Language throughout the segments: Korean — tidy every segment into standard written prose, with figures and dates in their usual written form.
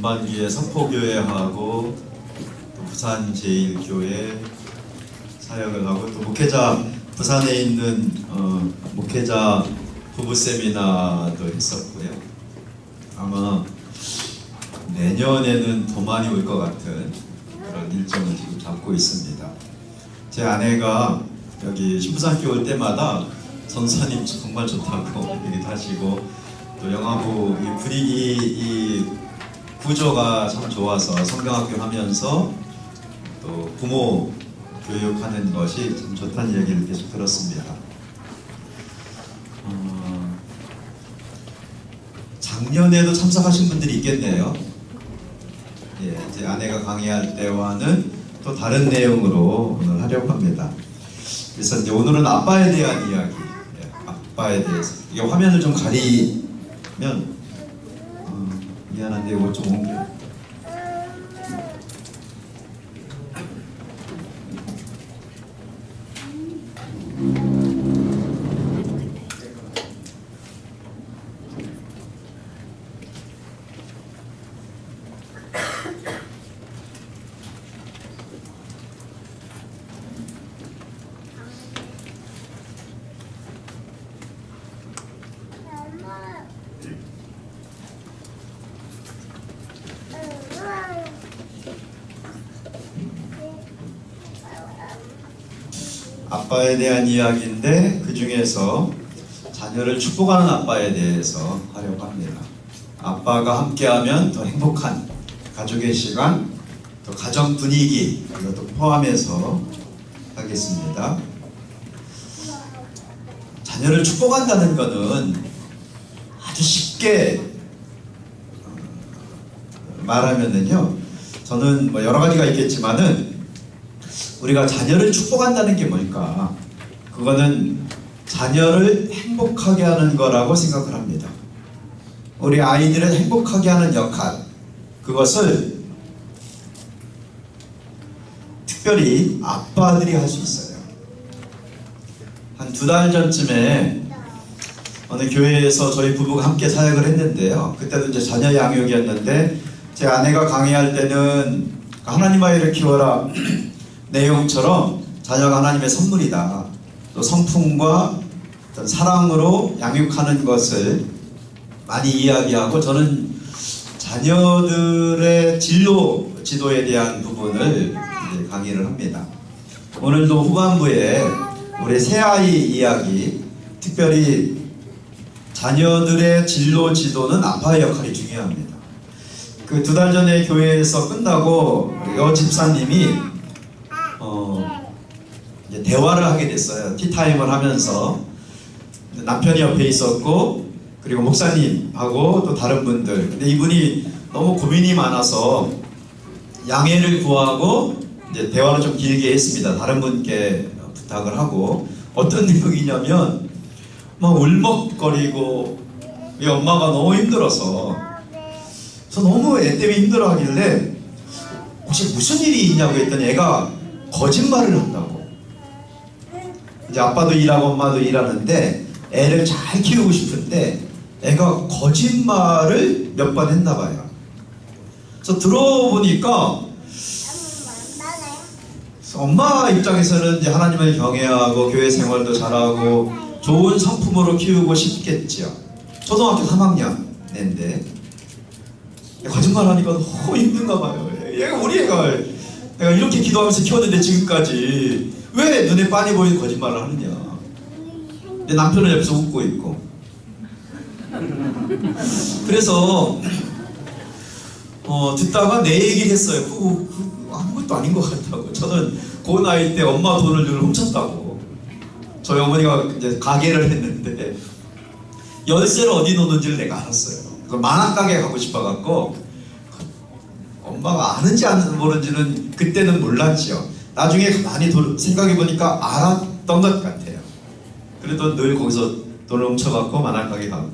전반기에 서포교회하고 또 부산제일교회 사역을 하고 또 목회자 부산에 있는 목회자 부부 세미나도 했었고요. 아마 내년에는 더 많이 올 것 같은 그런 일정을 지금 잡고 있습니다. 제 아내가 여기 신부산교 올 때마다 전사님 정말 좋다고 얘기도 하시고, 또 영화부 이 분위기, 이 구조가 참 좋아서 성경학교 하면서 또 부모 교육하는 것이 참 좋다는 얘기를 계속 들었습니다. 작년에도 참석하신 분들이 있겠네요. 예, 제 아내가 강의할 때와는 또 다른 내용으로 오늘 하려고 합니다. 그래서 이제 오늘은 아빠에 대한 이야기, 예, 아빠에 대해서. 이게 화면을 좀 가리면 미안한데 이거 좀 옮겨. 아빠에 대한 이야기인데 그 중에서 자녀를 축복하는 아빠에 대해서 하려고 합니다. 아빠가 함께하면 더 행복한 가족의 시간, 또 가정 분위기, 이것도 포함해서 하겠습니다. 자녀를 축복한다는 것은 아주 쉽게 말하면은요, 저는 뭐 여러 가지가 있겠지만은 우리가 자녀를 축복한다는 게 뭘까? 그거는 자녀를 행복하게 하는 거라고 생각을 합니다. 우리 아이들을 행복하게 하는 역할, 그것을 특별히 아빠들이 할 수 있어요. 한 2달 전쯤에 어느 교회에서 저희 부부가 함께 사역을 했는데요. 그때도 이제 자녀 양육이었는데, 제 아내가 강의할 때는 하나님 아이를 키워라 내용처럼 자녀가 하나님의 선물이다, 또 성품과 어떤 사랑으로 양육하는 것을 많이 이야기하고, 저는 자녀들의 진로, 지도에 대한 부분을 이제 강의를 합니다. 오늘도 후반부에 우리 새아이 이야기, 특별히 자녀들의 진로, 지도는 아빠의 역할이 중요합니다. 그 2달 전에 교회에서 끝나고 여 집사님이 이제 대화를 하게 됐어요. 티타임을 하면서 남편이 옆에 있었고, 그리고 목사님하고 또 다른 분들. 근데 이분이 너무 고민이 많아서 양해를 구하고 이제 대화를 좀 길게 했습니다. 다른 분께 부탁을 하고. 어떤 내용이냐면 막 울먹거리고, 이 엄마가 너무 힘들어서, 저 너무 애 때문에 힘들어하길래 혹시 무슨 일이 있냐고 했더니 애가 거짓말을 한다고. 이제 아빠도 일하고 엄마도 일하는데 애를 잘 키우고 싶은데 애가 거짓말을 몇 번 했나 봐요. 그래서 들어보니까 엄마 입장에서는 이제 하나님을 경외하고 교회 생활도 잘하고 좋은 성품으로 키우고 싶겠죠. 초등학교 3학년인데 거짓말 하니까 너무 힘든가 봐요. 얘가 우리 애가 내가 이렇게 기도하면서 키웠는데 지금까지 왜 눈에 빤히 보이는 거짓말을 하느냐. 근데 남편은 옆에서 웃고 있고. 그래서 듣다가 내 얘기를 했어요. 그거 아무것도 아닌 것 같다고. 저는 그 나이 때 엄마 돈을 늘 훔쳤다고. 저희 어머니가 이제 가게를 했는데 열쇠를 어디 놓는지를 내가 알았어요. 그 만화가게 가고 싶어갖고, 엄마가 아는지 안 모르는지는 그때는 몰랐죠. 나중에 가만히 생각해보니까 알았던 것 같아요. 그래도 늘 거기서 돈을 훔쳐갖고 만화가게 가고,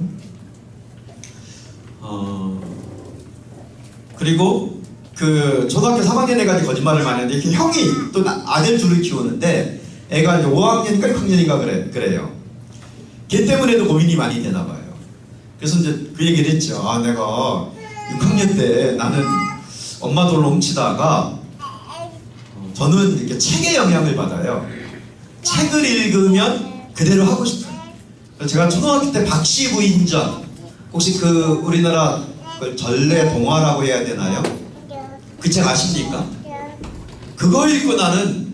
그리고 그 초등학교 3학년 애가 거짓말을 많이 하는데, 이렇게 형이 또 아들 둘을 키우는데 애가 이제 5학년인가 6학년인가 그래요. 걔 때문에도 고민이 많이 되나 봐요. 그래서 이제 그 얘기를 했죠. 내가 6학년 때 나는 엄마 돌로 훔치다가 저는 이렇게 책의 영향을 받아요. 책을 읽으면 그대로 하고 싶어요. 제가 초등학교 때 박씨부인전, 혹시 그 우리나라 전래 동화라고 해야 되나요? 그 책 아십니까? 그거 읽고 나는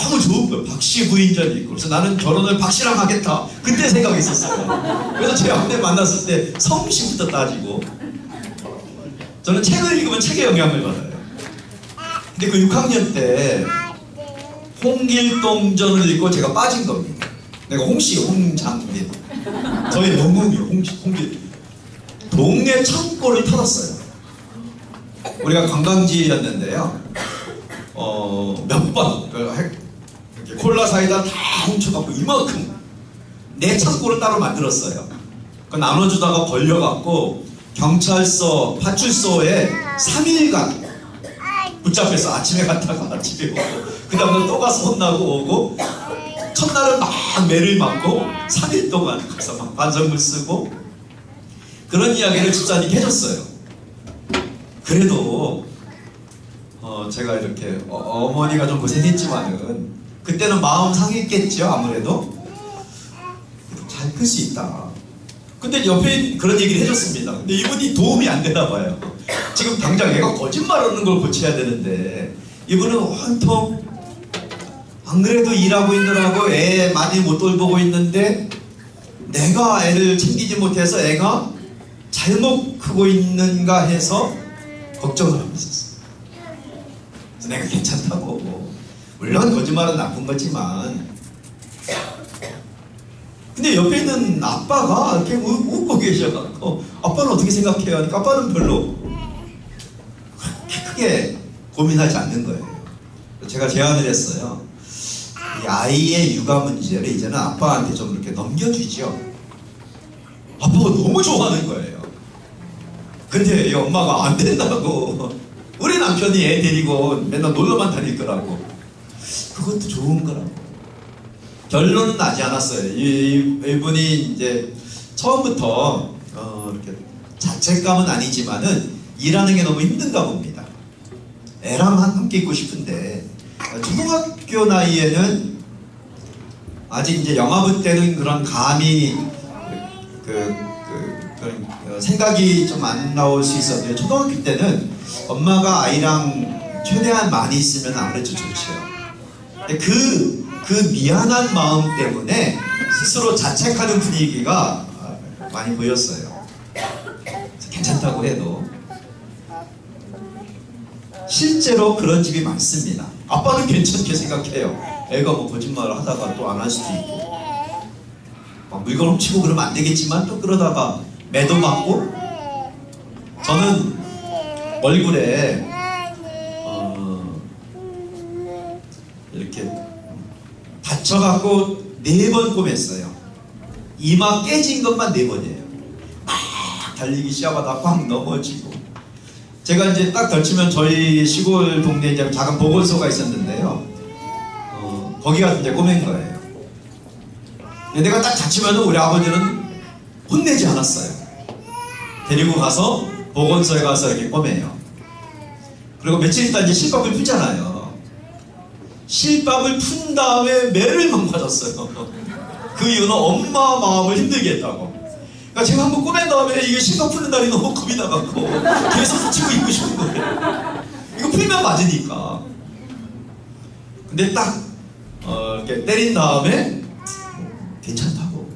너무 좋은 거예요. 박씨부인전 읽고. 그래서 나는 결혼을 박씨랑 하겠다. 그때 생각이 있었어요. 그래서 제 앞에 만났을 때 성씨부터 따지고. 저는 책을 읽으면 책의 영향을 받아요. 근데 그 6학년 때 홍길동전을 읽고 제가 빠진 겁니다. 내가 홍장빈. 저희 영웅이요. 홍길. 동네 창고를 털었어요. 우리가 관광지였는데요. 몇 번 이렇게 콜라 사이다 다 훔쳐갖고 이만큼 내 창고를 따로 만들었어요. 그 나눠주다가 걸려갖고 경찰서 파출소에 3일간 붙잡혀서 아침에 갔다가 집에 오고 그 다음날 또 가서 혼나고 오고 첫날은 막 매를 맞고 3일 동안 가서 막 반성문 쓰고 그런 이야기를 집사님이 해줬어요. 그래도 제가 이렇게 어머니가 좀 고생했지만은 그때는 마음 상했겠죠. 아무래도 잘 클 수 있다. 근데 옆에 그런 얘기를 해줬습니다. 근데 이분이 도움이 안 되나 봐요. 지금 당장 애가 거짓말하는 걸 고쳐야 되는데 이분은 온통 안 그래도 일하고 있느라고 애 많이 못 돌보고 있는데 내가 애를 챙기지 못해서 애가 잘못 크고 있는가 해서 걱정을 하고 있었어. 그래서 내가 괜찮다고. 물론 거짓말은 나쁜 거지만 근데 옆에 있는 아빠가 이렇게 웃고 계셔갖고 아빠는 어떻게 생각해요? 하니까 아빠는 별로 그렇게 크게 고민하지 않는 거예요. 제가 제안을 했어요. 이 아이의 육아 문제를 이제는 아빠한테 좀 이렇게 넘겨주죠. 아빠가 너무 좋아하는 거예요. 근데 이 엄마가 안 된다고. 우리 남편이 애 데리고 맨날 놀러만 다닐 거라고. 그것도 좋은 거라고. 결론은 나지 않았어요. 이분이 이제 처음부터 이렇게 자책감은 아니지만은 일하는 게 너무 힘든가 봅니다. 애랑 함께 있고 싶은데 초등학교 나이에는 아직 이제 영아부 때는 그런 감이 그런 생각이 좀 안 나올 수 있었는데 초등학교 때는 엄마가 아이랑 최대한 많이 있으면 아무래도 좋죠. 근데 그 미안한 마음 때문에 스스로 자책하는 분위기가 많이 보였어요. 괜찮다고 해도 실제로 그런 집이 많습니다. 아빠는 괜찮게 생각해요. 애가 뭐 거짓말을 하다가 또 안 할 수도 있고 막 물건 훔치고 그러면 안 되겠지만 또 그러다가 매도 맞고 저는 얼굴에 이렇게 다쳐갖고 4번 꼬맸어요. 이마 깨진 것만 4번이에요. 막 달리기 시작하다 꽉 넘어지고. 제가 이제 딱 걸치면 저희 시골 동네에 이제 작은 보건소가 있었는데요. 거기가 이제 꼬맨 거예요. 근데 내가 딱 다치면 우리 아버지는 혼내지 않았어요. 데리고 가서 보건소에 가서 이렇게 꼬매요. 그리고 며칠 있다 이제 실밥을 풀잖아요. 실밥을 푼 다음에 매를 막 맞았어요. 그 이유는 엄마 마음을 힘들게 했다고. 그러니까 제가 한번 꼬맨 다음에 이게 실밥 푸는 날이 너무 겁이 나갖고 계속 붙이고 있고 싶은 거예요. 이거 풀면 맞으니까. 근데 딱 이렇게 때린 다음에 괜찮다고.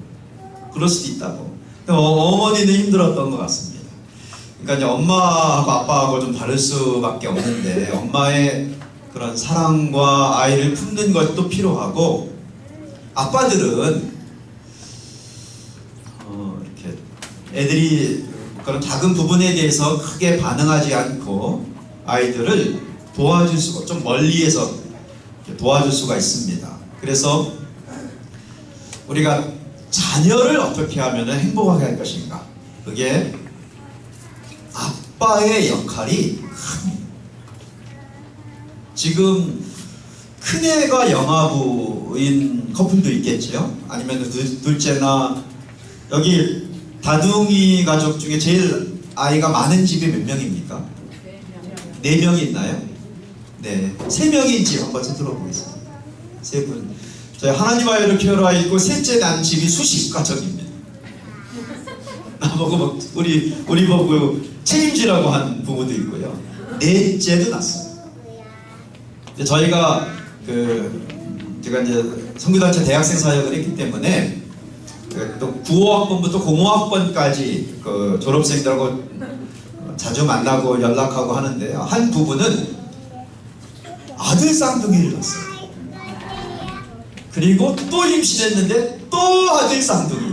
그럴 수도 있다고. 어머니는 힘들었던 것 같습니다. 그러니까 이제 엄마하고 아빠하고 좀 다를 수밖에 없는데 엄마의 그런 사랑과 아이를 품는 것도 필요하고 아빠들은 이렇게 애들이 그런 작은 부분에 대해서 크게 반응하지 않고 아이들을 도와줄 수가 좀 멀리에서 도와줄 수가 있습니다. 그래서 우리가 자녀를 어떻게 하면 행복하게 할 것인가? 그게 아빠의 역할이 큽니다. 지금 큰애가 영아부인 커플도 있겠죠. 아니면 둘째나 여기 다둥이 가족 중에 제일 아이가 많은 집이 몇 명입니까? 4명이 있나요? 네, 3명인지 한번 들어보겠습니다. 3분. 저희 하나님 아이를 키워라 있고 셋째 난 집이 수십 가정입니다. 나보고 막 우리 보고 책임지라고 한 부모도 있고요. 넷째도 났어요. 저희가 제가 이제 선교단체 대학생 사역을 했기 때문에 또 95학번부터 05학번까지 그 졸업생들하고 자주 만나고 연락하고 하는데요. 한 부부는 아들 쌍둥이를 낳았어요. 그리고 또 임신했는데 또 아들 쌍둥이.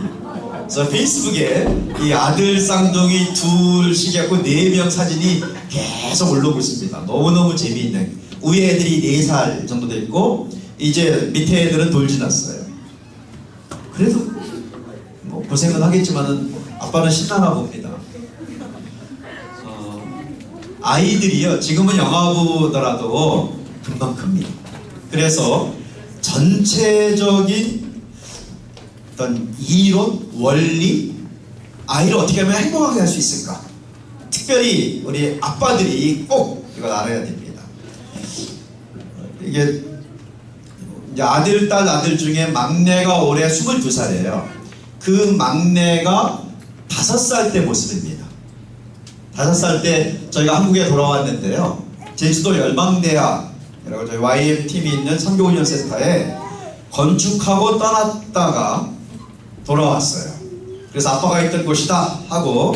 그래서 페이스북에 이 아들 쌍둥이 둘씩 해갖고 4명 사진이 계속 올라오고 있습니다. 너무너무 재미있는. 위에 애들이 4살 정도 됐고 이제 밑에 애들은 돌 지났어요. 그래도 뭐 고생은 하겠지만은 아빠는 신나나 봅니다. 아이들이요 지금은 영아부더라도 금방 큽니다. 그래서 전체적인 어떤 이론, 원리, 아이를 어떻게 하면 행복하게 할 수 있을까? 특별히 우리 아빠들이 꼭 이걸 알아야 됩니다. 이게 이제 아들, 딸, 아들 중에 막내가 올해 22살이에요. 그 막내가 5살 때 모습입니다. 5살 때 저희가 한국에 돌아왔는데요. 제주도 열방대학이라고 저희 YM팀이 있는 선교훈련센터에 건축하고 떠났다가 돌아왔어요. 그래서 아빠가 있던 곳이다 하고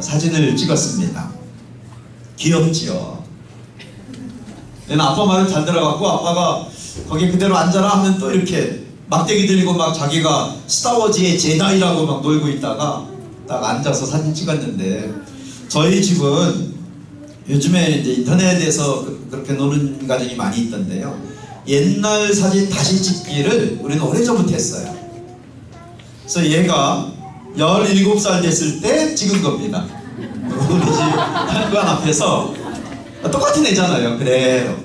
사진을 찍었습니다. 귀엽지요? 얘는 아빠 말을 잘 들어갖고 아빠가 거기 그대로 앉아라 하면 또 이렇게 막대기 들고 막 자기가 스타워즈의 제다이라고 막 놀고 있다가 딱 앉아서 사진 찍었는데 저희 집은 요즘에 이제 인터넷에서 그렇게 노는 가정이 많이 있던데요. 옛날 사진 다시 찍기를 우리는 오래전부터 했어요. 그래서 얘가 17살 됐을 때 찍은 겁니다. 우리 집 현관 앞에서 똑같은 애잖아요. 그래요.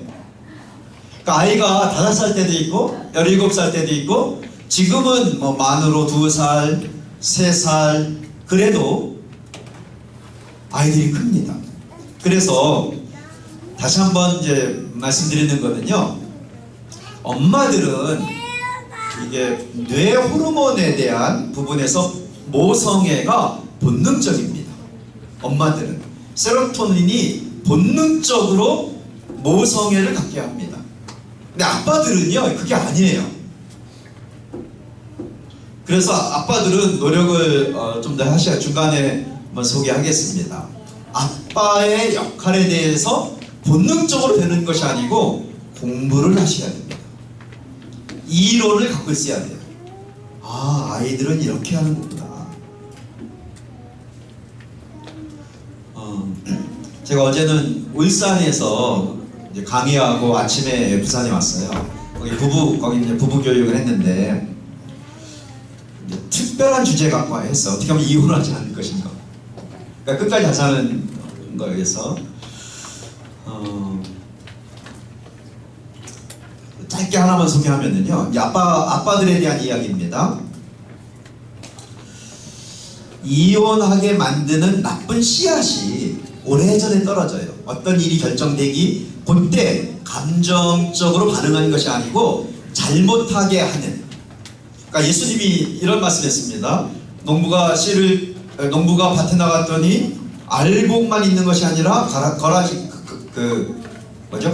그러니까 아이가 5살 때도 있고 17살 때도 있고 지금은 뭐 만으로 2살, 3살 그래도 아이들이 큽니다. 그래서 다시 한번 이제 말씀드리는 거는요. 엄마들은 이게 뇌 호르몬에 대한 부분에서 모성애가 본능적입니다. 엄마들은 세로토닌이 본능적으로 모성애를 갖게 합니다. 근데 아빠들은요 그게 아니에요. 그래서 아빠들은 노력을 좀 더 하셔야 중간에 한번 소개하겠습니다. 아빠의 역할에 대해서 본능적으로 되는 것이 아니고 공부를 하셔야 됩니다. 이론을 갖고 있어야 돼요. 아, 아이들은 이렇게 하는구나. 제가 어제는 울산에서 이제 강의하고 아침에 부산에 왔어요. 거기 이제 부부 교육을 했는데 이제 특별한 주제 갖고 했어. 어떻게 하면 이혼하지 않을 것인가. 그러니까 끝까지 잘 사는 거에서 짧게 하나만 소개하면은요. 이 아빠들에 대한 이야기입니다. 이혼하게 만드는 나쁜 씨앗이 오래전에 떨어져요. 어떤 일이 결정되기 그때 감정적으로 반응하는 것이 아니고 잘못하게 하는. 그러니까 예수님이 이런 말씀했습니다. 농부가 밭에 나갔더니 알곡만 있는 것이 아니라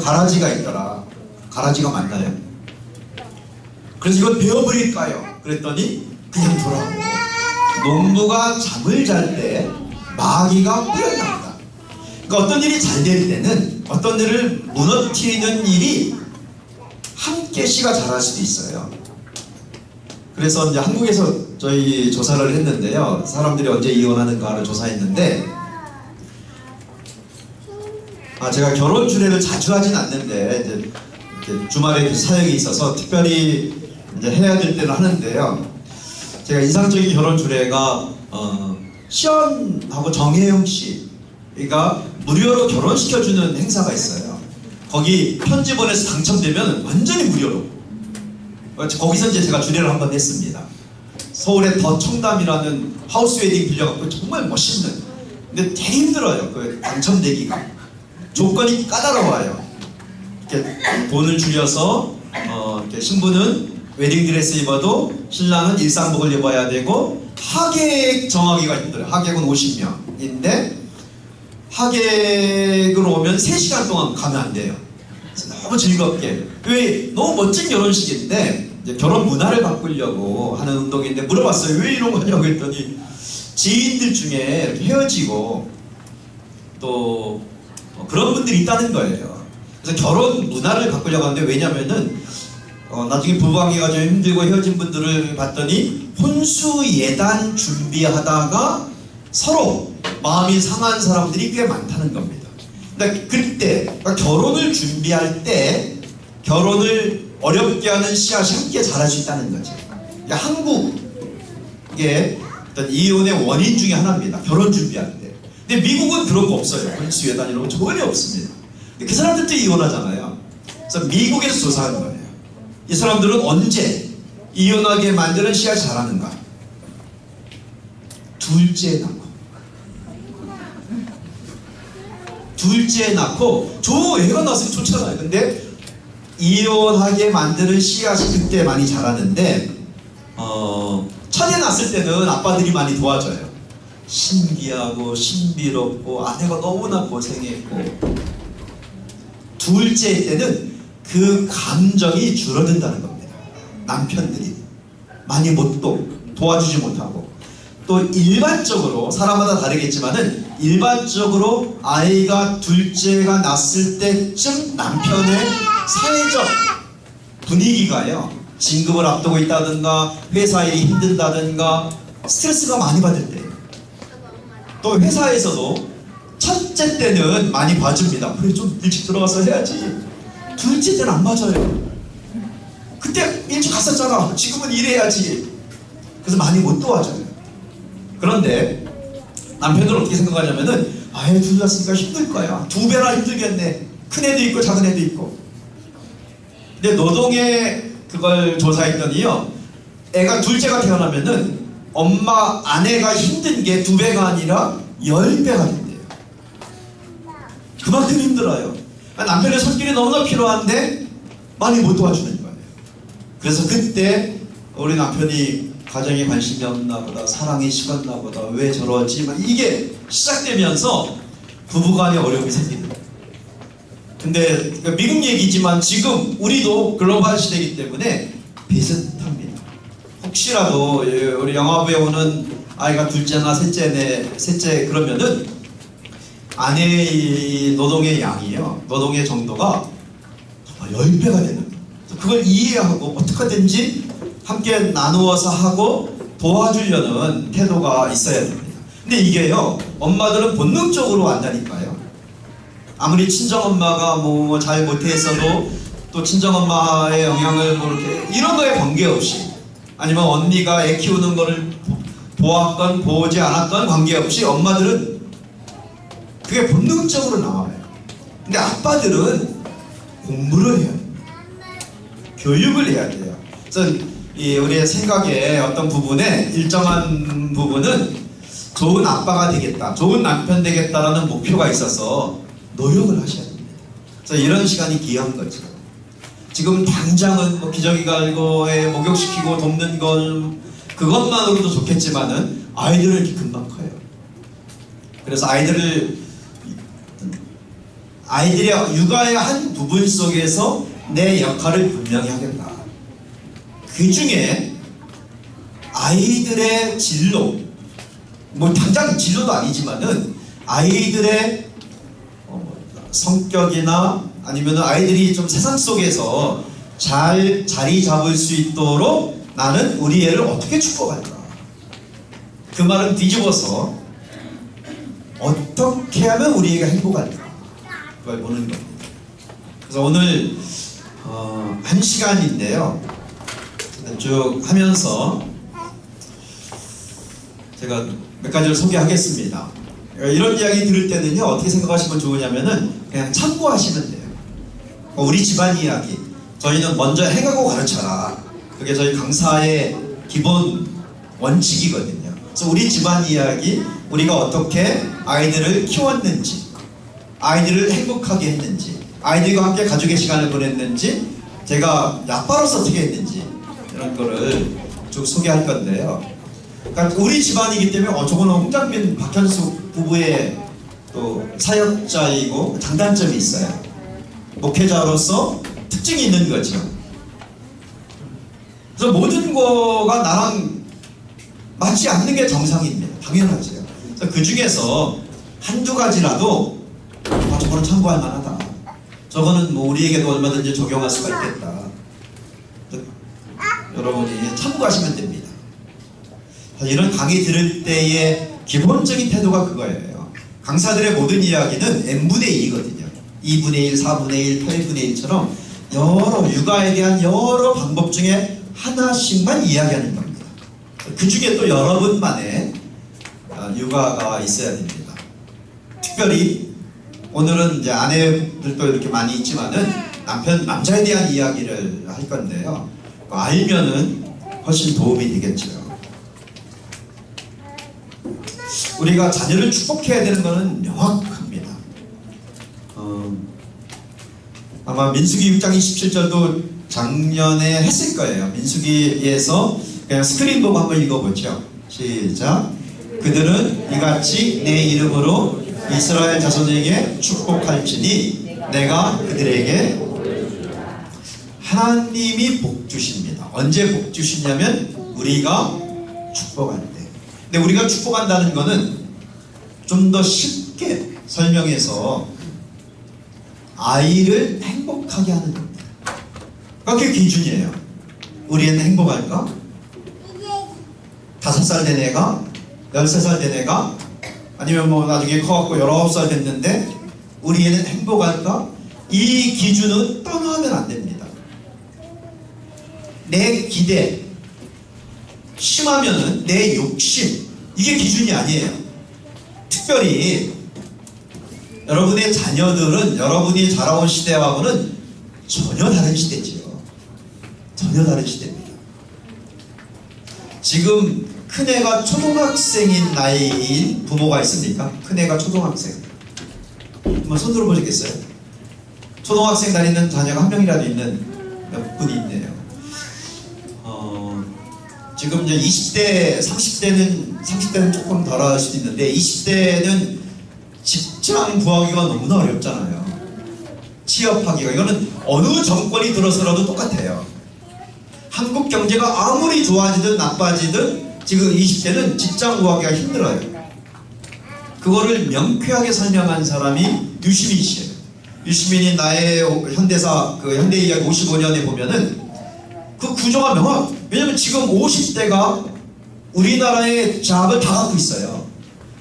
가라지가 있더라. 가라지가 맞나요? 그래서 이건 베어버릴까요? 그랬더니 그냥 돌아오고 농부가 잠을 잘 때 마귀가 뿌렸답니다. 그러니까 어떤 일이 잘 될 때는 어떤 일을 무너뜨리는 일이 함께 씨가 자랄 수도 있어요. 그래서 이제 한국에서 저희 조사를 했는데요. 사람들이 언제 이혼하는가를 조사했는데 제가 결혼 주례를 자주 하진 않는데 이제 주말에 사역이 있어서 특별히 이제 해야 될 때는 하는데요. 제가 인상적인 결혼 주례가 시연하고 정혜영 씨가 무료로 결혼시켜주는 행사가 있어요. 거기 편지 보내서 당첨되면 완전히 무료로. 거기서 이제 제가 주례를 한번 했습니다. 서울의 더 청담이라는 하우스 웨딩 빌려갖고 정말 멋있는 근데 되게 힘들어요. 그 당첨되기가. 조건이 까다로워요. 이렇게 돈을 줄여서 이렇게 신부는 웨딩드레스 입어도 신랑은 일상복을 입어야 되고 하객 정하기가 힘들어요. 하객은 50명인데 하객으로 오면 3시간 동안 가면 안 돼요. 너무 즐겁게. 왜 너무 멋진 결혼식인데 이제 결혼 문화를 바꾸려고 하는 운동인데 물어봤어요. 왜 이런 거냐고 했더니 지인들 중에 이렇게 헤어지고 또 그런 분들이 있다는 거예요. 그래서 결혼 문화를 바꾸려고 하는데 왜냐면은 나중에 부부관계가 좀 힘들고 헤어진 분들을 봤더니 혼수 예단 준비하다가 서로 마음이 상한 사람들이 꽤 많다는 겁니다. 그러니까 그때 그러니까 결혼을 준비할 때 결혼을 어렵게 하는 씨앗이 함께 자랄 수 있다는 거죠. 그러니까 한국의 어떤 이혼의 원인 중에 하나입니다. 결혼 준비할 때. 근데 미국은 그런 거 없어요. 혼수 예단 이런 거 전혀 없습니다. 근데 그 사람들도 이혼하잖아요. 그래서 미국에서 조사한 거예요. 이 사람들은 언제 이혼하게 만드는 씨앗이 자라는가? 둘째 낳고 애가 낳았으면 좋잖아요. 근데 이혼하게 만드는 씨앗이 그때 많이 자라는데 첫애 낳았을 때는 아빠들이 많이 도와줘요. 신기하고 신비롭고 아내가 너무나 고생했고 둘째 때는 그 감정이 줄어든다는 겁니다. 남편들이 많이 못 도와주지 못하고 또 일반적으로 사람마다 다르겠지만은 일반적으로 아이가 둘째가 낳았을 때쯤 남편의 사회적 분위기가요 진급을 앞두고 있다든가 회사 일이 힘든다든가 스트레스가 많이 받을 때예요. 또 회사에서도 첫째 때는 많이 봐줍니다. 그래 좀 일찍 들어가서 해야지. 둘째 때는 안 맞아요. 그때 일찍 갔었잖아. 지금은 일해야지. 그래서 많이 못 도와줘요. 그런데 남편들은 어떻게 생각하냐면은 아예 둘 낳았으니까 힘들 거야. 2배나 힘들겠네. 큰 애도 있고 작은 애도 있고. 근데 노동에 그걸 조사했더니요. 애가 둘째가 태어나면은 아내가 힘든 게 2배가 아니라 10배가 된대요. 그만큼 힘들어요. 남편의 손길이 너무나 필요한데 많이 못 도와주는 거예요. 그래서 그때 우리 남편이 가정에 관심이 없나 보다, 사랑이 식었나 보다, 왜 저러지? 이게 시작되면서 부부간에 어려움이 생기는 거예요. 근데 미국 얘기지만 지금 우리도 글로벌 시대이기 때문에 비슷합니다. 혹시라도 우리 영화부에 오는 아이가 둘째나 셋째 그러면은 아내의 노동의 양이요, 노동의 정도가 정말 10배가 되는 거예요. 그걸 이해하고 어떻게든지 함께 나누어서 하고 도와주려는 태도가 있어야 됩니다. 근데 이게요, 엄마들은 본능적으로 안다니까요. 아무리 친정엄마가 뭐 잘 못했어도 또 친정엄마의 영향을 이렇게 이런 거에 관계없이 아니면 언니가 애 키우는 거를 보았건 보지 않았건 관계없이 엄마들은 그게 본능적으로 나와요. 근데 아빠들은 공부를 해야 됩니다. 교육을 해야 돼요. 그래서 우리의 생각에 어떤 부분에 일정한 부분은 좋은 아빠가 되겠다, 좋은 남편 되겠다라는 목표가 있어서 노력을 하셔야 됩니다. 그래서 이런 시간이 귀한 거죠. 지금 당장은 뭐 기저귀 갈고에 목욕시키고 돕는 건 그것만으로도 좋겠지만은 아이들은 이렇게 금방 커요. 그래서 아이들의 육아의 한 부분 속에서 내 역할을 분명히 하겠다. 그 중에 아이들의 진로, 뭐 당장 진로도 아니지만은 아이들의 성격이나 아니면 아이들이 좀 세상 속에서 잘 자리 잡을 수 있도록 나는 우리 애를 어떻게 축복할까? 그 말은 뒤집어서 어떻게 하면 우리 애가 행복할까? 그걸 보는 겁니다. 그래서 오늘 한 시간인데요. 쭉 하면서 제가 몇 가지를 소개하겠습니다. 이런 이야기 들을 때는요, 어떻게 생각하시면 좋으냐면은 그냥 참고하시면 돼요. 우리 집안 이야기, 저희는 먼저 행하고 가르쳐라. 그게 저희 강사의 기본 원칙이거든요. 그래서 우리 집안 이야기, 우리가 어떻게 아이들을 키웠는지, 아이들을 행복하게 했는지, 아이들과 함께 가족의 시간을 보냈는지, 제가 아빠로서 어떻게 했는지 이런 거를 쭉 소개할 건데요. 그러니까 우리 집안이기 때문에 저거는 홍장빈 박현숙 부부의 또 사역자이고 장단점이 있어요. 목회자로서 특징이 있는 거죠. 그래서 모든 거가 나랑 맞지 않는 게 정상입니다. 당연하죠. 그래서 그 중에서 한두 가지라도 저거는 참고할 만하다. 저거는 뭐 우리에게도 얼마든지 적용할 수가 있겠다. 여러분이 참고하시면 됩니다. 이런 강의 들을 때의 기본적인 태도가 그거예요. 강사들의 모든 이야기는 n분의 2거든요. 2분의 1, 4분의 1, 8분의 1처럼 여러 육아에 대한 여러 방법 중에 하나씩만 이야기하는 겁니다. 그 중에 또 여러분만의 육아가 있어야 됩니다. 특별히 오늘은 이제 아내들도 이렇게 많이 있지만은 남자에 대한 이야기를 할 건데요. 알면은 훨씬 도움이 되겠죠. 우리가 자녀를 축복해야 되는 것은 명확합니다. 아마 민수기 6장 27절도 작년에 했을 거예요. 민수기에서 그냥 스크린 보고 한번 읽어보죠. 시작. 그들은 이같이 내 이름으로 이스라엘 자손에게 축복할지니 내가 그들에게 하나님이 복 주십니다. 언제 복 주시냐면 우리가 축복할 때. 근데 우리가 축복한다는 것은 좀 더 쉽게 설명해서 아이를 행복하게 하는 겁니다. 그게 기준이에요. 우리 애는 행복할까? 5살 된 애가? 13살 된 애가? 아니면 뭐 나중에 커갖고 19살 됐는데 우리 애는 행복할까? 이 기준은 떠나면 안 됩니다. 내 기대, 심하면은 내 욕심, 이게 기준이 아니에요. 특별히 여러분의 자녀들은 여러분이 자라온 시대하고는 전혀 다른 시대지요. 전혀 다른 시대입니다. 지금 큰애가 초등학생인 나이인 부모가 있습니까? 큰애가 초등학생. 한번 손 들어보시겠어요? 초등학생 다니는 자녀가 한 명이라도 있는 몇 분이 있네요. 지금 이제 20대, 30대는 조금 덜할 수도 있는데 20대는 직장 구하기가 너무나 어렵잖아요. 취업하기가. 이거는 어느 정권이 들어서라도 똑같아요. 한국 경제가 아무리 좋아지든 나빠지든 지금 20대는 직장 구하기가 힘들어요. 그거를 명쾌하게 설명한 사람이 유시민 씨예요. 유시민이 나의 현대사, 그 현대이야기 55년에 보면은 그 구조가 명확. 왜냐면 지금 50대가 우리나라의 잡을 다 갖고 있어요.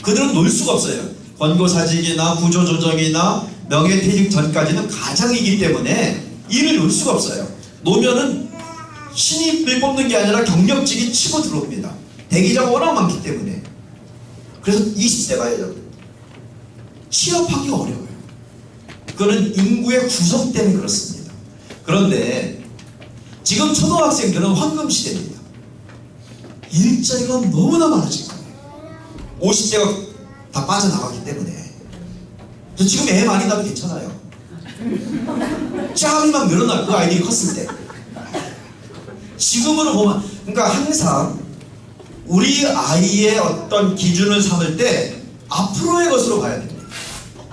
그들은 놀 수가 없어요. 권고사직이나 구조조정이나 명예퇴직 전까지는 가장이기 때문에 일을 놓을 수가 없어요. 놓으면은 신입을 뽑는 게 아니라 경력직이 치고 들어옵니다. 대기자가 워낙 많기 때문에. 그래서 20대가 취업하기가 어려워요. 그거는 인구의 구성 때문에 그렇습니다. 그런데 지금 초등학생들은 황금시대입니다. 일자리가 너무나 많아진 거예요. 50대가 다 빠져나가기 때문에. 지금 애 많이 낳아도 괜찮아요. 짬이 막 늘어날 그 아이들이 컸을 때. 지금으로 보면, 그러니까 항상 우리 아이의 어떤 기준을 삼을 때 앞으로의 것으로 봐야 됩니다.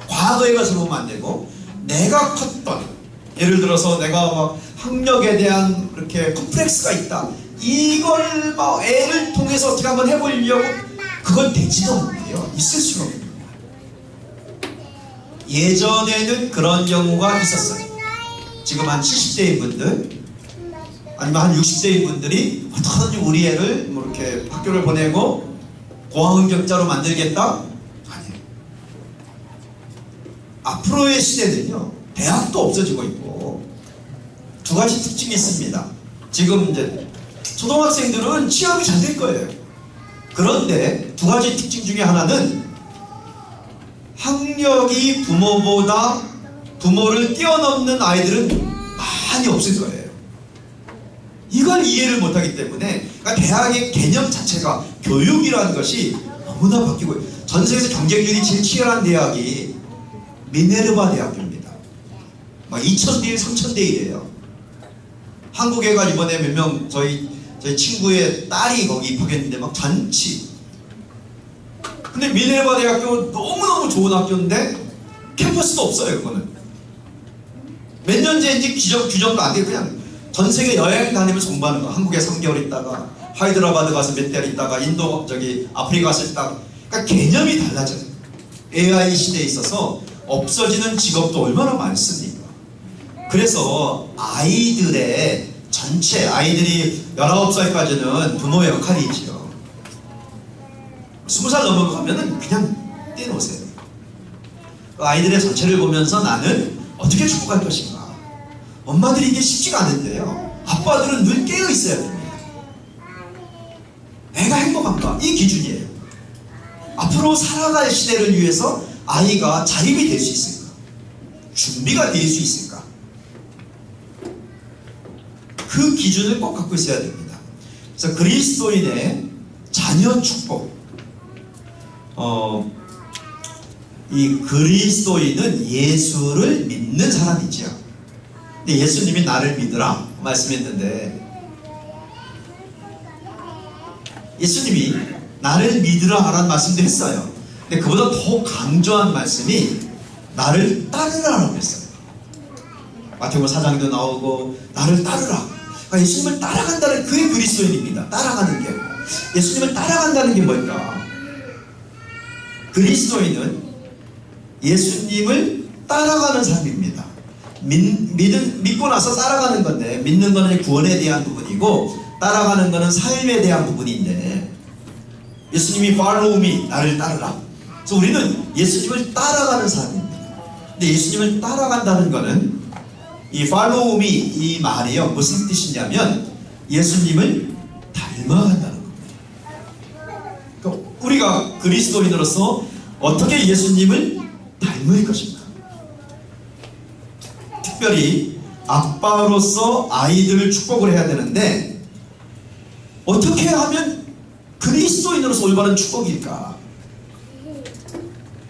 과거의 것으로 보면 안 되고, 내가 컸던, 예를 들어서 내가 막 학력에 대한 그렇게 컴플렉스가 있다. 이걸 막 애를 통해서 어떻게 한번 해보려고 그건 되지도 않고요. 있을 수가 없는 거예요. 예전에는 그런 경우가 있었어요. 지금 한 70대인 분들 아니면 한 60대인 분들이 어떻게든지 우리 애를 뭐 이렇게 학교를 보내고 고학력자로 만들겠다? 아니에요. 앞으로의 시대는요, 대학도 없어지고 있고 두 가지 특징이 있습니다. 지금 이제 초등학생들은 취업이 잘 될 거예요. 그런데 두 가지 특징 중에 하나는 학력이 부모를 뛰어넘는 아이들은 많이 없을 거예요. 이걸 이해를 못하기 때문에, 그러니까 대학의 개념 자체가, 교육이라는 것이 너무나 바뀌고, 전 세계에서 경쟁률이 제일 치열한 대학이 미네르바 대학교입니다. 막 2000대 1, 3000대 1이에요. 한국 애가 이번에 몇 명 저희 친구의 딸이 거기 입학했는데 막 잔치. 근데 미네르바 대학교 너무너무 좋은 학교인데 캠퍼스도 없어요. 그거는 몇 년째인지 규정도 안 돼. 그냥 전 세계 여행 다니면서 공부하는 거. 한국에 3개월 있다가 하이드라바드 가서 몇 달 있다가 인도 아프리카 가서 있다가. 그러니까 개념이 달라져요. AI 시대에 있어서 없어지는 직업도 얼마나 많습니까? 그래서 아이들의 전체 아이들이 19살까지는 부모의 역할이 있죠. 20살 넘어가면은 그냥 떼놓으세요. 그 아이들의 전체를 보면서 나는 어떻게 축복할 것인가. 엄마들이 이게 쉽지가 않은데요. 아빠들은 늘 깨어 있어야 됩니다. 내가 행복한가? 이 기준이에요. 앞으로 살아갈 시대를 위해서 아이가 자립이 될 수 있을까? 준비가 될 수 있을까? 그 기준을 꼭 갖고 있어야 됩니다. 그래서 그리스도인의 자녀 축복. 이 그리스도인은 예수를 믿는 사람이죠. 근데 예수님이 나를 믿으라 말씀했는데, 예수님이 나를 믿으라 하라는 말씀도 했어요. 근데 그보다 더 강조한 말씀이 나를 따르라라고 했어요. 마태복음 4장도 나오고 나를 따르라. 그러니까 예수님을 따라간다는 그게 그리스도인입니다. 따라가는 게. 예수님을 따라간다는 게 뭘까? 그리스도인은 예수님을 따라가는 사람입니다. 믿고 나서 따라가는 건데, 믿는 거는 구원에 대한 부분이고 따라가는 거는 삶에 대한 부분인데, 예수님이 follow me, 나를 따르라. 그래서 우리는 예수님을 따라가는 사람입니다. 근데 예수님을 따라간다는 거는 이 follow me 이 말이요 무슨 뜻이냐면 예수님을 닮아간다는 겁니다. 그러니까 우리가 그리스도인으로서 어떻게 예수님을 닮을 것인가. 특별히 아빠로서 아이들을 축복을 해야 되는데 어떻게 하면 그리스도인으로서 올바른 축복일까?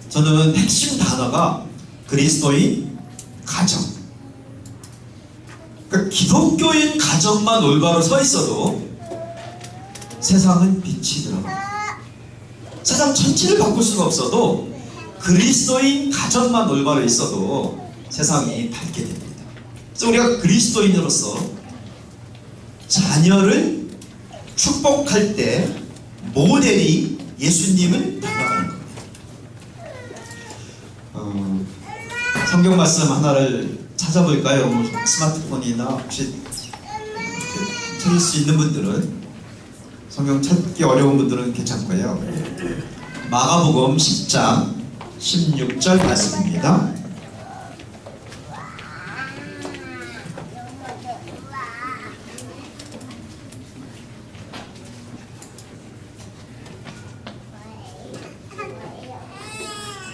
저는 핵심 단어가 그리스도인 가정. 그러니까 기독교인 가정만 올바로 서 있어도 세상은 빛이 들어갑니다. 세상 전체를 바꿀 수가 없어도 그리스도인 가정만 올바로 있어도 세상이 밝게 됩니다. 그래서 우리가 그리스도인으로서 자녀를 축복할 때 모델이 예수님을 닮아가는 겁니다. 성경 말씀 하나를 찾아볼까요? 스마트폰이나 혹시 찾을 수 있는 분들은, 성경 찾기 어려운 분들은 괜찮고요. 마가복음 10장 16절 말씀입니다.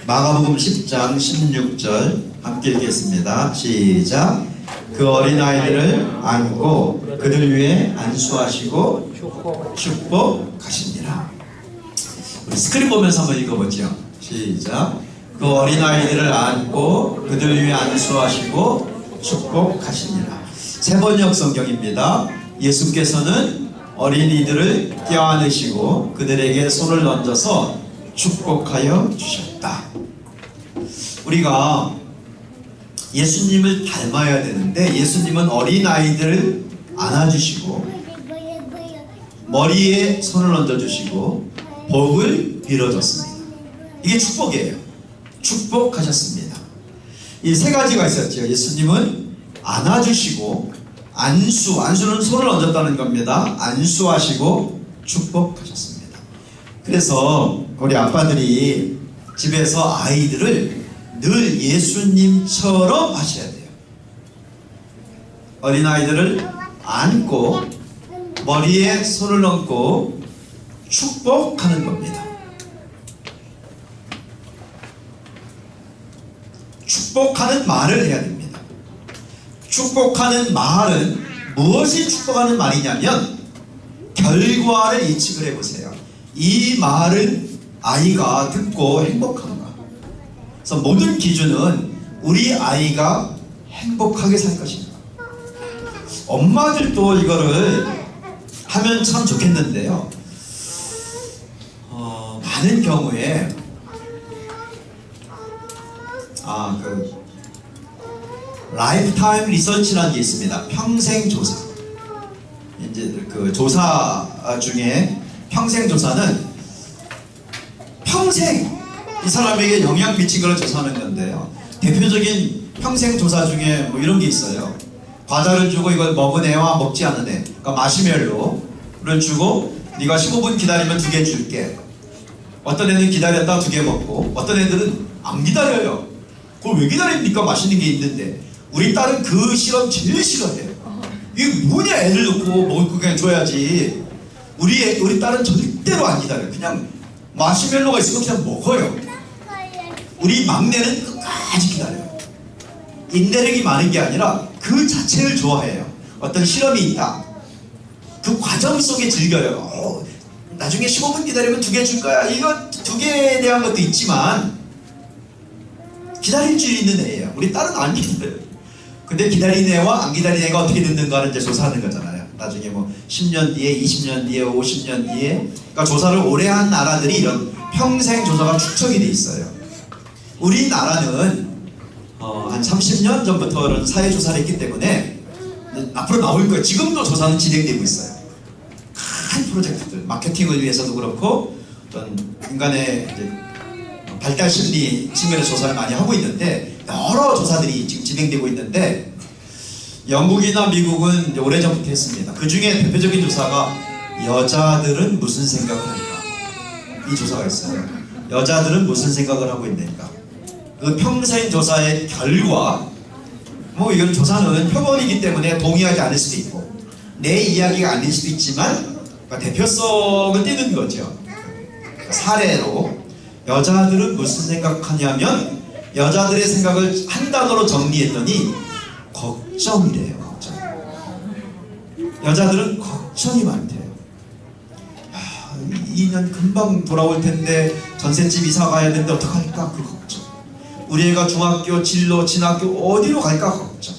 마가복음 10장 16절 함께 읽겠습니다. 시작. 그 어린아이들을 안고 그들 위에 안수하시고 축복하시니라. 우리 스크린 보면서 한번 읽어보죠. 시작. 그 어린아이들을 안고 그들 위에 안수하시고 축복하시니라. 세번역 성경입니다. 예수께서는 어린이들을 껴안으시고 그들에게 손을 얹어서 축복하여 주셨다. 우리가 예수님을 닮아야 되는데 예수님은 어린아이들을 안아주시고 머리에 손을 얹어주시고 복을 빌어줬습니다. 이게 축복이에요. 축복하셨습니다. 이 세 가지가 있었죠. 예수님은 안아주시고 안수는 손을 얹었다는 겁니다. 안수하시고 축복하셨습니다. 그래서 우리 아빠들이 집에서 아이들을 늘 예수님처럼 하셔야 돼요. 어린아이들을 안고 머리에 손을 얹고 축복하는 겁니다. 축복하는 말을 해야 됩니다. 축복하는 말은 무엇이 축복하는 말이냐면 결과를 예측을 해보세요. 이 말은 아이가 듣고 행복한가? 그래서 모든 기준은 우리 아이가 행복하게 살 것인가. 엄마들도 이거를 하면 참 좋겠는데요. 많은 경우에 라이프타임 리서치라는 게 있습니다. 평생 조사. 이제 그 조사 중에 평생 조사는 평생 이 사람에게 영향 미친 걸 조사하는 건데요. 대표적인 평생 조사 중에 뭐 이런 게 있어요. 과자를 주고 이걸 먹은 애와 먹지 않은 애. 그러니까 마시멜로를 주고 네가 15분 기다리면 2개 줄게. 어떤 애는 기다렸다가 2개 먹고 어떤 애들은 안 기다려요. 그걸 왜 기다립니까? 맛있는 게 있는데. 우리 딸은 그 실험 제일 싫어해요. 이게 뭐냐, 애를 놓고 먹을 거 그냥 줘야지. 우리 딸은 절대로 안 기다려요. 그냥 마시멜로가 있으면 그냥 먹어요. 우리 막내는 끝까지 기다려요. 인내력이 많은 게 아니라 그 자체를 좋아해요. 어떤 실험이 있다. 그 과정 속에 즐겨요. 나중에 15분 기다리면 2개 줄 거야. 이거 2개에 대한 것도 있지만 기다릴 줄 있는 애예요. 우리 딸은 안 기다려요. 근데 기다리는 애와 안 기다리는 애가 어떻게 듣는가를 이제 조사하는 거잖아요. 나중에 뭐 10년 뒤에, 20년 뒤에, 50년 뒤에. 그러니까 조사를 오래 한 나라들이 이런 평생 조사가 축적이 돼 있어요. 우리나라는 한 30년 전부터 이런 사회 조사를 했기 때문에 앞으로 나올 거예요. 지금도 조사는 진행되고 있어요. 큰 프로젝트들, 마케팅을 위해서도 그렇고 어떤 인간의 이제 발달 심리 측면의 조사를 많이 하고 있는데 여러 조사들이 지금 진행되고 있는데 영국이나 미국은 이제 오래전부터 했습니다. 그 중에 대표적인 조사가 여자들은 무슨 생각을 할까? 이 조사가 있어요. 여자들은 무슨 생각을 하고 있는가? 그 평생 조사의 결과, 뭐 이건 조사는 표본이기 때문에 동의하지 않을 수도 있고 내 이야기가 아닐 수도 있지만 그러니까 대표성을 띠는 거죠. 사례로 여자들은 무슨 생각하냐면 여자들의 생각을 한 단어로 정리했더니 걱정이래요. 걱정. 여자들은 걱정이 많대요. 2년 금방 돌아올 텐데 전셋집 이사 가야 되는데 어떡할까? 그 걱정. 우리 애가 중학교, 진로, 진학교 어디로 갈까? 걱정.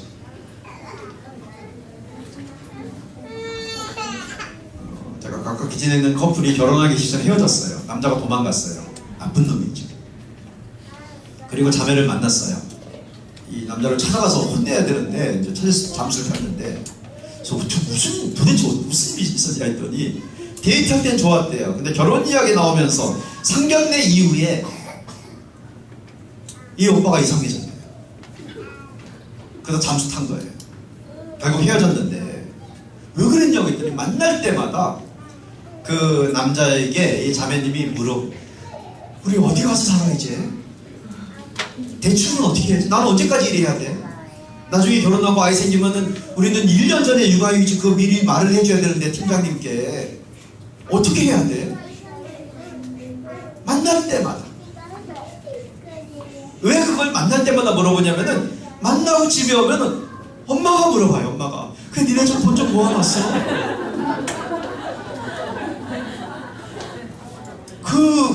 제가 가깝게 지내는 커플이 결혼하기 전에 헤어졌어요. 남자가 도망갔어요. 나쁜 놈이죠. 그리고 자매를 만났어요. 이 남자를 찾아가서 혼내야 되는데 이제 찾아서 잠수를 탔는데 도대체 무슨 일이 있었냐 했더니 데이트할 땐 좋았대요. 근데 결혼 이야기 나오면서 상견례 이후에 이 오빠가 이상해졌네요. 그래서 잠수 탄 거예요. 결국 헤어졌는데 왜 그랬냐고 했더니 만날 때마다 그 남자에게 이 자매님이 물어, 우리 어디 가서 살아 이제? 대출은 어떻게 해야지? 나는 언제까지 일해야 돼? 나중에 결혼하고 아이 생기면은 우리는 1년 전에 육아휴직 그거 미리 말을 해줘야 되는데 팀장님께 어떻게 해야 돼? 만날 때마다. 왜 그걸 만날 때마다 물어보냐면은 만나고 집에 오면은 엄마가 물어봐요. 엄마가 그래 니네 좀 돈 좀 모아놨어?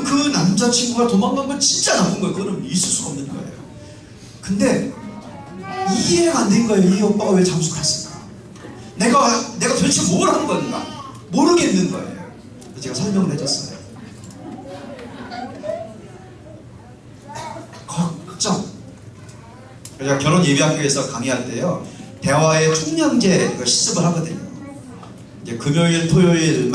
그 남자친구가 도망간 건 진짜 나쁜 거예요. 그거는 있을 수가 없는 거예요. 근데 이해가 안 된 거예요. 이 오빠가 왜 잠수 갔을까? 내가 도대체 뭘 한 건가? 모르겠는 거예요. 제가 설명을 해줬어요. 걱정. 제가 결혼 예비학교에서 강의할 때요, 대화의 총량제 실습을 하거든요. 이제 금요일, 토요일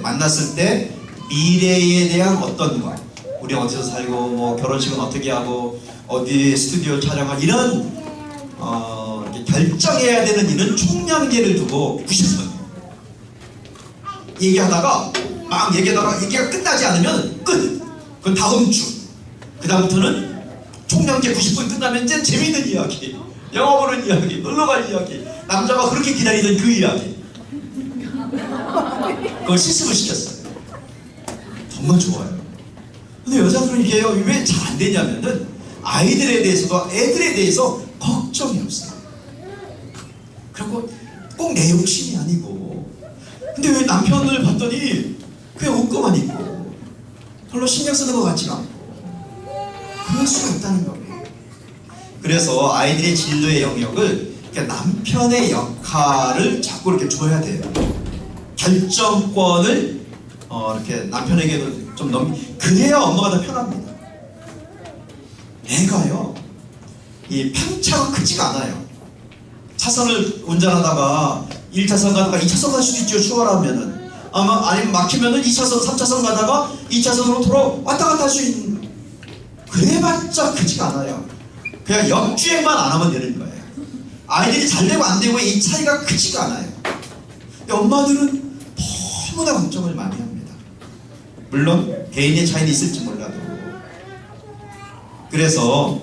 만났을 때 미래에 대한 어떤 것, 우리 어디서 살고, 뭐 결혼식은 어떻게 하고, 어디 스튜디오 촬영할 이런 결정해야 되는 이런 총량제를 두고 90분 얘기하다가 얘기가 끝나지 않으면 끝. 그 다음 주. 그 다음부터는 총량제 90분 끝나면 이제 재미있는 이야기, 영화 보는 이야기, 놀러갈 이야기, 남자가 그렇게 기다리던 그 이야기. 그걸 실습을 시켰어요. 정말 좋아요. 근데 여자들은 이게 왜 잘 안 되냐면은 아이들에 대해서도 애들에 대해서 걱정이 없어요. 그리고 꼭 내 욕심이 아니고, 근데 왜 남편을 봤더니 그냥 옷거만 입고 별로 신경 쓰는 것 같지가 않고 그럴 수가 있다는 거예요. 그래서 아이들의 진로의 영역을 남편의 역할을 자꾸 이렇게 줘야 돼요. 결정권을 이렇게 남편에게도 좀 그래야 엄마가 더 편합니다. 애가요, 이 편차가 크지가 않아요. 차선을 운전하다가 1차선 가다가 2차선 갈 수도 있죠. 추월하면은. 아니면 막히면은 2차선, 3차선 가다가 2차선으로 돌아 왔다 갔다 할 수 있는, 그래봤자 크지가 않아요. 그냥 역주행만 안 하면 되는 거예요. 아이들이 잘 되고 안 되고 이 차이가 크지가 않아요. 근데 엄마들은 너무나 걱정을 많이 합니다. 물론 개인의 차이는 있을지 몰라도. 그래서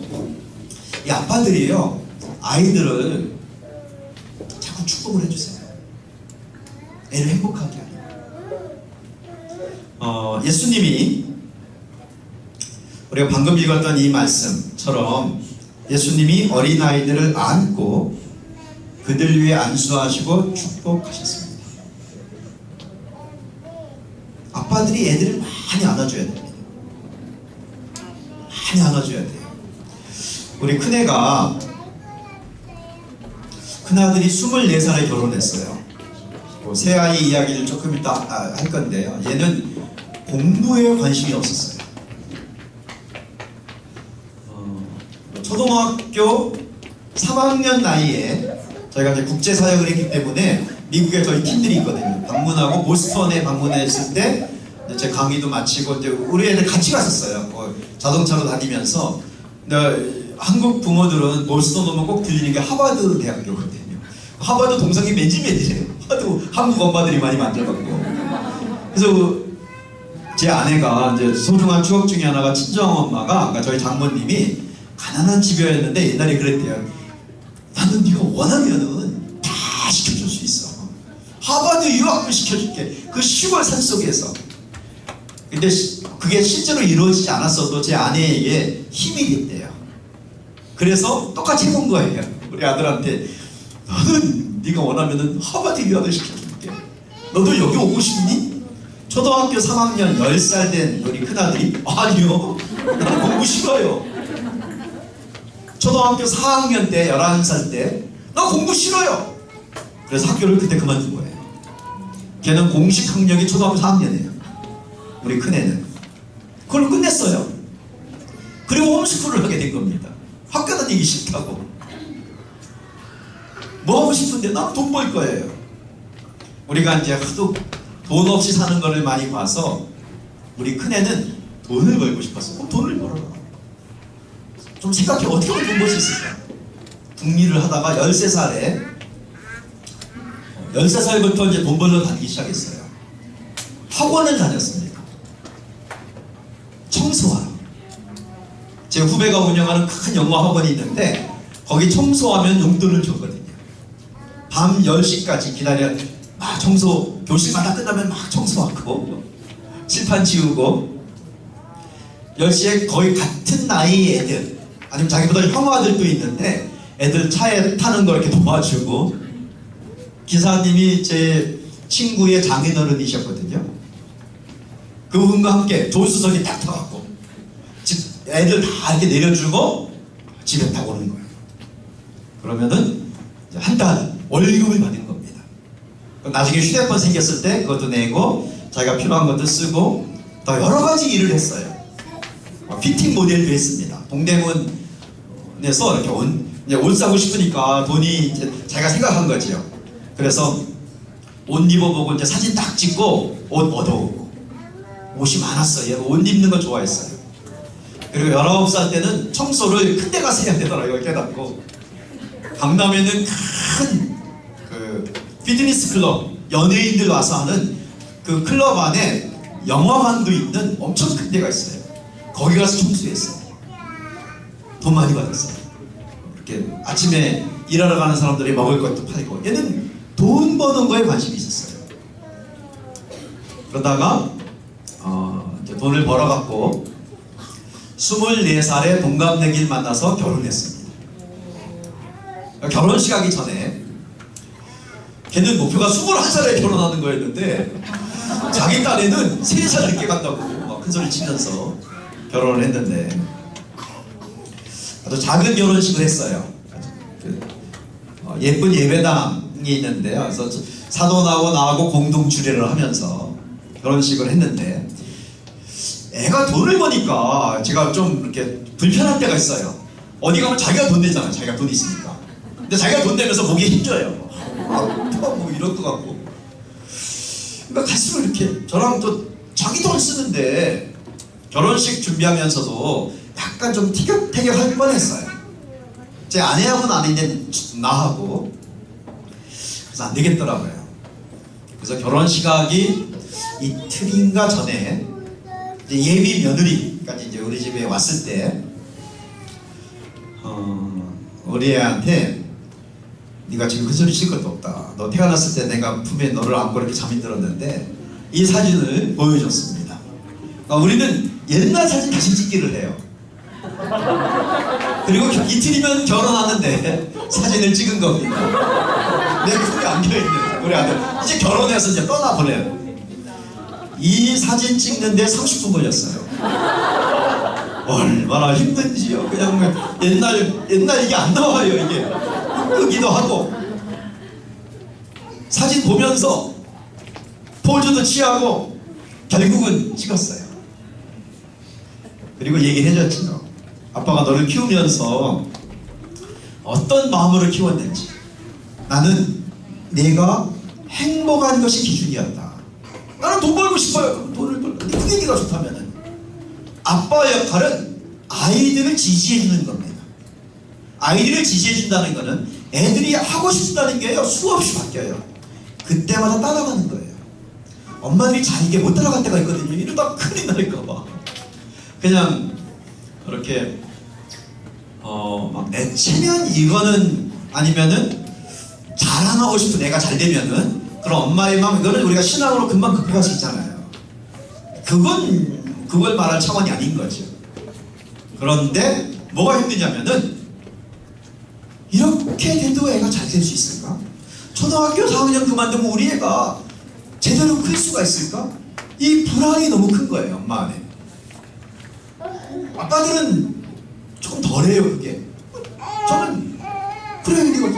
이 아빠들이요, 아이들을 자꾸 축복을 해주세요. 애를 행복하게 하려. 예수님이 우리가 방금 읽었던 이 말씀처럼 예수님이 어린아이들을 안고 그들 위해 안수하시고 축복하셨습니다. 아빠들이 애들을 많이 안아줘야 됩니다. 많이 안아줘야 돼요. 우리 큰애가, 큰아들이 24살에 결혼했어요. 새아이 이야기를 조금 이따 할 건데요. 얘는 공부에 관심이 없었어요. 초등학교 3학년 나이에 저희가 이제 국제사역을 했기 때문에 미국에 저희 팀들이 있거든요. 방문하고 보스턴에 방문했을 때 제 강의도 마치고 이제 우리 애들 같이 갔었어요. 자동차로 다니면서. 근데 한국 부모들은 보스턴 오면 꼭 들리는 게 하버드 대학교거든요. 하버드 동상이 맨질맨질해요. 하도 한국 엄마들이 많이 만들었고. 그래서 제 아내가 이제 소중한 추억 중에 하나가 친정엄마가, 그러니까 저희 장모님이 가난한 집이었는데 옛날에 그랬대요. 나는 네가 원하면은 다 시켜줄 수 있어. 하버드 유학도 시켜줄게. 그 시골 산속에서. 근데 그게 실제로 이루어지지 않았어도 제 아내에게 힘이 됐대요. 그래서 똑같이 해본 거예요. 우리 아들한테 너는 네가 원하면은 하버드 유학을 시켜줄게. 너도 여기 오고 싶니? 초등학교 3학년 10살 된 우리 큰아들이 아니요, 나 공부 싫어요. 초등학교 4학년 때 11살 때 나 공부 싫어요. 그래서 학교를 그때 그만둔 거예요. 걔는 공식 학력이 초등학교 4학년이에요. 우리 큰애는 그걸로 끝냈어요. 그리고 홈스쿨을 하게 된 겁니다. 학교 다니기 싫다고. 뭐 하고 싶은데 난 돈 벌 거예요. 우리가 이제 하도 돈 없이 사는 거를 많이 봐서 우리 큰애는 돈을 벌고 싶었어. 그럼 돈을 벌어라. 좀 생각해. 어떻게 하면 돈 벌 수 있을까? 북일을 하다가 13살부터 이제 돈 벌러 다니기 시작했어요. 학원을 다녔습니다. 청소하러. 제 후배가 운영하는 큰 영어 학원이 있는데 거기 청소하면 용돈을 줬거든요. 밤 10시까지 기다려 막 청소, 교실마다 끝나면 막 청소하고 칠판 치우고 10시에 거의 같은 나이 애들, 아니면 자기보다 형아들도 있는데 애들 차에 타는 거 이렇게 도와주고, 기사님이 제 친구의 장인어른이셨거든요. 그분과 함께 조수석에 딱 타갖고 애들 다 이렇게 내려주고 집에 타고 오는 거예요. 그러면은 한 달 월급을 받는 겁니다. 나중에 휴대폰 생겼을 때 그것도 내고 자기가 필요한 것도 쓰고 또 여러 가지 일을 했어요. 피팅 모델도 했습니다. 동대문에서 이렇게 옷 사고 싶으니까 돈이 이제 자기가 생각한 거지요. 그래서 옷 입어보고 이제 사진 딱 찍고 옷 얻어오고. 옷이 많았어요. 얘가 옷 입는 거 좋아했어요. 그리고 19살 때는 청소를 큰 데 가서 해야 되더라고요. 이걸 깨닫고. 강남에는 큰 피트니스 클럽, 연예인들 와서 하는 그 클럽 안에 영화관도 있는 엄청 큰 데가 있어요. 거기 가서 청소했어요. 돈 많이 받았어요. 이렇게 아침에 일하러 가는 사람들이 먹을 것도 팔고. 얘는 돈 버는 거에 관심이 있었어요. 그러다가 이제 돈을 벌어갖고 24살에 동갑내기를 만나서 결혼했습니다. 결혼식 하기 전에 걔는 목표가 21살에 결혼하는 거였는데 자기 딸애는 3살 늦게 간다고 막 큰 소리 치면서 결혼을 했는데 아주 작은 결혼식을 했어요. 예쁜 예배당이 있는데요. 그래서 사돈하고 나하고 공동 주례를 하면서 결혼식을 했는데 애가 돈을 버니까 제가 좀 이렇게 불편할 때가 있어요. 어디 가면 자기가 돈 내잖아요. 자기가 돈 있으니까. 근데 자기가 돈 내면서 목에 힘줘요. 뭐 이럴 것 같고. 그러니까 갈수록 이렇게 저랑 또 자기 돈 쓰는데 결혼식 준비하면서도 약간 좀 티격태격할 뻔했어요. 제 아내하고는 아닌데 나하고. 그래서 안 되겠더라고요. 그래서 결혼식 하기 이틀인가 전에 이제 예비 며느리까지 이제 우리 집에 왔을 때 우리 애한테 네가 지금 큰 소리 칠 것도 없다. 너 태어났을 때 내가 품에 너를 안고 이렇게 잠이 들었는데 이 사진을 보여줬습니다. 우리는 옛날 사진 다시 찍기를 해요. 그리고 이틀이면 결혼하는데 사진을 찍은 겁니다. 내 품에 안겨있는 우리 아들 이제 결혼해서 이제 떠나보내요. 이 사진 찍는데 30분 걸렸어요. 얼마나 힘든지요. 그냥 옛날 이게 안 나와요. 이게 끄기도 하고 사진 보면서 포즈도 취하고 결국은 찍었어요. 그리고 얘기를 해줬죠. 아빠가 너를 키우면서 어떤 마음으로 키웠는지 나는 내가 행복한 것이 기준이었다. 나는 돈 벌고 싶어요. 그럼 돈을 벌고 분위기가 좋다면은 아빠의 역할은 아이들을 지지해주는 겁니다. 아이들을 지지해준다는 거는 애들이 하고 싶다는 게 수없이 바뀌어요. 그때마다 따라가는 거예요. 엄마들이 자기게 못 따라갈 때가 있거든요. 이러다 큰일 날까봐 그냥 그렇게 막 내치면 이거는 아니면은 자랑하고 싶은 애가 잘 되면은 그럼 엄마의 마음 이거는 우리가 신앙으로 금방 극복할 수 있잖아요. 그걸 말할 차원이 아닌 거죠. 그런데 뭐가 힘드냐면은 이렇게 돼도 애가 잘 될 수 있을까? 초등학교 4학년 그만두면 우리 애가 제대로 클 수가 있을까? 이 불안이 너무 큰 거예요. 엄마 안에. 아빠들은 조금 덜해요. 그게 저는 그래요. 이거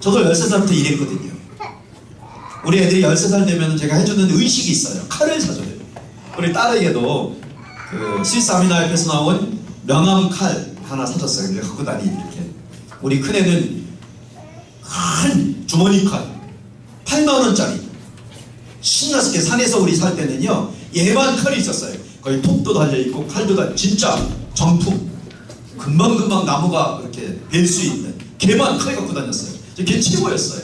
저도 13살부터 일했거든요. 우리 애들이 13살 되면 제가 해주는 의식이 있어요. 칼을 사줘요. 우리 딸에게도 그 스위스 아미나협에서 나온 명함 칼 하나 사줬어요. 그래서 갖고 다니 이렇게. 우리 큰애는 큰 주머니 칼 8만원짜리 신나서 산에서 우리 살 때는요 얘만 칼이 있었어요. 거의 톱도 달려있고 칼도 진짜 정품 금방금방 나무가 그렇게 벨 수 있는 걔만 칼 갖고 다녔어요. 걔 최고였어요.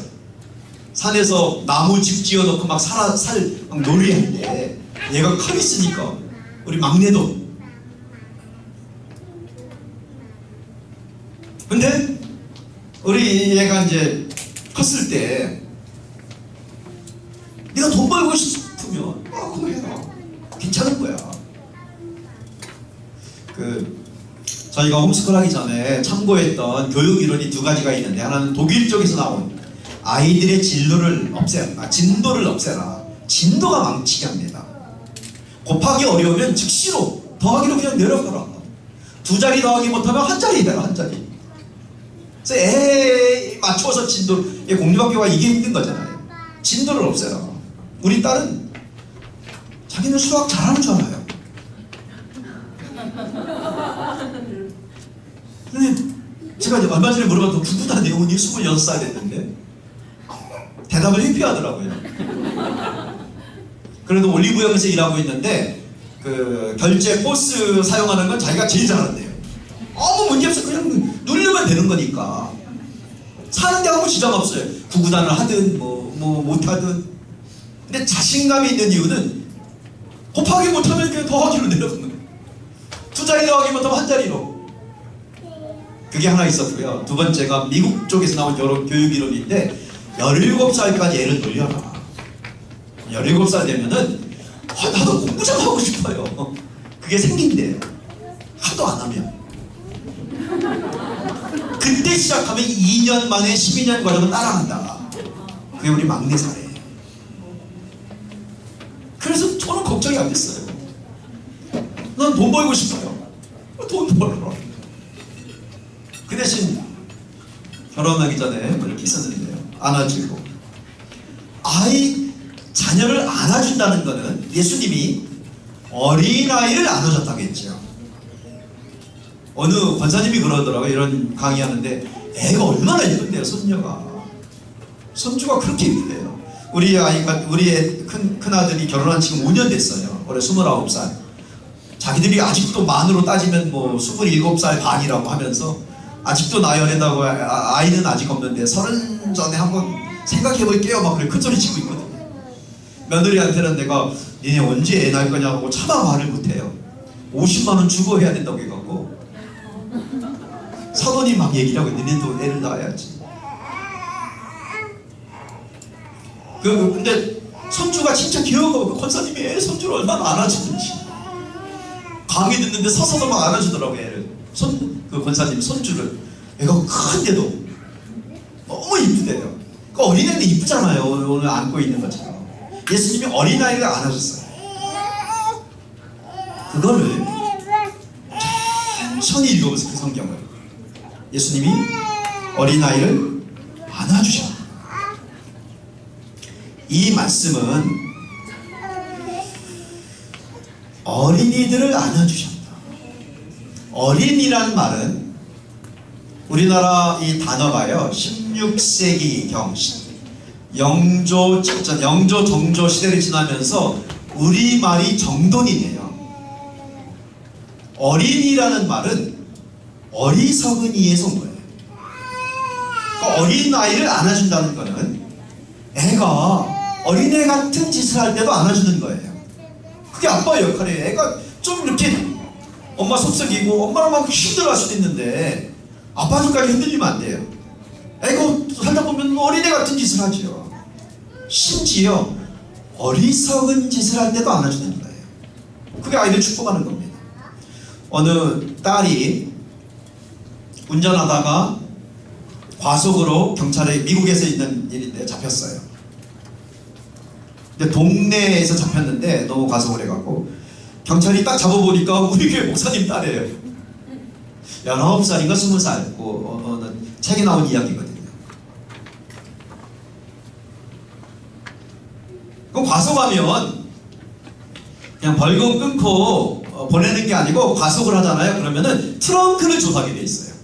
산에서 나무 집 지어놓고 막 살 놀이할 때 얘가 칼 있으니까 우리 막내도. 근데 우리 얘가 이제 컸을 때 네가 돈 벌고 싶으면 그거 해라. 괜찮은 거야. 저희가 홈스쿨 하기 전에 참고했던 교육 이론이 두 가지가 있는데 하나는 독일 쪽에서 나온 아이들의 진도를 없애라. 진도가 망치게 합니다. 곱하기 어려우면 즉시로 더하기로 그냥 내려가라. 두 자리 더하기 못하면 한 자리 되라. 한 자리. 그래서 애에 맞춰서 진도 공립학교가 이게 힘든 거잖아요. 진도를 없애라. 우리 딸은 자기는 수학 잘하는 줄 알아요. 근데 제가 얼마 전에 물어봤더니 누구다 내혼이 26살 됐는데 대답을 회피하더라고요. 그래도 올리브영에서 일하고 있는데 그 결제 포스 사용하는 건 자기가 제일 잘한대요. 아무 문제 없어. 그냥 누르면 되는 거니까. 사는데 아무 지장 없어요. 구구단을 하든 뭐 못하든. 근데 자신감이 있는 이유는 곱하기 못하면 그냥 더하기로 내려가는 거예요. 두 자리 더하기 못하면 한 자리로. 그게 하나 있었고요. 두 번째가 미국 쪽에서 나온 교육 이론인데 17살까지 애를 놀려라. 17살 되면은 나도 공부 좀 하고 싶어요. 그게 생긴대요. 하도 안 하면. 그때 시작하면 2년 만에 12년 과정을 따라간다. 그게 우리 막내 사례예요. 그래서 저는 걱정이 안 됐어요. 저는 돈 벌고 싶어요. 돈 벌어. 그 대신 결혼하기 전에 뭐 이렇게 있었는데요. 안아주고. 자녀를 안아준다는 것은 예수님이 어린아이를 안아줬다고 했죠. 어느 권사님이 그러더라고요. 이런 강의하는데 애가 얼마나 예쁜데요, 손주가 그렇게 예쁘대요. 우리 큰아들이 결혼한 지금 5년 됐어요. 올해 29살. 자기들이 아직도 만으로 따지면 뭐 27살 반이라고 하면서 아직도 나열했다고 아이는 아직 없는데 30 전에 한번 생각해볼게요 막 그래 큰소리 치고 있거든요. 며느리한테는 내가 니네 언제 애 낳을 거냐고 차마 말을 못해요. 50만 원 주고 해야 된다고 해갖고 사돈이 막 얘기를 하고 니네도 애를 낳아야지. 근데 손주가 진짜 귀여운 거 그 권사님이 애 손주를 얼마나 안아주는지 강의 듣는데 서서도 막 안아주더라고 애를. 그 권사님 손주를. 애가 큰데도 너무 이쁘대요. 그 어린애는 이쁘잖아요. 오늘 안고 있는 것처럼. 예수님이 어린아이를 안아줬어요. 그거를 천천히 읽어보세요. 그 성경을. 예수님이 어린아이를 안아주셨다. 이 말씀은 어린이들을 안아주셨다. 어린이라는 말은 우리나라 이 단어가요 16세기경 영조 정조 시대를 지나면서 우리말이 정돈이 돼요. 어린이라는 말은 어리석은이에서 온 거예요. 그러니까 어린아이를 안아준다는 거는 애가 어린애 같은 짓을 할 때도 안아주는 거예요. 그게 아빠의 역할이에요. 애가 좀 이렇게 엄마 속썩이고 엄마랑 막 힘들어할 수도 있는데 아빠들까지 흔들리면 안 돼요. 애가 살다 보면 어린애 같은 짓을 하죠. 심지어 어리석은 짓을 할 때도 안아주는 거예요. 그게 아이를 축복하는 겁니다. 어느 딸이 운전하다가 과속으로 경찰에 미국에서 있는 일인데 잡혔어요. 근데 동네에서 잡혔는데 너무 과속을 해갖고 경찰이 딱 잡아보니까 우리 교회 목사님 딸이에요. 19살인가 20살 책에 나온 이야기거든요. 그럼 과속하면 그냥 벌금 끊고 보내는 게 아니고 과속을 하잖아요. 그러면은 트렁크를 조사하게 돼 있어요.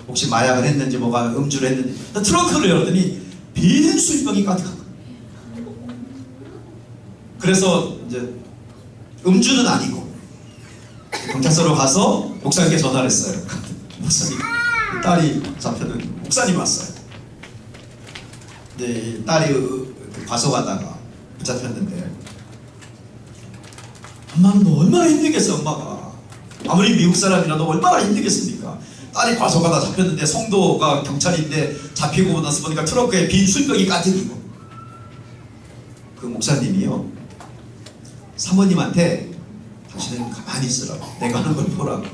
혹시 마약을 했는지 뭐가 음주를 했는지 트렁크를 열었더니 빈 수입병이 가득한 거예요. 그래서 이제 음주는 아니고 경찰서로 가서 목사님께 전화를 했어요. 목사님 딸이 잡혀든 목사님 왔어요. 근데 딸이 과속하다가 붙잡혔는데 엄마는 너 얼마나 힘들겠어. 엄마가 아무리 미국 사람이라도 얼마나 힘들겠습니까. 딸이 과속하다 잡혔는데 성도가 경찰인데 잡히고 나서 보니까 트렁크에 빈 술병이 가득이고 그 목사님이요 사모님한테 당신은 가만히 있으라고 내가 하는 걸 보라고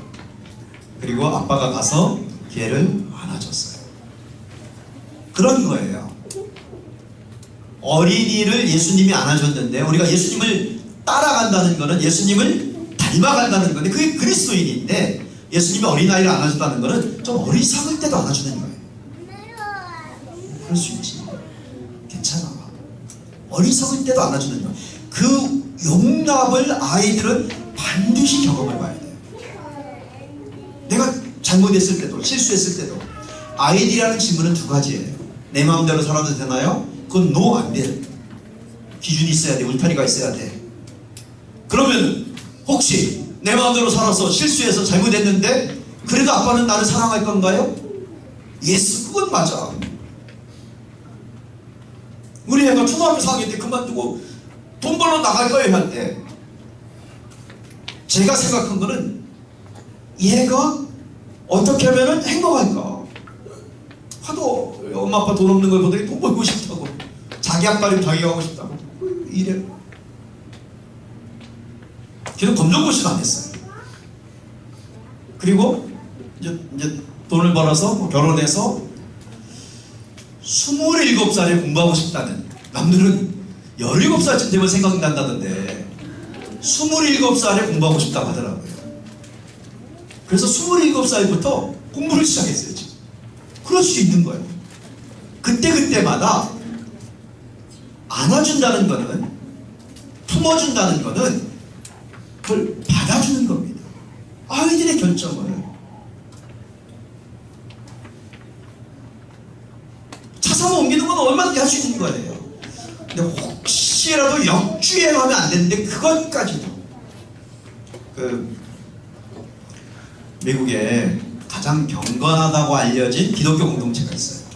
그리고 아빠가 가서 걔를 안아줬어요. 그런 거예요. 어린이를 예수님이 안아줬는데 우리가 예수님을 따라간다는 것은 예수님을 닮아간다는 건데 그게 그리스도인인데 예수님이 어린아이를 안아준다는 것은 좀 어리석을 때도 안아주는 거예요. 그럴 수 있지. 괜찮아. 어리석을 때도 안아주는 거예요. 그 용납을 아이들은 반드시 경험을 봐야 돼요. 내가 잘못했을 때도 실수했을 때도 아이들이라는 질문은 두 가지예요. 내 마음대로 살아도 되나요? 그건 no 안 돼요. 기준이 있어야 돼. 울타리가 있어야 돼. 그러면 혹시 내 마음대로 살아서 실수해서 잘못했는데 그래도 아빠는 나를 사랑할 건가요? 예스, 그건 맞아. 우리 애가 초등학교 4학년 때 그만두고 돈 벌러 나갈 거예요 한때. 제가 생각한 거는 얘가 어떻게 하면 행복할까. 하도 엄마 아빠 돈 없는 걸 보더니 돈 벌고 싶다고 자기 아빠를 자기가 하고 싶다고 이래. 걔는 검정고시도 안 했어요. 그리고 이제 돈을 벌어서 결혼해서 27살에 공부하고 싶다는, 남들은 17살쯤 되면 생각난다던데 27살에 공부하고 싶다고 하더라고요. 그래서 27살부터 공부를 시작했어요. 지금. 그럴 수 있는 거예요. 그때마다 안아준다는 거는, 품어준다는 거는 그걸 받아주는 겁니다. 아이들의 결정을. 차상을 옮기는 건 얼마든지 할 수 있는 거예요. 근데 혹시라도 역주행하면 안 되는데 그것까지도. 미국에 가장 경건하다고 알려진 기독교 공동체가 있어요.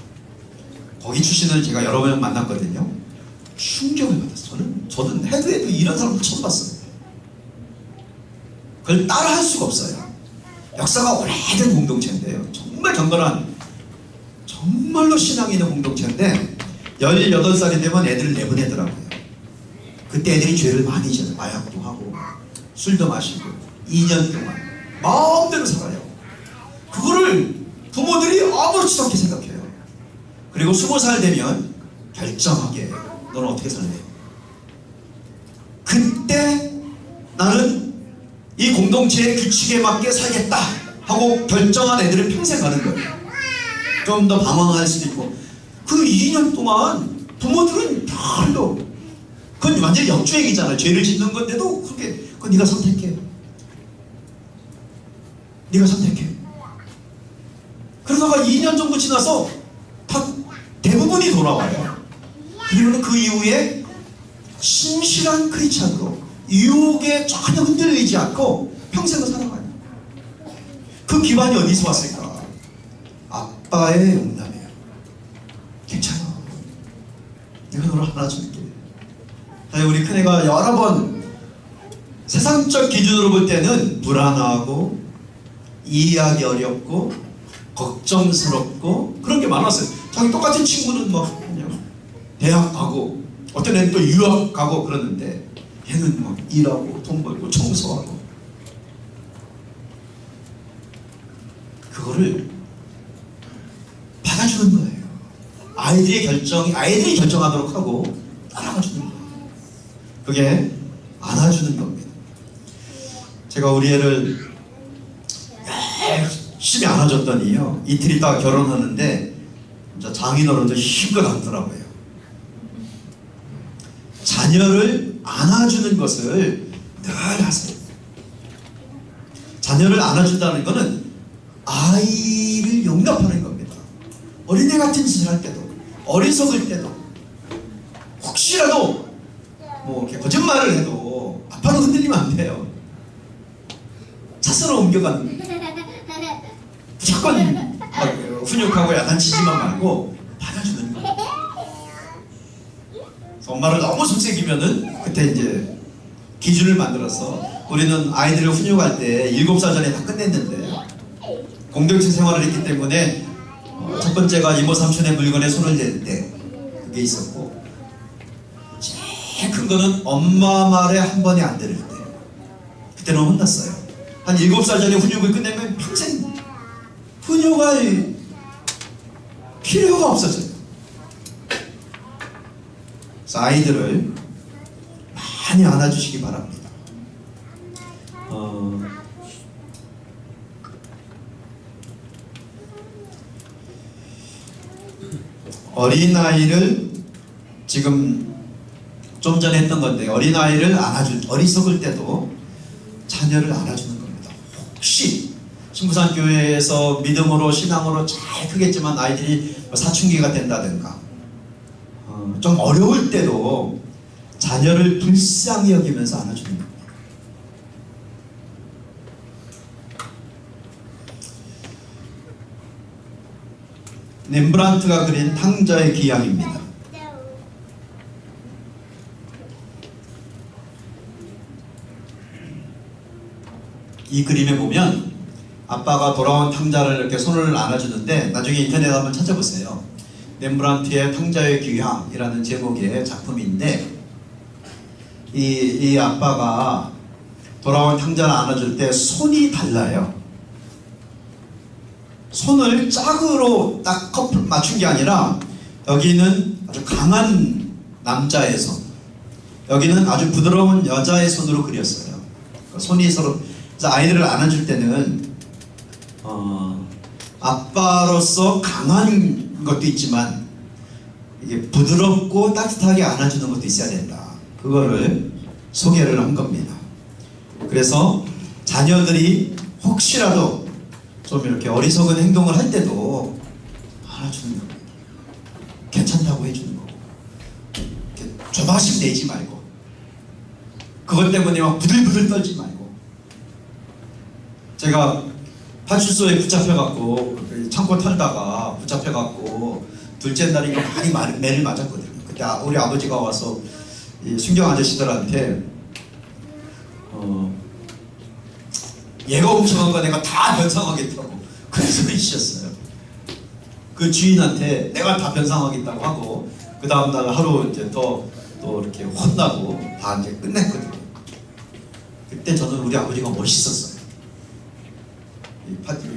거기 출신을 제가 여러 명 만났거든요. 충격을 받았어요. 저는 해도 이런 사람 처음 봤어요. 그걸 따라 할 수가 없어요. 역사가 오래된 공동체인데요. 정말 경건한, 정말로 신앙이 있는 공동체인데 18살이 되면 애들을 내보내더라고요. 그때 애들이 죄를 많이 지어요. 마약도 하고 술도 마시고 2년 동안 마음대로 살아요. 그거를 부모들이 아무렇지도 않게 생각해요. 그리고 20살 되면 결정하게 해요. 너는 어떻게 살래? 그때 나는 이 공동체의 규칙에 맞게 살겠다 하고 결정한 애들은 평생 가는 거예요. 좀 더 방황할 수도 있고. 그 2년 동안 부모들은 별로, 그건 완전히 역주행이잖아요. 죄를 짓는 건데도 그건 네가 선택해. 네가 선택해. 그러다가 2년 정도 지나서 다 대부분이 돌아와요. 그리고는 그 이후에 신실한 크리스찬으로 유혹에 전혀 흔들리지 않고 평생을 살아가요. 그 기반이 어디서 왔을까? 아빠의 용남이에요. 괜찮아. 내가 너를 하나 줄게. 우리 큰애가 여러 번 세상적 기준으로 볼 때는 불안하고 이해하기 어렵고 걱정스럽고 그런 게 많았어요. 자기 똑같은 친구는 막 그냥 대학 가고 어떤 애는 또 유학 가고 그러는데 얘는 막 일하고 돈 벌고 청소하고. 그거를 받아주는 거예요. 아이들이 결정하도록 하고 따라가 주는 거예요. 그게 안아주는 겁니다. 제가 우리 애를 열심히 안아줬더니요, 이틀 있다가 결혼하는데 장인어른도 힘껏 안더라고요. 자녀를 안아주는 것을 늘 하세요. 자녀를 안아준다는 것은 아이를 용납하는 겁니다. 어린애 같은 짓을 할 때도, 어리석을 때도, 혹시라도 뭐 이렇게 거짓말을 해도 아빠는 흔들리면 안 돼요. 차선을 옮겨가는, 무조건 훈육하고 야단치지만 말고 받아주는 거예요. 엄마를 너무 속삭이면은 그때 이제 기준을 만들어서, 우리는 아이들을 훈육할 때 7살 전에 다 끝냈는데 공동체 생활을 했기 때문에 첫 번째가 이모 삼촌의 물건에 손을 댈 때 그게 있었고, 제일 큰 거는 엄마 말에 한 번에 안 들을 때, 그때는 혼났어요. 한 7살 전에 훈육을 끝내면 평생 훈육할 필요가 없어져요. 그래서 아이들을 많이 안아주시기 바랍니다. 어린아이를, 지금 좀 전에 했던 건데, 어린아이를 어리석을 때도 자녀를 안아주는 겁니다. 혹시 신부산교회에서 믿음으로 신앙으로 잘 크겠지만 아이들이 사춘기가 된다든가 좀 어려울 때도 자녀를 불쌍히 여기면서 안아주는 겁니다. 렘브란트가 그린 탕자의 기양입니다. 이 그림에 보면 아빠가 돌아온 탕자를 이렇게 손을 안아주는데, 나중에 인터넷에 한번 찾아보세요. 렘브란트의 탕자의 귀향이라는 제목의 작품인데, 이 아빠가 돌아온 탕자를 안아줄 때 손이 달라요. 손을 짝으로 딱 커플 맞춘 게 아니라, 여기는 아주 강한 남자의 손, 여기는 아주 부드러운 여자의 손으로 그렸어요. 손이 서로. 그래서 아이들을 안아줄 때는 아빠로서 강한 것도 있지만 이게 부드럽고 따뜻하게 안아주는 것도 있어야 된다. 그거를 소개를 한 겁니다. 그래서 자녀들이 혹시라도 좀 이렇게 어리석은 행동을 할 때도 안아주는 겁니다. 괜찮다고 해주는 거고, 이렇게 조바심 내지 말고, 그것 때문에 막 부들부들 떨지 말고. 제가 파출소에 붙잡혀갖고 창고 털다가 붙잡혀갖고 둘째 날인가 많이 매를 맞았거든요. 그때 우리 아버지가 와서 이 순경 아저씨들한테 얘가 훔쳐간 거 내가 다 변상하겠다고 그런 소리 주셨어요. 그 주인한테 내가 다 변상하겠다고 하고 그 다음날 하루 이제 또 이렇게 혼나고 다 이제 끝냈거든요. 그때 저는 우리 아버지가 멋있었어요.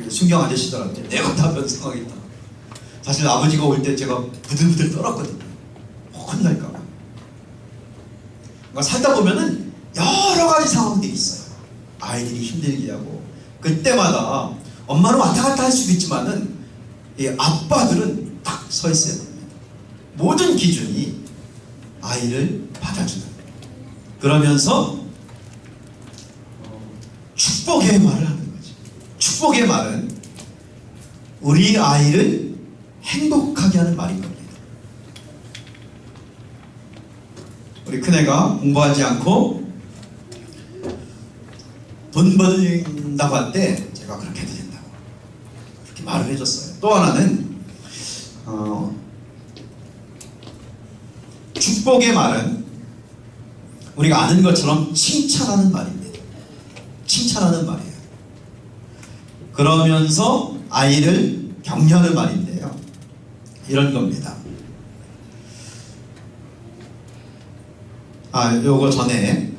순경 아저씨들한테 내가 다 변상하겠다. 사실 아버지가 올 때 제가 부들부들 떨었거든요. 혼날까봐. 그러니까 살다 보면은 여러 가지 상황들이 있어요. 아이들이 힘들게 하고 그때마다 엄마는 왔다 갔다 할 수도 있지만은 이 아빠들은 딱 서 있어야 됩니다. 모든 기준이 아이를 받아주는. 그러면서 축복의 말을 하는 거지. 축복의 말은 우리 아이를 행복하게 하는 말인 겁니다. 우리 큰애가 공부하지 않고 돈 벌린다고 할 때 제가 그렇게 해도 된다고 그렇게 말을 해줬어요. 또 하나는 축복의 말은 우리가 아는 것처럼 칭찬하는 말입니다. 칭찬하는 말이에요. 그러면서 아이를 격려하는 말인데요. 이런 겁니다. 요거 전에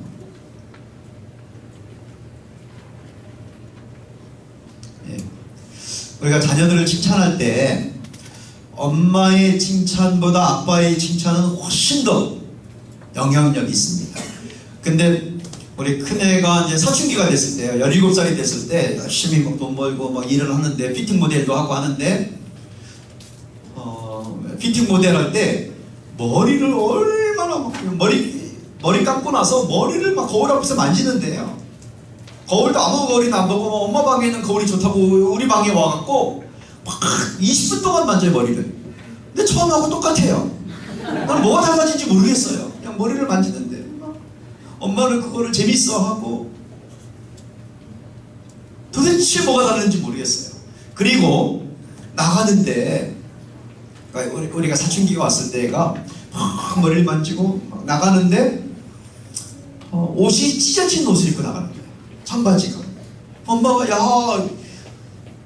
우리가 자녀들을 칭찬할 때 엄마의 칭찬보다 아빠의 칭찬은 훨씬 더 영향력이 있습니다. 근데 우리 큰애가 이제 사춘기가 됐을 때요, 17살이 됐을 때 열심히 돈 벌고 막 일을 하는데 피팅 모델도 하고 하는데 피팅 모델 할 때 머리를 얼마나 막 머리 감고 나서 머리를 막 거울 앞에서 만지는데요. 거울도 아무 거울이나 안 보고 엄마 방에 있는 거울이 좋다고 우리 방에 와갖고 막 20분 동안 만져요, 머리를. 근데 처음하고 똑같아요. 난 뭐가 달라진지 모르겠어요. 그냥 머리를 만지는데 엄마는 그거를 재밌어하고 도대체 뭐가 다른지 모르겠어요. 그리고 나가는데 우리가 사춘기가 왔을 때가 막 머리를 만지고 막 나가는데 옷이 찢어진 옷을 입고 나가는 거예요. 청바지가. 엄마가 야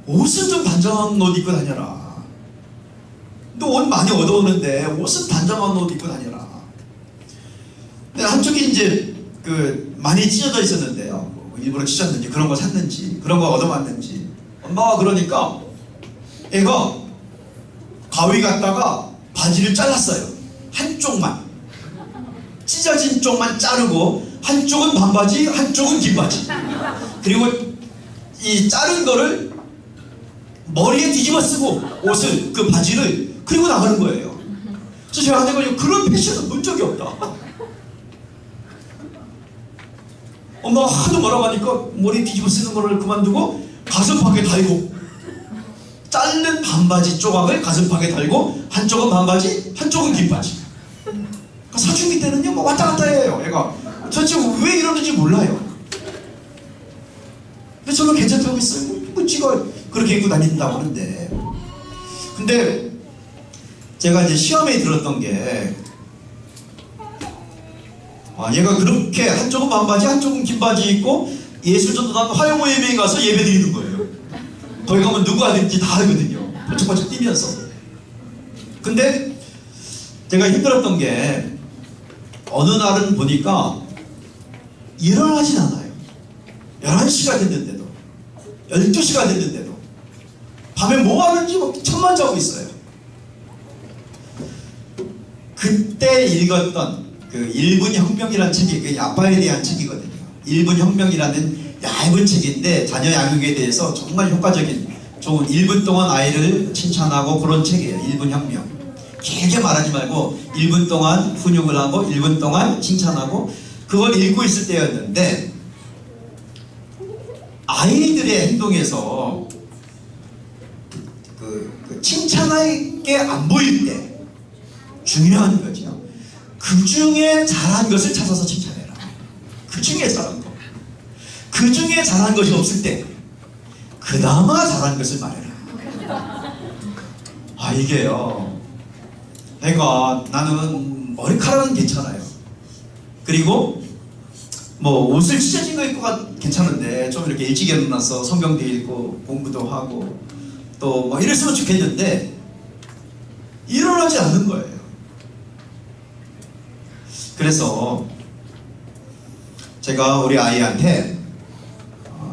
옷은 좀 단정한 옷 입고 다녀라. 너 옷 많이 얻어오는데 옷은 단정한 옷 입고 다녀라. 근데 한쪽이 이제 많이 찢어져 있었는데요. 일부러 찢었는지 그런 거 샀는지 그런 거 얻어왔는지 엄마가 그러니까 애가 가위 갖다가 바지를 잘랐어요. 한쪽만 찢어진 쪽만 자르고 한쪽은 반바지 한쪽은 긴바지. 그리고 이 자른 거를 머리에 뒤집어 쓰고 옷을 그 바지를 그리고 나가는 거예요. 그래서 제가 내가 그런 패션은 본 적이 없다. 엄마가 하도 뭐라고 하니까 머리 뒤집어 쓰는 거를 그만두고 가슴팍에 달고 자른 반바지 조각을 가슴팍에 달고 한쪽은 반바지 한쪽은 긴바지. 그러니까 사춘기 때는요 뭐 왔다 갔다 해요. 애가 도대체 왜 이러는지 몰라요. 근데 저는 괜찮다고 했어요. 뭐 지가 그렇게 입고 다닌다고 하는데. 근데 제가 이제 시험에 들었던 게 얘가 그렇게 한쪽은 반바지 한쪽은 긴바지 입고 예술전도단 화영호 예배에 가서 예배 드리는 거예요. 거기 가면 누구 하든지 다 하거든요. 번쩍번쩍 뛰면서. 근데 제가 힘들었던 게 어느 날은 보니까 일어나진 않아요. 11시가 됐는데도 12시가 됐는데도 밤에 뭐 하는지 잠만 자고 있어요. 그때 읽었던 그 1분 혁명이라는 책이 그 아빠에 대한 책이거든요. 1분 혁명이라는 얇은 책인데 자녀 양육에 대해서 정말 효과적인 좋은 1분 동안 아이를 칭찬하고 그런 책이에요. 1분 혁명. 길게 말하지 말고 1분 동안 훈육을 하고 1분 동안 칭찬하고, 그걸 읽고 있을 때였는데 아이들의 행동에서 칭찬할 게 안 보일 때 중요한 거죠. 그 중에 잘한 것을 찾아서 칭찬해라. 그 중에 잘한 거. 그 중에 잘한 것이 없을 때 그나마 잘한 것을 말해라. 아, 이게요, 내가 나는 머리카락은 괜찮아요. 그리고 뭐 옷을 찢어진 거 입고 괜찮은데 좀 이렇게 일찍 일어나서 성경도 읽고 공부도 하고 또 뭐 이랬으면 좋겠는데 일어나지 않는 거예요. 그래서 제가 우리 아이한테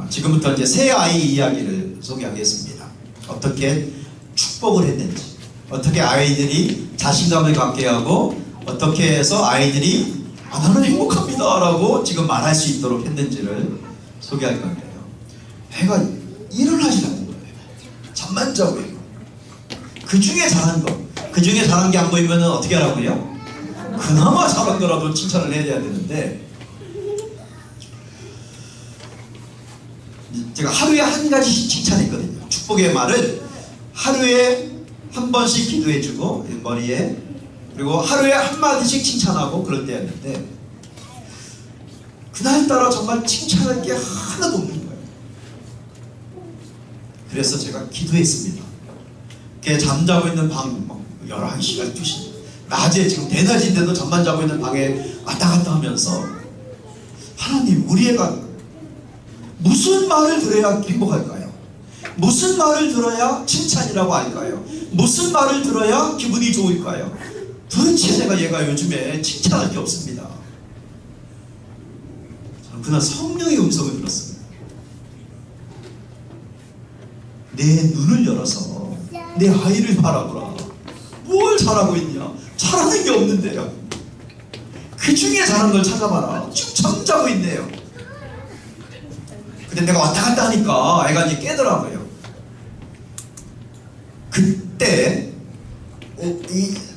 지금부터 이제 새 아이 이야기를 소개하겠습니다. 어떻게 축복을 했는지, 어떻게 아이들이 자신감을 갖게 하고, 어떻게 해서 아이들이 나는 행복합니다 라고 지금 말할 수 있도록 했는지를 소개할 건데요. 애가 일어나지 않는 거예요. 잠만 자고 있고. 그 중에 잘한 거, 그 중에 잘한 게 안 보이면 어떻게 하라고요? 그나마 잘한 거라도 칭찬을 해야 되는데, 제가 하루에 한 가지씩 칭찬했거든요. 축복의 말을 하루에 한 번씩 기도해주고 머리에, 그리고 하루에 한마디씩 칭찬하고 그럴 때였는데, 그날따라 정말 칭찬할 게 하나도 없는 거예요. 그래서 제가 기도했습니다. 걔 잠자고 있는 방 11시, 12시, 낮에 지금 대낮인데도 잠만 자고 있는 방에 왔다 갔다 하면서, 하나님, 우리 애가 무슨 말을 들어야 행복할까요? 무슨 말을 들어야 칭찬이라고 할까요? 무슨 말을 들어야 기분이 좋을까요? 도대체 내가 얘가 요즘에 칭찬할 게 없습니다. 저는 그날 성령의 음성을 들었습니다. 내 눈을 열어서 내 아이를 바라보라. 뭘 잘하고 있냐? 잘하는 게 없는데요. 그 중에 잘한 걸 찾아봐라. 지금 잠자고 있네요. 근데 내가 왔다 갔다 하니까 애가 이제 깨더라고요. 그때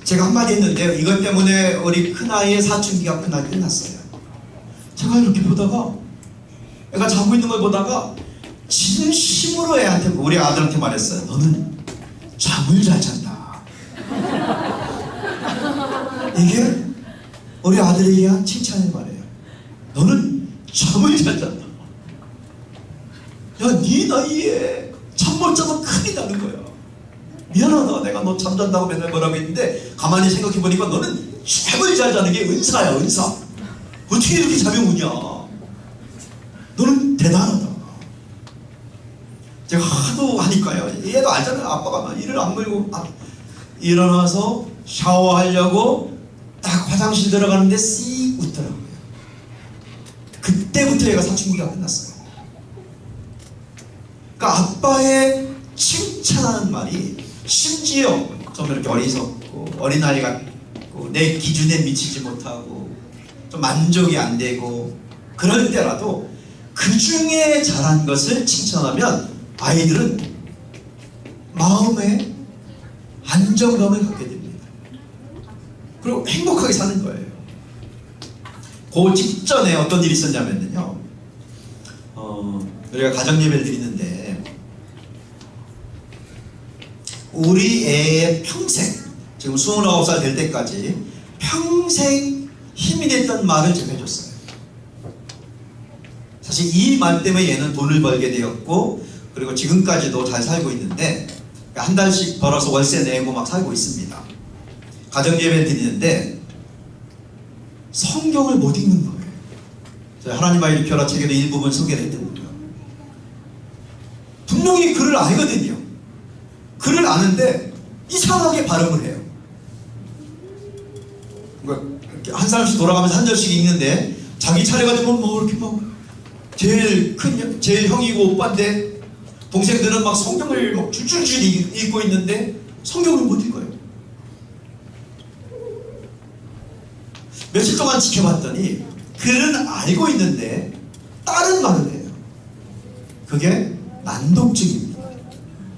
제가 한마디 했는데요. 이것 때문에 우리 큰아이의 사춘기가 그날 끝났어요. 제가 이렇게 보다가, 애가 자고 있는 걸 보다가 진심으로 애한테, 우리 아들한테 말했어요. 너는 잠을 잘 잔다. 이게 우리 아들에게 한 칭찬의 말이에요. 너는 잠을 잘 잔다. 야, 네 나이에 잠 못 자면 큰일 나는 거야. 미안하다. 내가 너 잠잔다고 맨날 뭐라고 했는데 가만히 생각해보니까 너는 잠을 잘 자는 게 은사야, 은사. 어떻게 이렇게 잠이 오냐. 너는 대단하다. 제가 하도 하니까요. 얘도 알잖아요. 아빠가 이를 악물고 일어나서 샤워하려고 딱 화장실 들어가는데 씩 웃더라고요. 그때부터 얘가 사춘기가 끝났어요. 그러니까 아빠의 칭찬하는 말이, 심지어 좀 이렇게 어리석고 어린아이 같고 내 기준에 미치지 못하고 좀 만족이 안 되고 그럴 때라도 그 중에 잘한 것을 칭찬하면 아이들은 마음에 안정감을 갖게 됩니다. 그리고 행복하게 사는 거예요. 그 직전에 어떤 일이 있었냐면요, 우리가 가정예배를 드리는데 우리 애의 평생, 지금 29살 될 때까지 평생 힘이 됐던 말을 제가 해줬어요. 사실 이 말 때문에 얘는 돈을 벌게 되었고, 그리고 지금까지도 잘 살고 있는데, 한 달씩 벌어서 월세 내고 막 살고 있습니다. 가정예배 드리는데 성경을 못 읽는 거예요. 제가 하나님 아이 일으켜라 책에도 일부분 소개를 했거든요. 분명히 글을 알거든요. 글을 아는데 이상하게 발음을 해요. 한 사람씩 돌아가면서 한 절씩 읽는데 자기 차례가 되면 뭐 이렇게 막 제일 형이고 오빠인데 동생들은 막 성경을 막 줄줄줄 읽고 있는데 성경을 못 읽어요. 며칠 동안 지켜봤더니 글은 알고 있는데 다른 말을 해요. 그게 난독증입니다.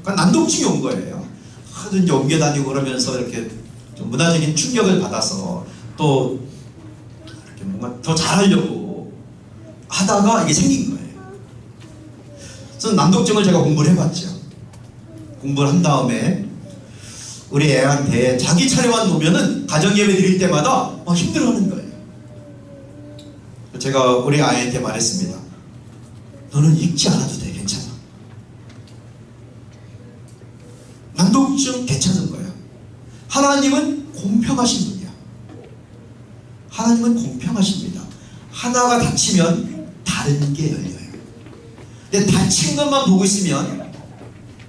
그러니까 난독증이 온 거예요. 하도 이제 옮겨 다니고 그러면서 이렇게 좀 문화적인 충격을 받아서 또 이렇게 뭔가 더 잘하려고 하다가 이게 생긴 거예요. 그래서 난독증을 제가 공부를 해봤죠. 공부를 한 다음에 우리 애한테 자기 차례만 오면은 가정예배 드릴 때마다 막 힘들어하는 거예요. 제가 우리 아이한테 말했습니다. 너는 읽지 않아도 돼. 괜찮아. 난독증 괜찮은 거야. 하나님은 공평하신 분이야. 하나님은 공평하십니다. 하나가 닫히면 다른 게 열려요. 근데 닫힌 것만 보고 있으면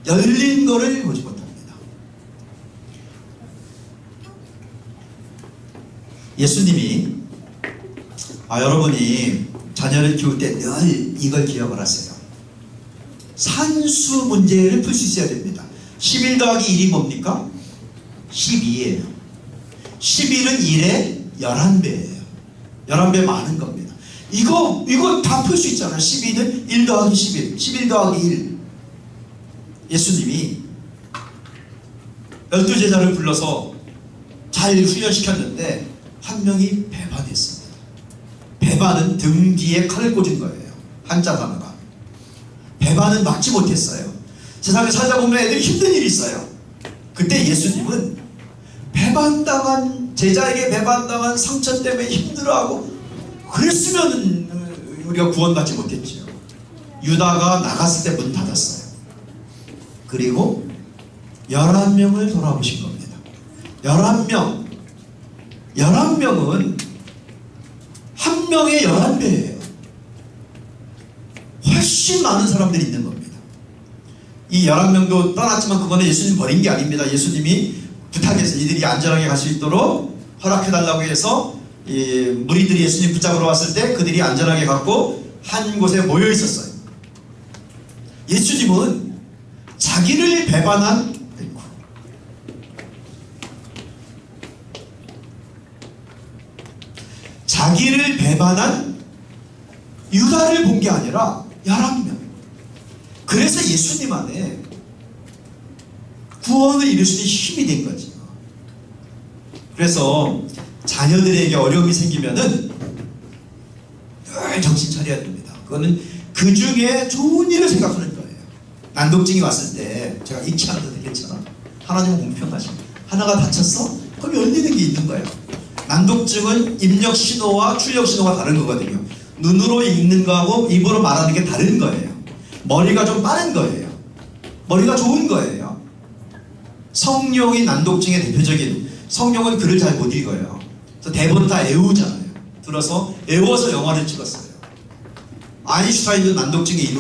열린 거를 보지 못합니다. 예수님이 여러분이 자녀를 키울 때 늘 이걸 기억을 하세요. 산수 문제를 풀 수 있어야 됩니다. 11 더하기 1이 뭡니까? 12예요. 11은 1의 11배예요. 11배 많은 겁니다. 이거 다 풀 수 있잖아요. 12는 1 더하기 11, 11 더하기 1. 예수님이 12제자를 불러서 잘 훈련시켰는데 한 명이 배반했습니다. 배반은 등 뒤에 칼을 꽂은 거예요. 한자 단어가. 배반은 막지 못했어요. 세상에 살다 보면 애들이 힘든 일이 있어요. 그때 예수님은 제자에게 배반당한 상처 때문에 힘들어하고 그랬으면 우리가 구원받지 못했죠. 유다가 나갔을 때 문 닫았어요. 그리고 11명을 돌아보신 겁니다. 11명. 11명은 한 명의 11배예요. 훨씬 많은 사람들이 있는 겁니다. 이 11명도 떠났지만 그거는 예수님 버린 게 아닙니다. 예수님이 부탁해서 이들이 안전하게 갈 수 있도록 허락해달라고 해서 이 무리들이 예수님 붙잡으러 왔을 때 그들이 안전하게 갔고 한 곳에 모여 있었어요. 예수님은 자기를 배반한 유다를 본 게 아니라 11명. 그래서 예수님 안에 구원을 이룰 수 있는 힘이 된 거죠. 그래서 자녀들에게 어려움이 생기면은 늘 정신 차려야 됩니다. 그거는 그 중에 좋은 일을 생각하는 거예요. 난독증이 왔을 때 제가 잊지 않아도 괜찮아. 하나님은 공평하십니다. 하나가 다쳤어? 그럼 열리는 게 있는 거예요. 난독증은 입력 신호와 출력 신호가 다른 거거든요. 눈으로 읽는 거하고 입으로 말하는 게 다른 거예요. 머리가 좀 빠른 거예요. 머리가 좋은 거예요. 성룡이 난독증의 대표적인, 성룡은 글을 잘 못 읽어요. 그래서 대본을 다 외우잖아요. 들어서 외워서 영화를 찍었어요. 아인슈타인도 난독증이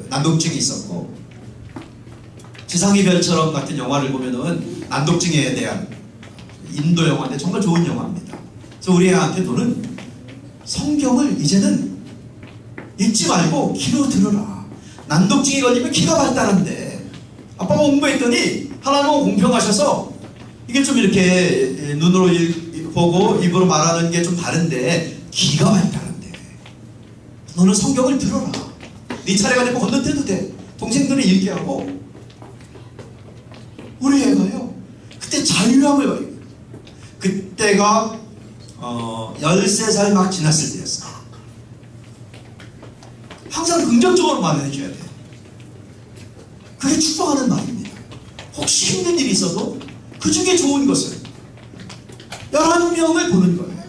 난독증이 있었고, 지상의 별처럼 같은 영화를 보면은 난독증에 대한 인도 영화인데 정말 좋은 영화입니다. 그래서 우리 애한테 너는 성경을 이제는 읽지 말고 귀로 들으라. 난독증이 걸리면 귀가 발달한대. 아빠가 공부했더니 하나님은 공평하셔서 이게 좀 이렇게 눈으로 보고 입으로 말하는 게 좀 다른데 귀가 발달한대. 너는 성경을 들어라. 네 차례가 되면 건너뛰어도 돼. 동생들은 읽게 하고. 우리 애가요 그때 자유함을 봐요. 그때가 13살 막 지났을 때였어요. 항상 긍정적으로 말해줘야 돼요. 그게 축복하는 말입니다. 혹시 힘든 일이 있어도 그 중에 좋은 것을 11명을 보는 거예요.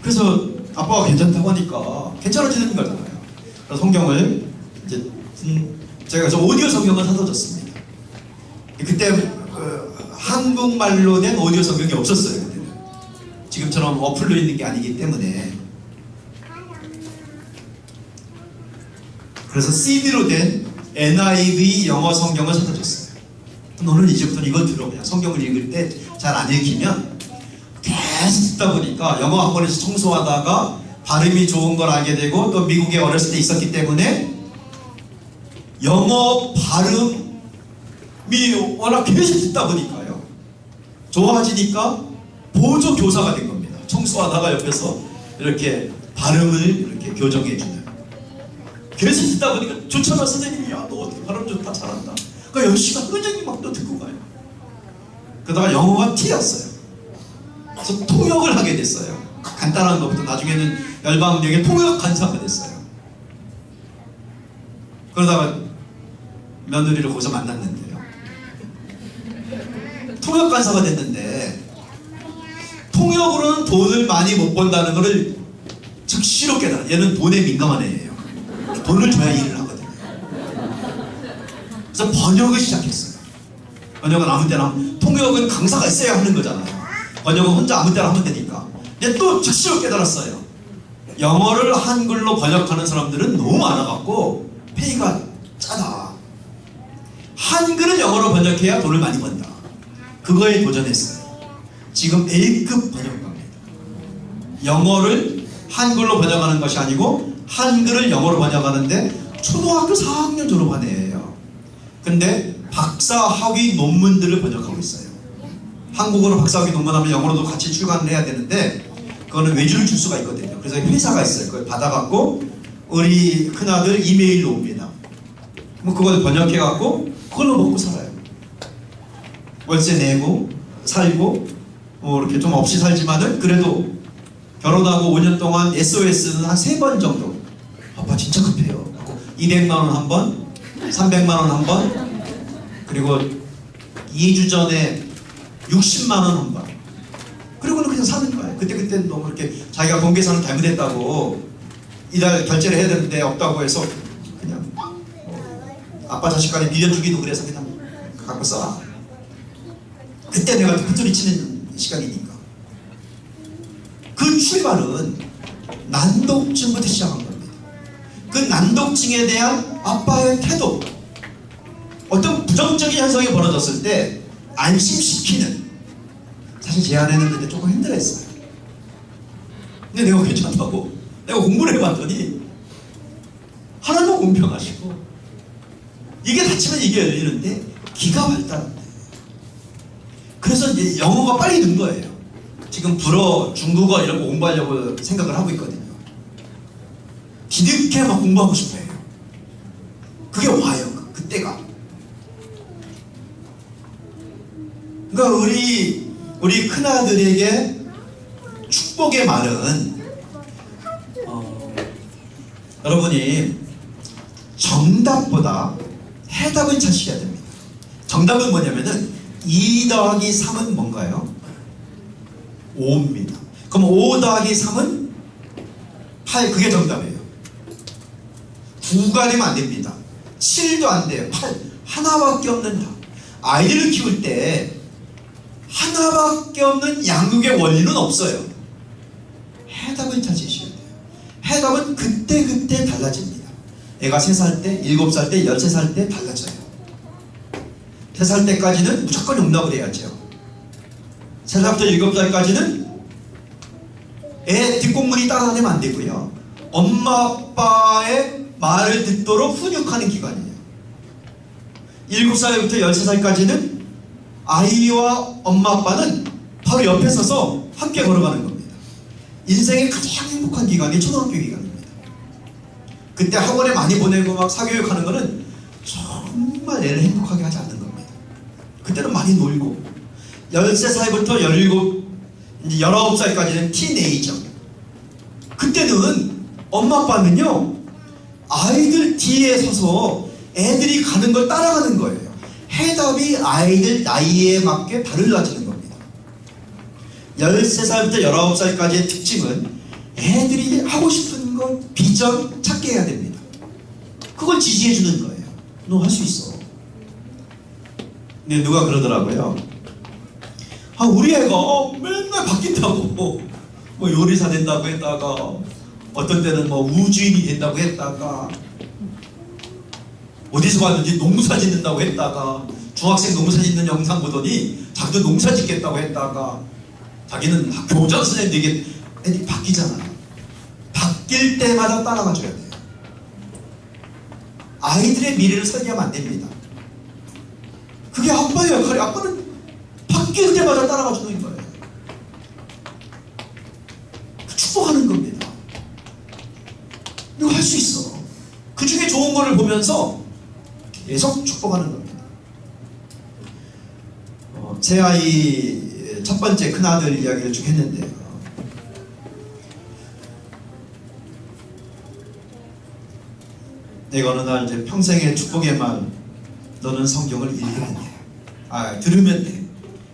그래서 아빠가 괜찮다고 하니까 괜찮아지는 거잖아요. 그래서 성경을 이제 제가 그래서 오디오 성경을 사다 줬습니다. 그때 한국말로 된 오디오 성경이 없었어요. 그때는. 지금처럼 어플로 있는 게 아니기 때문에. 그래서 CD로 된 NIV 영어 성경을 사다 줬어요. 너는 이제부터 이걸 들어. 그냥 성경을 읽을 때 잘 안 읽히면 계속 듣다 보니까 영어 학원에서 청소하다가 발음이 좋은 걸 알게 되고 또 미국에 어렸을 때 있었기 때문에 영어 발음이 워낙 계속 듣다 보니까요. 좋아지니까 보조 교사가 된 겁니다. 청소하다가 옆에서 이렇게 발음을 이렇게 교정해 주는. 계속 듣다 보니까 좋잖아 선생님이. 야, 너 어떻게 발음 좋다 잘한다. 그러니까 10시간 끄적이 막 또 듣고 가요. 그러다가 영어가 T였어요. 그래서 통역을 하게 됐어요. 간단한 것부터 나중에는 열방역에 통역 간사가 됐어요. 그러다가 며느리를 거기서 만났는데요. 통역 간사가 됐는데 통역으로는 돈을 많이 못 번다는 것을 즉시로 깨달아. 얘는 돈에 민감한 애예요. 돈을 줘야 일을 하거든요. 그래서 번역을 시작했어요. 번역은 아무 때나, 통역은 강사가 있어야 하는 거잖아요. 번역은 혼자 아무 때나 하면 되니까. 얘 또 즉시로 깨달았어요. 영어를 한글로 번역하는 사람들은 너무 많아갖고 페이가 짜다. 한글을 영어로 번역해야 돈을 많이 번다. 그거에 도전했어요. 지금 A급 번역가입니다. 영어를 한글로 번역하는 것이 아니고 한글을 영어로 번역하는데 초등학교 4학년 졸업한 애예요. 근데 박사학위 논문들을 번역하고 있어요. 한국어로 박사학위 논문하면 영어로도 같이 출간을 해야 되는데 그거는 외주를 줄 수가 있거든요. 그래서 회사가 있어요. 그걸 받아갖고 우리 큰아들 이메일로 옵니다. 뭐 그걸 번역해갖고 그걸로 먹고 살아요. 월세 내고 살고 뭐 이렇게 좀 없이 살지만은 그래도 결혼하고 5년 동안 SOS는 한 3번 정도. 아빠 진짜 급해요. 200만 원 한 번, 300만 원 한 번, 그리고 2주 전에 60만 원 한 번. 그리고는 그냥 사는 거예요. 그때는 너무 이렇게 자기가 공개사는 잘못했다고 이달 결제를 해야 되는데 없다고 해서 그냥 아빠 자식 간에 밀려주기도 그래서 그냥 갖고 써. 그때 내가 큰 소리 치는 시간이니까. 그 출발은 난독증부터 시작한 겁니다. 그 난독증에 대한 아빠의 태도, 어떤 부정적인 현상이 벌어졌을 때 안심시키는, 사실 제 아내는 근데 조금 힘들어했어요. 근데 내가 괜찮다고 내가 공부를 해봤더니 하나도 공평하시고 이게 다치면 이게 열리는데 기가 발달한대. 그래서 이제 영어가 빨리 는 거예요. 지금 불어, 중국어 이런 거 공부하려고 생각을 하고 있거든요. 뒤늦게 막 공부하고 싶어 해요. 그게 와요. 그때가. 그러니까 우리 큰아들에게 축복의 말은 여러분이 정답보다 해답을 찾으셔야 됩니다. 정답은 뭐냐면은 2 더하기 3은 뭔가요? 5입니다. 그럼 5 더하기 3은 8. 그게 정답이에요. 9가 되면 안 됩니다. 7도 안 돼요. 8. 하나밖에 없는 답. 아이들을 키울 때 하나밖에 없는 양육의 원리는 없어요. 해답을 찾으셔야 돼요. 해답은 그때 달라집니다. 애가 3살 때, 7살 때, 13살 때 달라져요. 3살 때까지는 무조건 용납을 해야죠. 3살부터 7살까지는 애 뒷공문이 따라다니면 안 되고요. 엄마 아빠의 말을 듣도록 훈육하는 기간이에요. 7살부터 13살까지는 아이와 엄마 아빠는 바로 옆에 서서 함께 걸어가는 겁니다. 인생의 가장 행복한 기간이 초등학교 기간입니다. 그때 학원에 많이 보내고 막 사교육하는 거는 정말 애를 행복하게 하지 않는 겁니다. 그때는 많이 놀고 13살부터 17, 이제 19살까지는 티네이저. 그때는 엄마 아빠는요 아이들 뒤에 서서 애들이 가는 걸 따라가는 거예요. 해답이 아이들 나이에 맞게 달라지는 겁니다. 13살부터 19살까지의 특징은 애들이 하고 싶은 것, 비전 찾게 해야 됩니다. 그걸 지지해 주는 거예요. 너 할 수 있어. 근데 누가 그러더라고요. 우리 애가 맨날 바뀐다고 뭐 요리사 된다고 했다가 어떤 때는 뭐 우주인이 된다고 했다가 어디서 봤는지 농사 짓는다고 했다가 중학생 농사 짓는 영상 보더니 자기도 농사 짓겠다고 했다가 자기는 교장 선생님 되게 애들이 바뀌잖아요. 바뀔 때마다 따라가 줘야 돼요. 아이들의 미래를 설계하면 안 됩니다. 그게 아빠의 역할이, 아빠는 바뀔 때마다 따라가 주는 거예요. 축복하는 겁니다. 이거 할 수 있어. 그 중에 좋은 거를 보면서 계속 축복하는 겁니다. 새아이 첫 번째 큰아들 이야기를 쭉 했는데, 내가 어느 날 이제 평생의 축복에만 너는 성경을 읽으면 돼. 들으면 돼.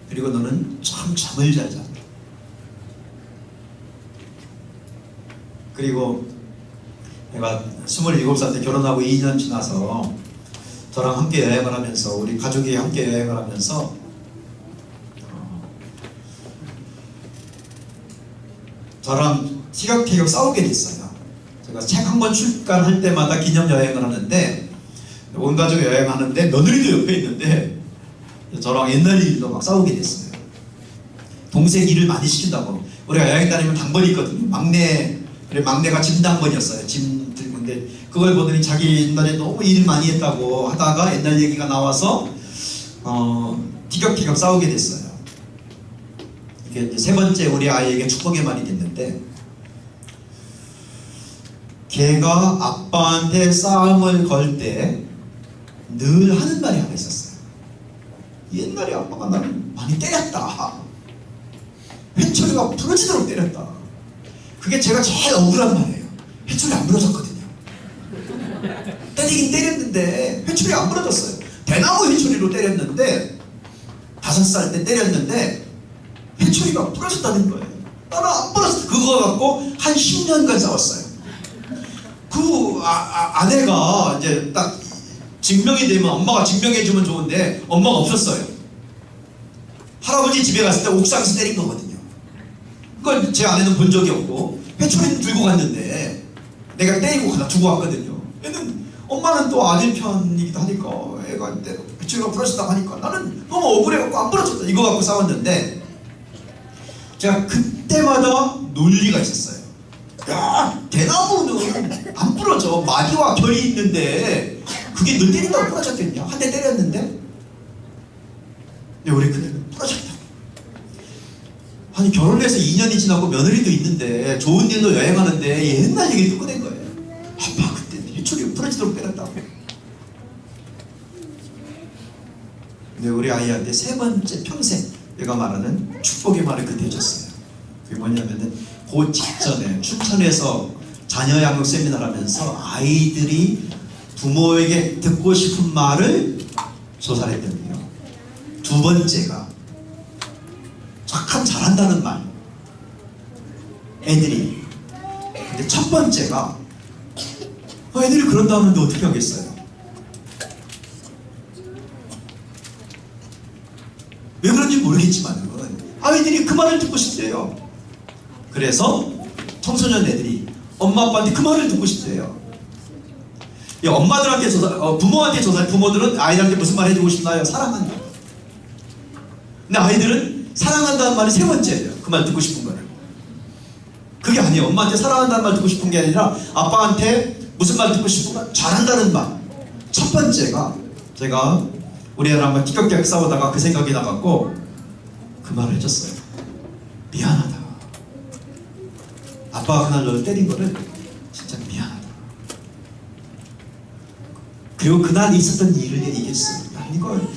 그리고 너는 참 잠을 잘 자. 그리고 내가 27살 때 결혼하고 2년 지나서 저랑 함께 여행을 하면서, 우리 가족이 함께 여행을 하면서 저랑 티격태격 싸우게 됐어요. 제가 책 한 권 출간할 때마다 기념 여행을 하는데, 온 가족 여행하는데 며느리도 옆에 있는데 저랑 옛날 일도 막 싸우게 됐어요. 동생 일을 많이 시킨다고. 우리가 여행 다니면 당번이 있거든요. 막내가 짐 당번이었어요. 짐 들고. 근데 그걸 보더니 자기 옛날에 너무 일 많이 했다고 하다가 옛날 얘기가 나와서 티격태격 싸우게 됐어요. 이게 이제 세 번째 우리 아이에게 축복의 말이 됐는데, 걔가 아빠한테 싸움을 걸 때 늘 하는 말이 하나 있었어요. 옛날에 아빠가 나를 많이 때렸다. 회초리가 부러지도록 때렸다. 그게 제가 제일 억울한 말이에요. 회초리 안 부러졌거든요. 때리긴 때렸는데 회초리 안 부러졌어요. 대나무 회초리로 때렸는데, 5살 때 때렸는데 회초리가 부러졌다는 거예요. 나는 안 부러졌어. 그거 갖고 한 10년간 싸웠어요. 그 아내가 이제 딱 증명이 되면 엄마가 증명해주면 좋은데 엄마가 없었어요. 할아버지 집에 갔을 때 옥상에서 때린 거거든요. 그걸 제 아내는 본 적이 없고, 회초리는 들고 갔는데 내가 때리고 가다 두고 왔거든요. 얘는, 엄마는 또 아들 편이기도 하니까 애가 회초리가 부러졌다고 하니까 나는 너무 억울해갖고 안 부러졌다 이거 갖고 싸웠는데, 제가 그때마다 논리가 있었어요. 야, 대나무는 안 부러져. 마디와 결이 있는데 그게 널 때린다고 부러졌겠냐? 한 대 때렸는데? 근데 우리 그녀는 부러졌다. 아니, 결혼해서 2년이 지나고 며느리도 있는데 좋은 일로 여행하는데 옛날 얘기를 꺼낸 거예요. 아빠 그때 회초리 부러지도록 때렸다고. 근데 우리 아이한테 세 번째 평생 내가 말하는 축복의 말을 그때 해줬어요. 그게 뭐냐면은, 그 직전에 춘천에서 자녀 양육 세미나를 하면서 아이들이 부모에게 듣고 싶은 말을 조사를 했거든요. 두 번째가 참 잘한다는 말, 애들이. 근데 첫 번째가 애들이 그런다는데 어떻게 하겠어요? 왜 그런지 모르겠지만 아이들이 그 말을 듣고 싶대요. 그래서 청소년 애들이 엄마 아빠한테 그 말을 듣고 싶대요. 엄마들한테 부모한테 조사해. 부모들은 아이들한테 무슨 말 해주고 싶나요? 사랑한다. 근데 아이들은 사랑한다는 말이 세 번째예요. 그 말 듣고 싶은 거는. 그게 아니에요. 엄마한테 사랑한다는 말 듣고 싶은 게 아니라 아빠한테 무슨 말 듣고 싶은가? 잘한다는 말. 첫 번째가, 제가 우리 애랑 한번 티격태격 싸우다가 그 생각이 나갖고 그 말을 해줬어요. 미안하다. 아빠가 그날 너를 때린 거를 진짜 미안하다. 그리고 그날 있었던 일을 얘기했어요. 이걸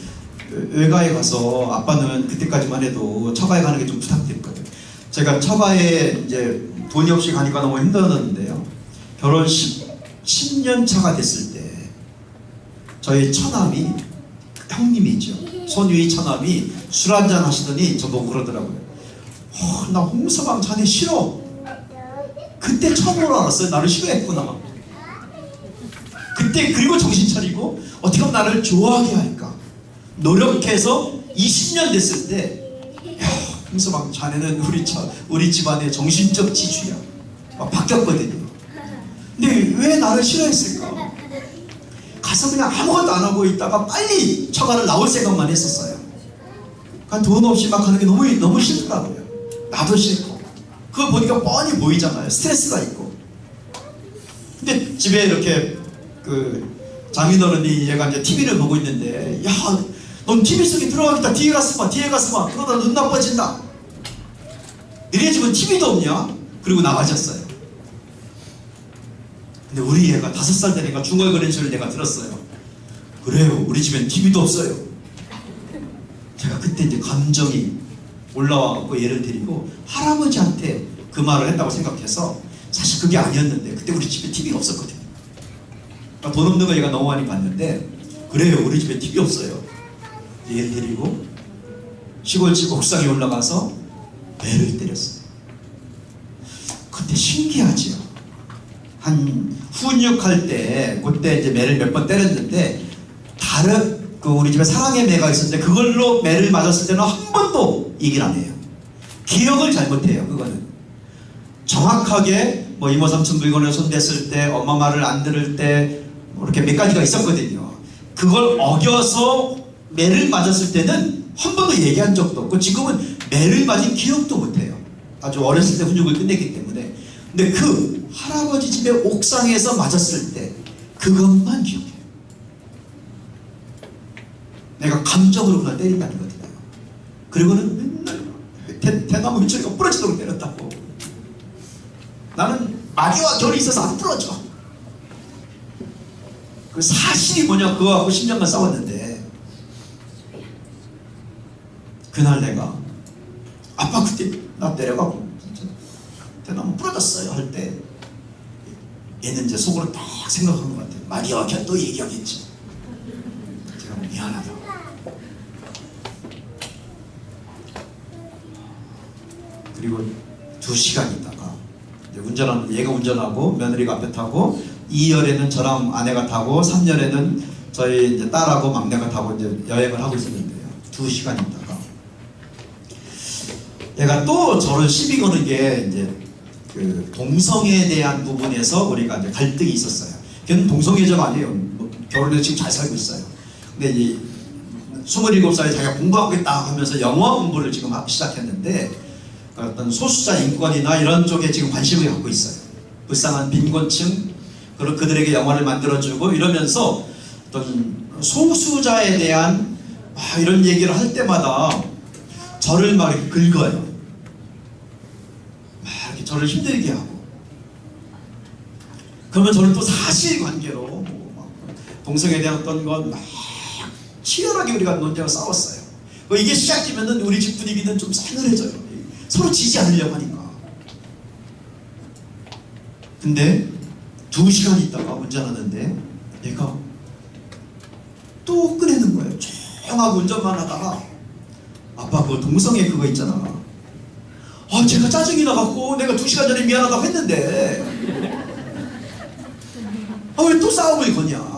외가에 가서, 아빠는 그때까지만 해도 처가에 가는 게 좀 부탁됐거든. 제가 처가에 이제 돈이 없이 가니까 너무 힘들었는데요. 결혼 10년 차가 됐을 때 저희 처남이, 형님이죠, 손위의 처남이 술 한잔 하시더니 저보고 그러더라고요. 나 홍서방 자네 싫어. 그때 처음으로 알았어요. 나를 싫어했구나. 그때. 그리고 정신 차리고 어떻게 하면 나를 좋아하게 할까 노력해서 20년 됐을 때, 야, 홍서방 자네는 우리 집안의 정신적 지주야. 막 바뀌었거든요. 근데 왜 나를 싫어했을까? 가서 그냥 아무것도 안 하고 있다가 빨리 처가를 나올 생각만 했었어요. 그러니까 돈 없이 막 가는 게 너무 싫더라고요. 나도 싫고. 그거 보니까 뻔히 보이잖아요. 스트레스가 있고. 근데 집에 이렇게 장인어른이, 얘가 이제 TV를 보고 있는데, 야, 넌 TV 속에 들어가겠다. 뒤에 가서 봐. 그러다 눈 나빠진다. 너네 집은 TV도 없냐? 그리고 나가셨어요. 근데 우리 애가 5살 되니까 중얼거리는 소리를 내가 들었어요. 그래요, 우리 집엔 TV도 없어요. 제가 그때 이제 감정이 올라와갖고 예를 드리고 할아버지한테 그 말을 했다고 생각해서 사실 그게 아니었는데 그때 우리 집에 TV가 없었거든요. 그러니까 돈 없는 거 얘가 너무 많이 봤는데 그래요 우리 집에 TV 없어요. 예를 드리고 시골집 옥상에 올라가서 매를 때렸어요. 그때 신기하지요. 한 훈육할 때 그때 이제 매를 몇 번 때렸는데 다른 그 우리 집에 사랑의 매가 있었는데 그걸로 매를 맞았을 때는 한 번도 얘기를 안 해요. 기억을 잘못해요. 그거는 정확하게 뭐 이모 삼촌 물건을 손댔을 때 엄마 말을 안 들을 때 뭐 이렇게 몇 가지가 있었거든요. 그걸 어겨서 매를 맞았을 때는 한 번도 얘기한 적도 없고 지금은 매를 맞은 기억도 못해요. 아주 어렸을 때 훈육을 끝냈기 때문에. 근데 그 할아버지 집에 옥상에서 맞았을 때 그것만 기억해요. 내가 감정으로 그날 때린다는 거잖아요. 그리고는 맨날 대나무 위처리가 부러지도록 때렸다고. 나는 마리와 결이 있어서 안 부러져. 그 사실이 뭐냐 그거 갖고 10년간 싸웠는데 그날 내가 아빠 그때 나 때려가고 진짜 대나무 부러졌어요 할 때 얘는 이제 속으로 딱 생각한 것 같아요. 마리아와 결 또 얘기하겠지. 제가 미안하다. 그리고 2시간 있다가 이제 운전하는 얘가 운전하고 며느리가 앞에 타고 2열에는 저랑 아내가 타고 3열에는 저희 이제 딸하고 막내가 타고 이제 여행을 하고 있었는데요. 2시간 있다가 얘가 또 저를 시비 거는 게 이제 그 동성애에 대한 부분에서 우리가 이제 갈등이 있었어요. 걔는 동성애자가 아니에요. 뭐 결혼해서 지금 잘 살고 있어요. 근데 이제 27살에 자기가 공부하겠다 하면서 영어 공부를 지금 시작했는데 어떤 소수자 인권이나 이런 쪽에 지금 관심을 갖고 있어요. 불쌍한 빈곤층 그리고 그들에게 영화를 만들어주고 이러면서 어떤 소수자에 대한 이런 얘기를 할 때마다 저를 막 이렇게 긁어요. 막 이렇게 저를 힘들게 하고 그러면 저는 또 사실관계로 동성애에 대한 어떤 건 막 치열하게 우리가 논쟁을 싸웠어요. 이게 시작되면은 우리 집 분위기는 좀 싸늘해져요. 서로 지지 않으려고 하니까. 근데 2시간 있다가 운전하는데 얘가 또 꺼내는 거예요. 조용하고 운전만 하다가 아빠 그거 동성애 그거 있잖아. 제가 짜증이 나갖고 내가 2시간 전에 미안하다고 했는데 왜 또 싸움을 거냐.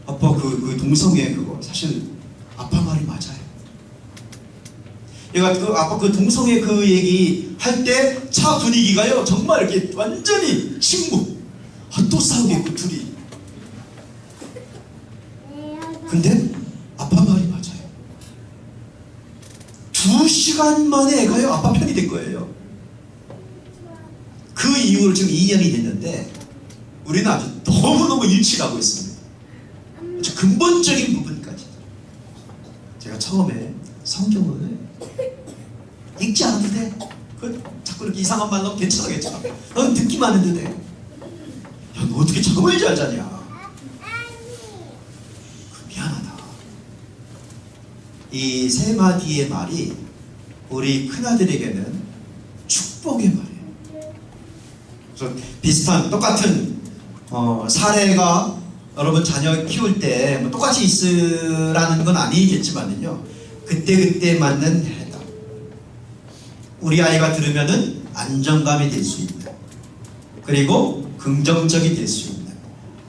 아빠 그 동성애 그거 사실 아빠 말이 맞아요. 얘가 아빠 그 동성애 그 얘기 할 때 차 분위기가요 정말 이렇게 완전히 침묵. 또 싸우겠고 둘이. 근데 아빠 말이 맞아요. 2시간 만에 애가요 아빠 편이 된 거예요. 그 이후로 지금 2년이 됐는데 우리는 아주 너무너무 일치하고 있습니다. 아주 근본적인 부분까지. 제가 처음에 성경을 읽지 않아도 돼. 자꾸 이렇게 이상한 말 넣으면 괜찮아. 넌 듣기만 해도 돼. 야, 너 어떻게 잠을 잘 자냐. 미안하다. 이 3마디의 말이 우리 큰아들에게는 축복의 말이에요. 그래서 비슷한 똑같은 사례가 여러분 자녀 키울 때 뭐 똑같이 있으라는 건 아니겠지만요. 그때 맞는 해답. 우리 아이가 들으면은 안정감이 될 수 있는, 그리고 긍정적이 될 수 있는,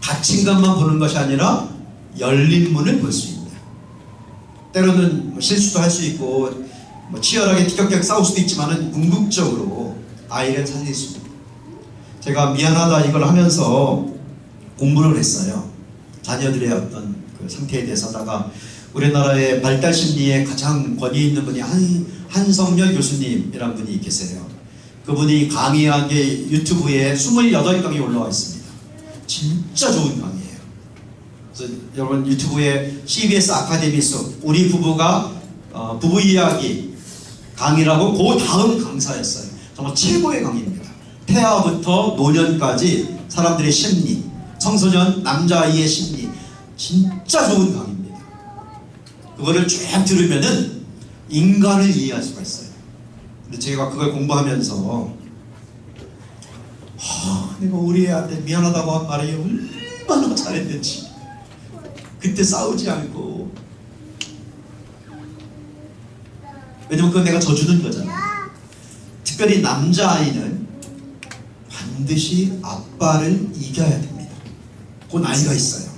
닫힌 것만 보는 것이 아니라 열린 문을 볼 수 있는. 때로는 뭐 실수도 할 수 있고 뭐 치열하게 티격태격 싸울 수도 있지만은 궁극적으로 아이를 살릴 수 있는. 제가 미안하다 이걸 하면서 공부를 했어요. 자녀들의 어떤 그 상태에 대해서 하다가 우리나라의 발달 심리에 가장 권위 있는 분이 한성열 교수님이란 분이 계세요. 그분이 강의한 게 유튜브에 28강이 올라와 있습니다. 진짜 좋은 강의예요. 그래서 여러분 유튜브에 CBS 아카데미 속 우리 부부가 부부 이야기 강의라고 그 다음 강사였어요. 정말 최고의 강의입니다. 태아부터 노년까지 사람들의 심리, 청소년 남자아이의 심리, 진짜 좋은 강의입니다. 그거를 쭉 들으면은 인간을 이해할 수가 있어요. 근데 제가 그걸 공부하면서 내가 우리 애한테 미안하다고 한 말이 얼마나 잘했는지, 그때 싸우지 않고, 왜냐면 그건 내가 져주는 거잖아. 특별히 남자아이는 반드시 아빠를 이겨야 됩니다. 그 나이가 있어요.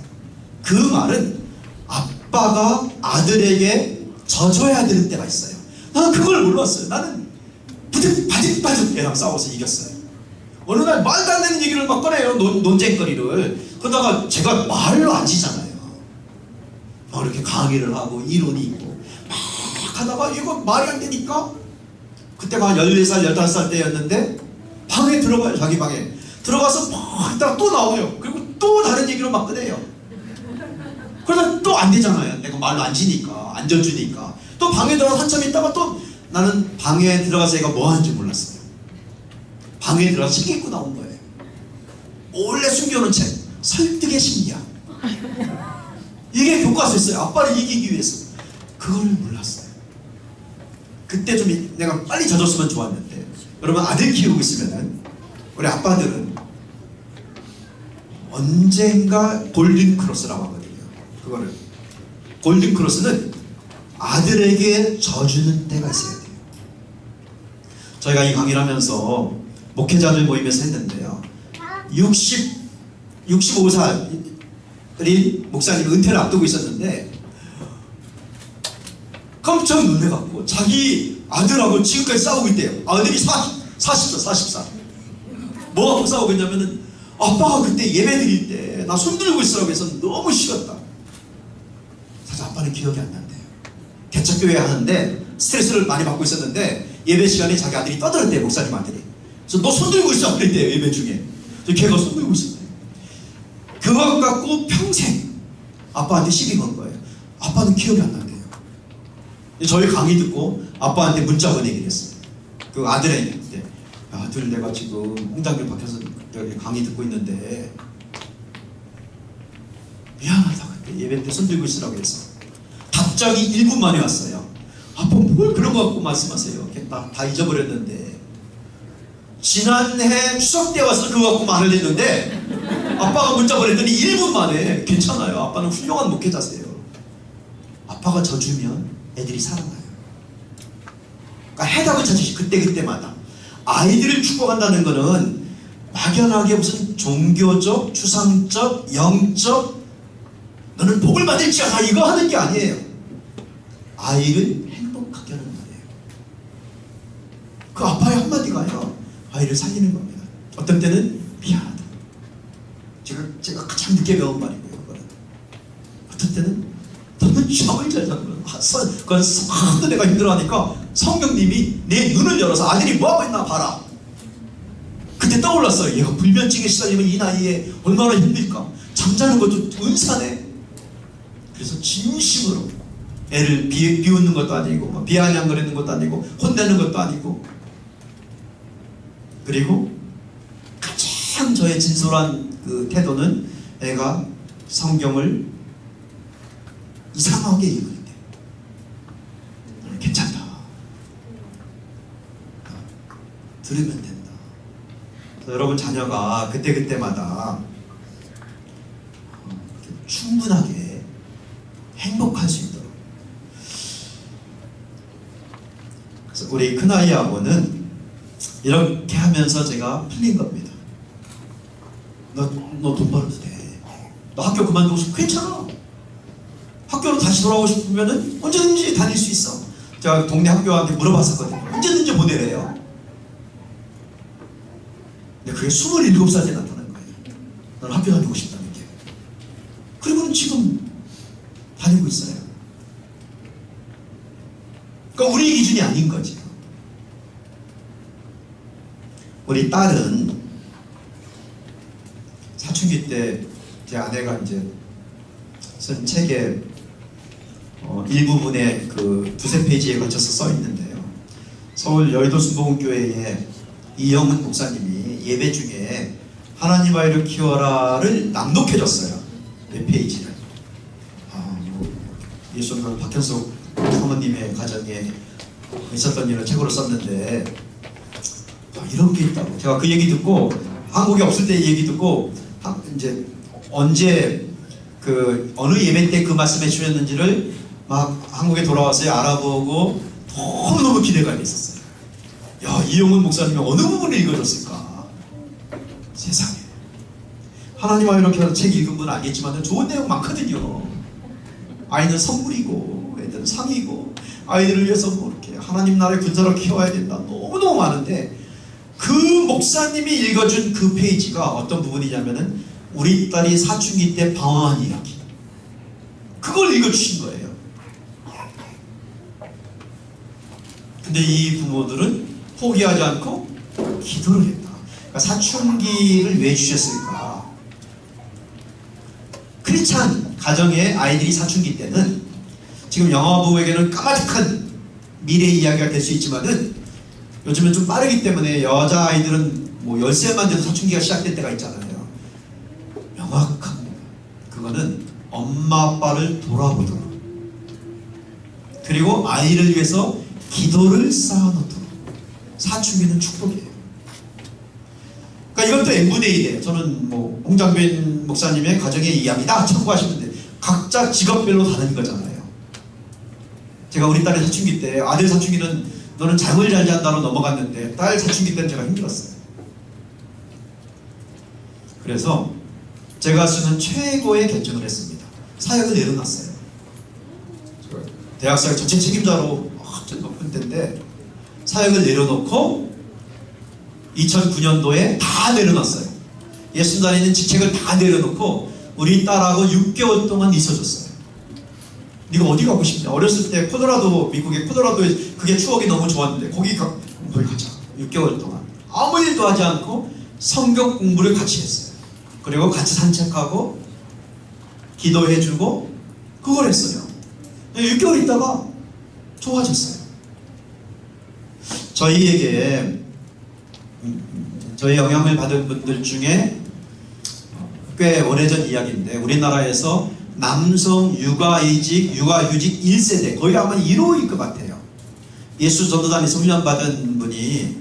그 말은 아빠가 아들에게 져줘야 되는 때가 있어요. 나는 그걸 몰랐어요. 나는 바득바득 얘랑 싸워서 이겼어요. 어느 날 말도 안 되는 얘기를 막 꺼내요. 논쟁거리를. 그러다가 제가 말로 안 지잖아요. 막 이렇게 강의를 하고 이론이 있고 막 하다가 이거 말이 안 되니까, 그때가 한 14살 15살 때였는데 방에 들어가요. 자기 방에 들어가서 막 있다가 또 나와요. 그리고 또 다른 얘기로 막 꺼내요. 그러다 또 안 되잖아요. 내가 말로 안 지니까, 안 져주니까. 또 방에 들어가서 한참 있다가 또, 나는 방에 들어가서 얘가 뭐 하는지 몰랐어요. 방에 들어가서 책 읽고 나온 거예요. 몰래 숨겨놓은 책, 설득의 심리학. 이게 교과서였어요. 아빠를 이기기 위해서. 그걸 몰랐어요. 그때 좀 내가 빨리 져줬으면 좋았는데, 여러분 아들 키우고 있으면은 우리 아빠들은 언젠가 골든 크로스라고 하거든요. 그거를 골든 크로스는 아들에게 져주는 때가 있어야 돼요. 저희가 이 강의를 하면서 목회자들 모임에서 했는데요, 65살인 목사님 은퇴를 앞두고 있었는데 깜짝 놀래갖고 자기 아들하고 지금까지 싸우고 있대요. 아들이 40살. 뭐하고 싸우고 있냐면은, 아빠가 그때 예배 드릴 때 나 손 들고 있으라고 해서 너무 싫었다. 사실 아빠는 기억이 안 난대요. 개척교회 하는데 스트레스를 많이 받고 있었는데 예배 시간에 자기 아들이 떠들었대요. 목사님 아들이. 그래서 너 손 들고 있어 그랬대요. 예배 중에. 그래서 걔가 손 들고 있었대요. 그거 갖고 평생 아빠한테 시비 건 거예요. 아빠는 기억이 안 난대요. 저희 강의 듣고 아빠한테 문자 보내기를 했어요. 그 아들한테, 아들 내가 지금 홍당교 박혀서 여기 강의 듣고 있는데 미안하다고 했대. 예배 때 손 들고 있으라고 해서. 답장이 1분 만에 왔어요. 아빠 뭘 그런 거 갖고 말씀하세요. 다 잊어버렸는데, 지난해 추석 때 와서 그거 갖고 말을 했는데 아빠가 문자 보냈더니 1분 만에 괜찮아요. 아빠는 훌륭한 목회자세요. 아빠가 져주면 애들이 살아나요. 그러니까 해답을 찾으시 그때마다. 아이들을 축복한다는 거는 막연하게 무슨 종교적, 추상적, 영적 너는 복을 받을지 않아 이거 하는 게 아니에요. 아이를 행복하게 하는 거예요. 그 아빠의 한마디가요, 아이를 살리는 겁니다. 어떤 때는 미안하다. 제가 가장 늦게 배운 말이고요. 그거는. 어떤 때는 너는 잠을 잘 자면 그건 하도 내가 힘들어하니까 성령님이 내 눈을 열어서 아들이 뭐하고 있나 봐라. 그때 떠올랐어요. 얘가 불면증에 시달리면 이 나이에 얼마나 힘들까. 잠자는 것도 은사네. 그래서 진심으로 애를 비웃는 것도 아니고 비아냥거리는 것도 아니고 혼내는 것도 아니고, 그리고 가장 저의 진솔한 그 태도는 애가 성경을 이상하게 읽을 때 괜찮다, 들으면 된다. 여러분 자녀가 그때마다 충분하게 행복할 수 있도록. 그래서 우리 큰아이하고는 이렇게 하면서 제가 풀린 겁니다. 너 돈 벌어도 돼. 너 학교 그만두고 싶으면 괜찮아. 학교로 다시 돌아오고 싶으면 언제든지 다닐 수 있어. 제가 동네 학교한테 물어봤었거든요. 언제든지 보내래요. 근데 그게 27살에 나타난 거예요. 난 학교 다니고 싶다는 게. 그리고는 지금 다니고 있어요. 그러니까 우리 기준이 아닌 거죠. 우리 딸은 사춘기 때 제 아내가 이제 쓴 책에 일부분에 그 두세 페이지에 걸쳐서 써 있는데요. 서울 여의도 순복음교회의 이영훈 목사님이 예배 중에 하나님 아이를 키워라를 낭독해 줬어요. 몇 페이지를. 예수님 박현숙 사모님의 가정에 있었던 일을 책으로 썼는데 이런 게 있다고. 제가 그 얘기 듣고 한국에 없을 때 얘기 듣고 이제 언제 그 어느 예배 때 그 말씀해 주셨는지를 막 한국에 돌아와서 알아보고 너무너무 기대가 있었어요. 야, 이용훈 목사님이 어느 부분을 읽어줬을까? 세상에. 하나님과 이렇게 책 읽은 분은 알겠지만 좋은 내용 많거든요. 아이는 선물이고 애들은 상이고 아이들을 위해서 뭐 이렇게 하나님 나라의 군사를 키워야 된다. 너무너무 많은데 그 목사님이 읽어준 그 페이지가 어떤 부분이냐면은 우리 딸이 사춘기 때 방황한 이야기. 그걸 읽어주신 거예요. 근데 이 부모들은 포기하지 않고 기도를 했다. 그러니까 사춘기를 왜 주셨을까? 크리스찬 가정의 아이들이 사춘기 때는 지금 영화부에게는 까마득한 미래 이야기가 될 수 있지만은 요즘은 좀 빠르기 때문에 여자아이들은 뭐 10살만 돼도 사춘기가 시작될 때가 있잖아요. 명확합니다. 그거는 엄마 아빠를 돌아보도록 그리고 아이를 위해서 기도를 쌓아놓도록. 사춘기는 축복이에요. 그러니까 이것도 n분의 1이에요. 저는 뭐 홍장빈 목사님의 가정의 이야기다 참고하시면 돼요. 각자 직업별로 다른 거잖아요. 제가 우리 딸의 사춘기 때 아들 사춘기는 너는 잠을 잘 잔다로 넘어갔는데 딸 사춘기 때는 제가 힘들었어요. 그래서 제가 쓰는 최고의 결정을 했습니다. 사역을 내려놨어요. 대학사역 전체 책임자로 좀 높은 때인데 사역을 내려놓고 2009년도에 다 내려놨어요. 예수 다니는 직책을 다 내려놓고 우리 딸하고 6개월 동안 있어줬어요. 네가 어디 가고 싶냐? 어렸을 때 코로라도, 미국의 코로라도에 그게 추억이 너무 좋았는데 거기 가자. 6개월 동안 아무 일도 하지 않고 성경 공부를 같이 했어요. 그리고 같이 산책하고 기도해주고 그걸 했어요. 6개월 있다가 좋아졌어요. 저희에게 저희 영향을 받은 분들 중에 꽤 오래전 이야기인데 우리나라에서 남성 육아휴직 1세대 거의 아마 1호일 것 같아요. 예수 전도단에서 훈련받은 분이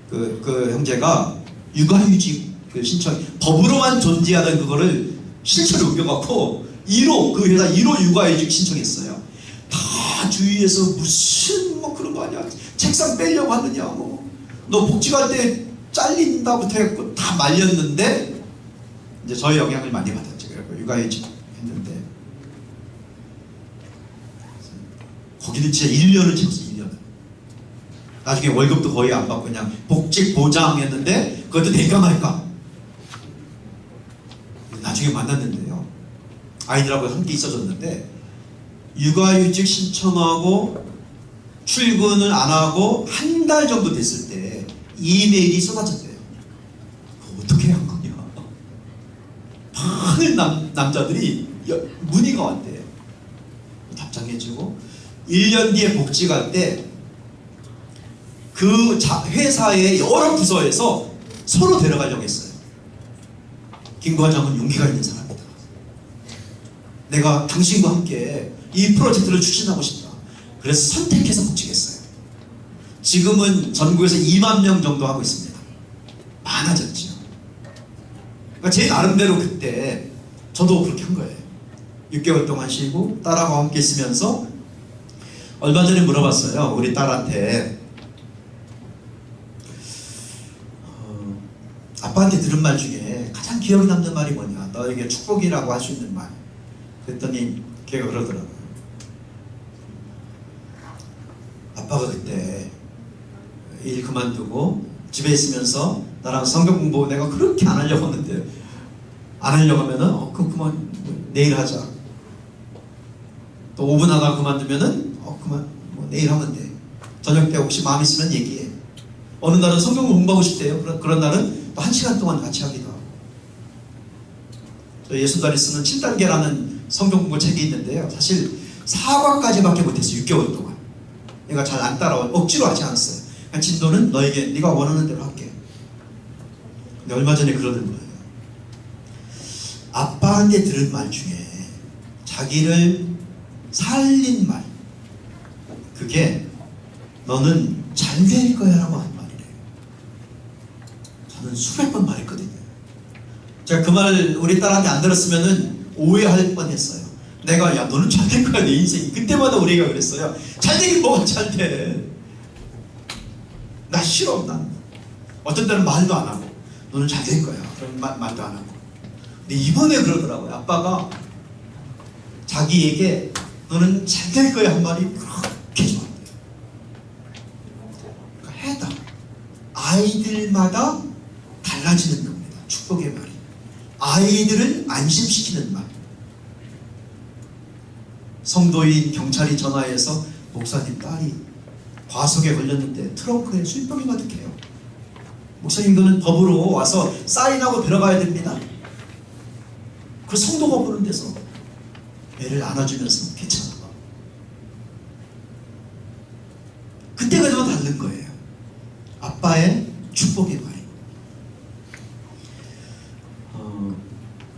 그 형제가 육아휴직 그 신청 법으로만 존재하는 그거를 실체로 옮겨갖고 1호 그 회사 1호 육아휴직 신청했어요. 다 주위에서 무슨 뭐 그런 거 아니야 책상 빼려고 하느냐 뭐 너 복직할 때 잘린다부터 했고 다 말렸는데 이제 저희 영향을 많이 받았죠. 그래서 육아휴직 했는데 거기는 진짜 1년을 채웠어요. 1년을. 나중에 월급도 거의 안 받고 그냥 복직 보장했는데 그것도 될까 말까. 나중에 만났는데요. 아이들하고 함께 있어줬는데 육아휴직 신청하고 출근을 안 하고 한 달 정도 됐을 때 이메일이 쏟아졌대요. 어떻게 한 거냐. 많은 남자들이 문의가 왔대요. 답장해주고 1년 뒤에 복직할 때 그 회사의 여러 부서에서 서로 데려가려고 했어요. 김 과장은 용기가 있는 사람이다. 내가 당신과 함께 이 프로젝트를 추진하고 싶다. 그래서 선택해서 복직했어요. 지금은 전국에서 2만 명 정도 하고 있습니다. 많아졌죠. 그러니까 제 나름대로 그때 저도 그렇게 한 거예요. 6개월 동안 쉬고 딸하고 함께 있으면서 얼마 전에 물어봤어요. 우리 딸한테 아빠한테 들은 말 중에 가장 기억에 남는 말이 뭐냐? 너에게 축복이라고 할 수 있는 말. 그랬더니 걔가 그러더라고요. 아빠가 그때 일 그만두고 집에 있으면서 나랑 성경 공부 내가 그렇게 안 하려고 했는데 안 하려고 하면은 그럼 그만 내일 하자. 또 5분 하다가 그만두면은 그만 뭐 내일 하면 돼. 저녁 때 혹시 마음 있으면 얘기해. 어느 날은 성경 공부하고 싶대요. 그런 날은 또 1시간 동안 같이 하기도 하고. 저 예수단이 쓰는 7단계라는 성경 공부 책이 있는데요. 사실 4과까지밖에 못했어요. 6개월 동안. 얘가 잘 안 따라와. 억지로 하지 않았어요. 그냥 진도는 너에게 네가 원하는 대로 할게. 근데 얼마 전에 그러는 거예요. 아빠한테 들은 말 중에 자기를 살린 말, 그게 너는 잘 될 거야 라고 한 말이래요. 저는 수백 번 말했거든요. 제가 그 말 우리 딸한테 안 들었으면은 오해할 뻔했어요. 내가 야 너는 잘 될 거야 내 인생이. 그때마다 우리 애가 그랬어요. 잘 되긴 뭐가 잘 돼. 나 싫어. 난 어떤 때는 말도 안 하고 너는 잘 될 거야. 그런 말도 안 하고. 근데 이번에 그러더라고요. 아빠가 자기에게 너는 잘 될 거야 한 말이 그렇게 좋았대요. 그러니까 해다. 아이들마다 달라지는 겁니다. 축복의 말이. 아이들을 안심시키는 말. 성도인 경찰이 전화해서 목사님 딸이 과속에 걸렸는데 트렁크에 술병이 가득해요. 목사님 이거는 법으로 와서 사인하고 들어가야 됩니다. 그 성도가 보는 데서 애를 안아주면서 괜찮아. 그때가 더 다른 거예요. 아빠의 축복의 말이.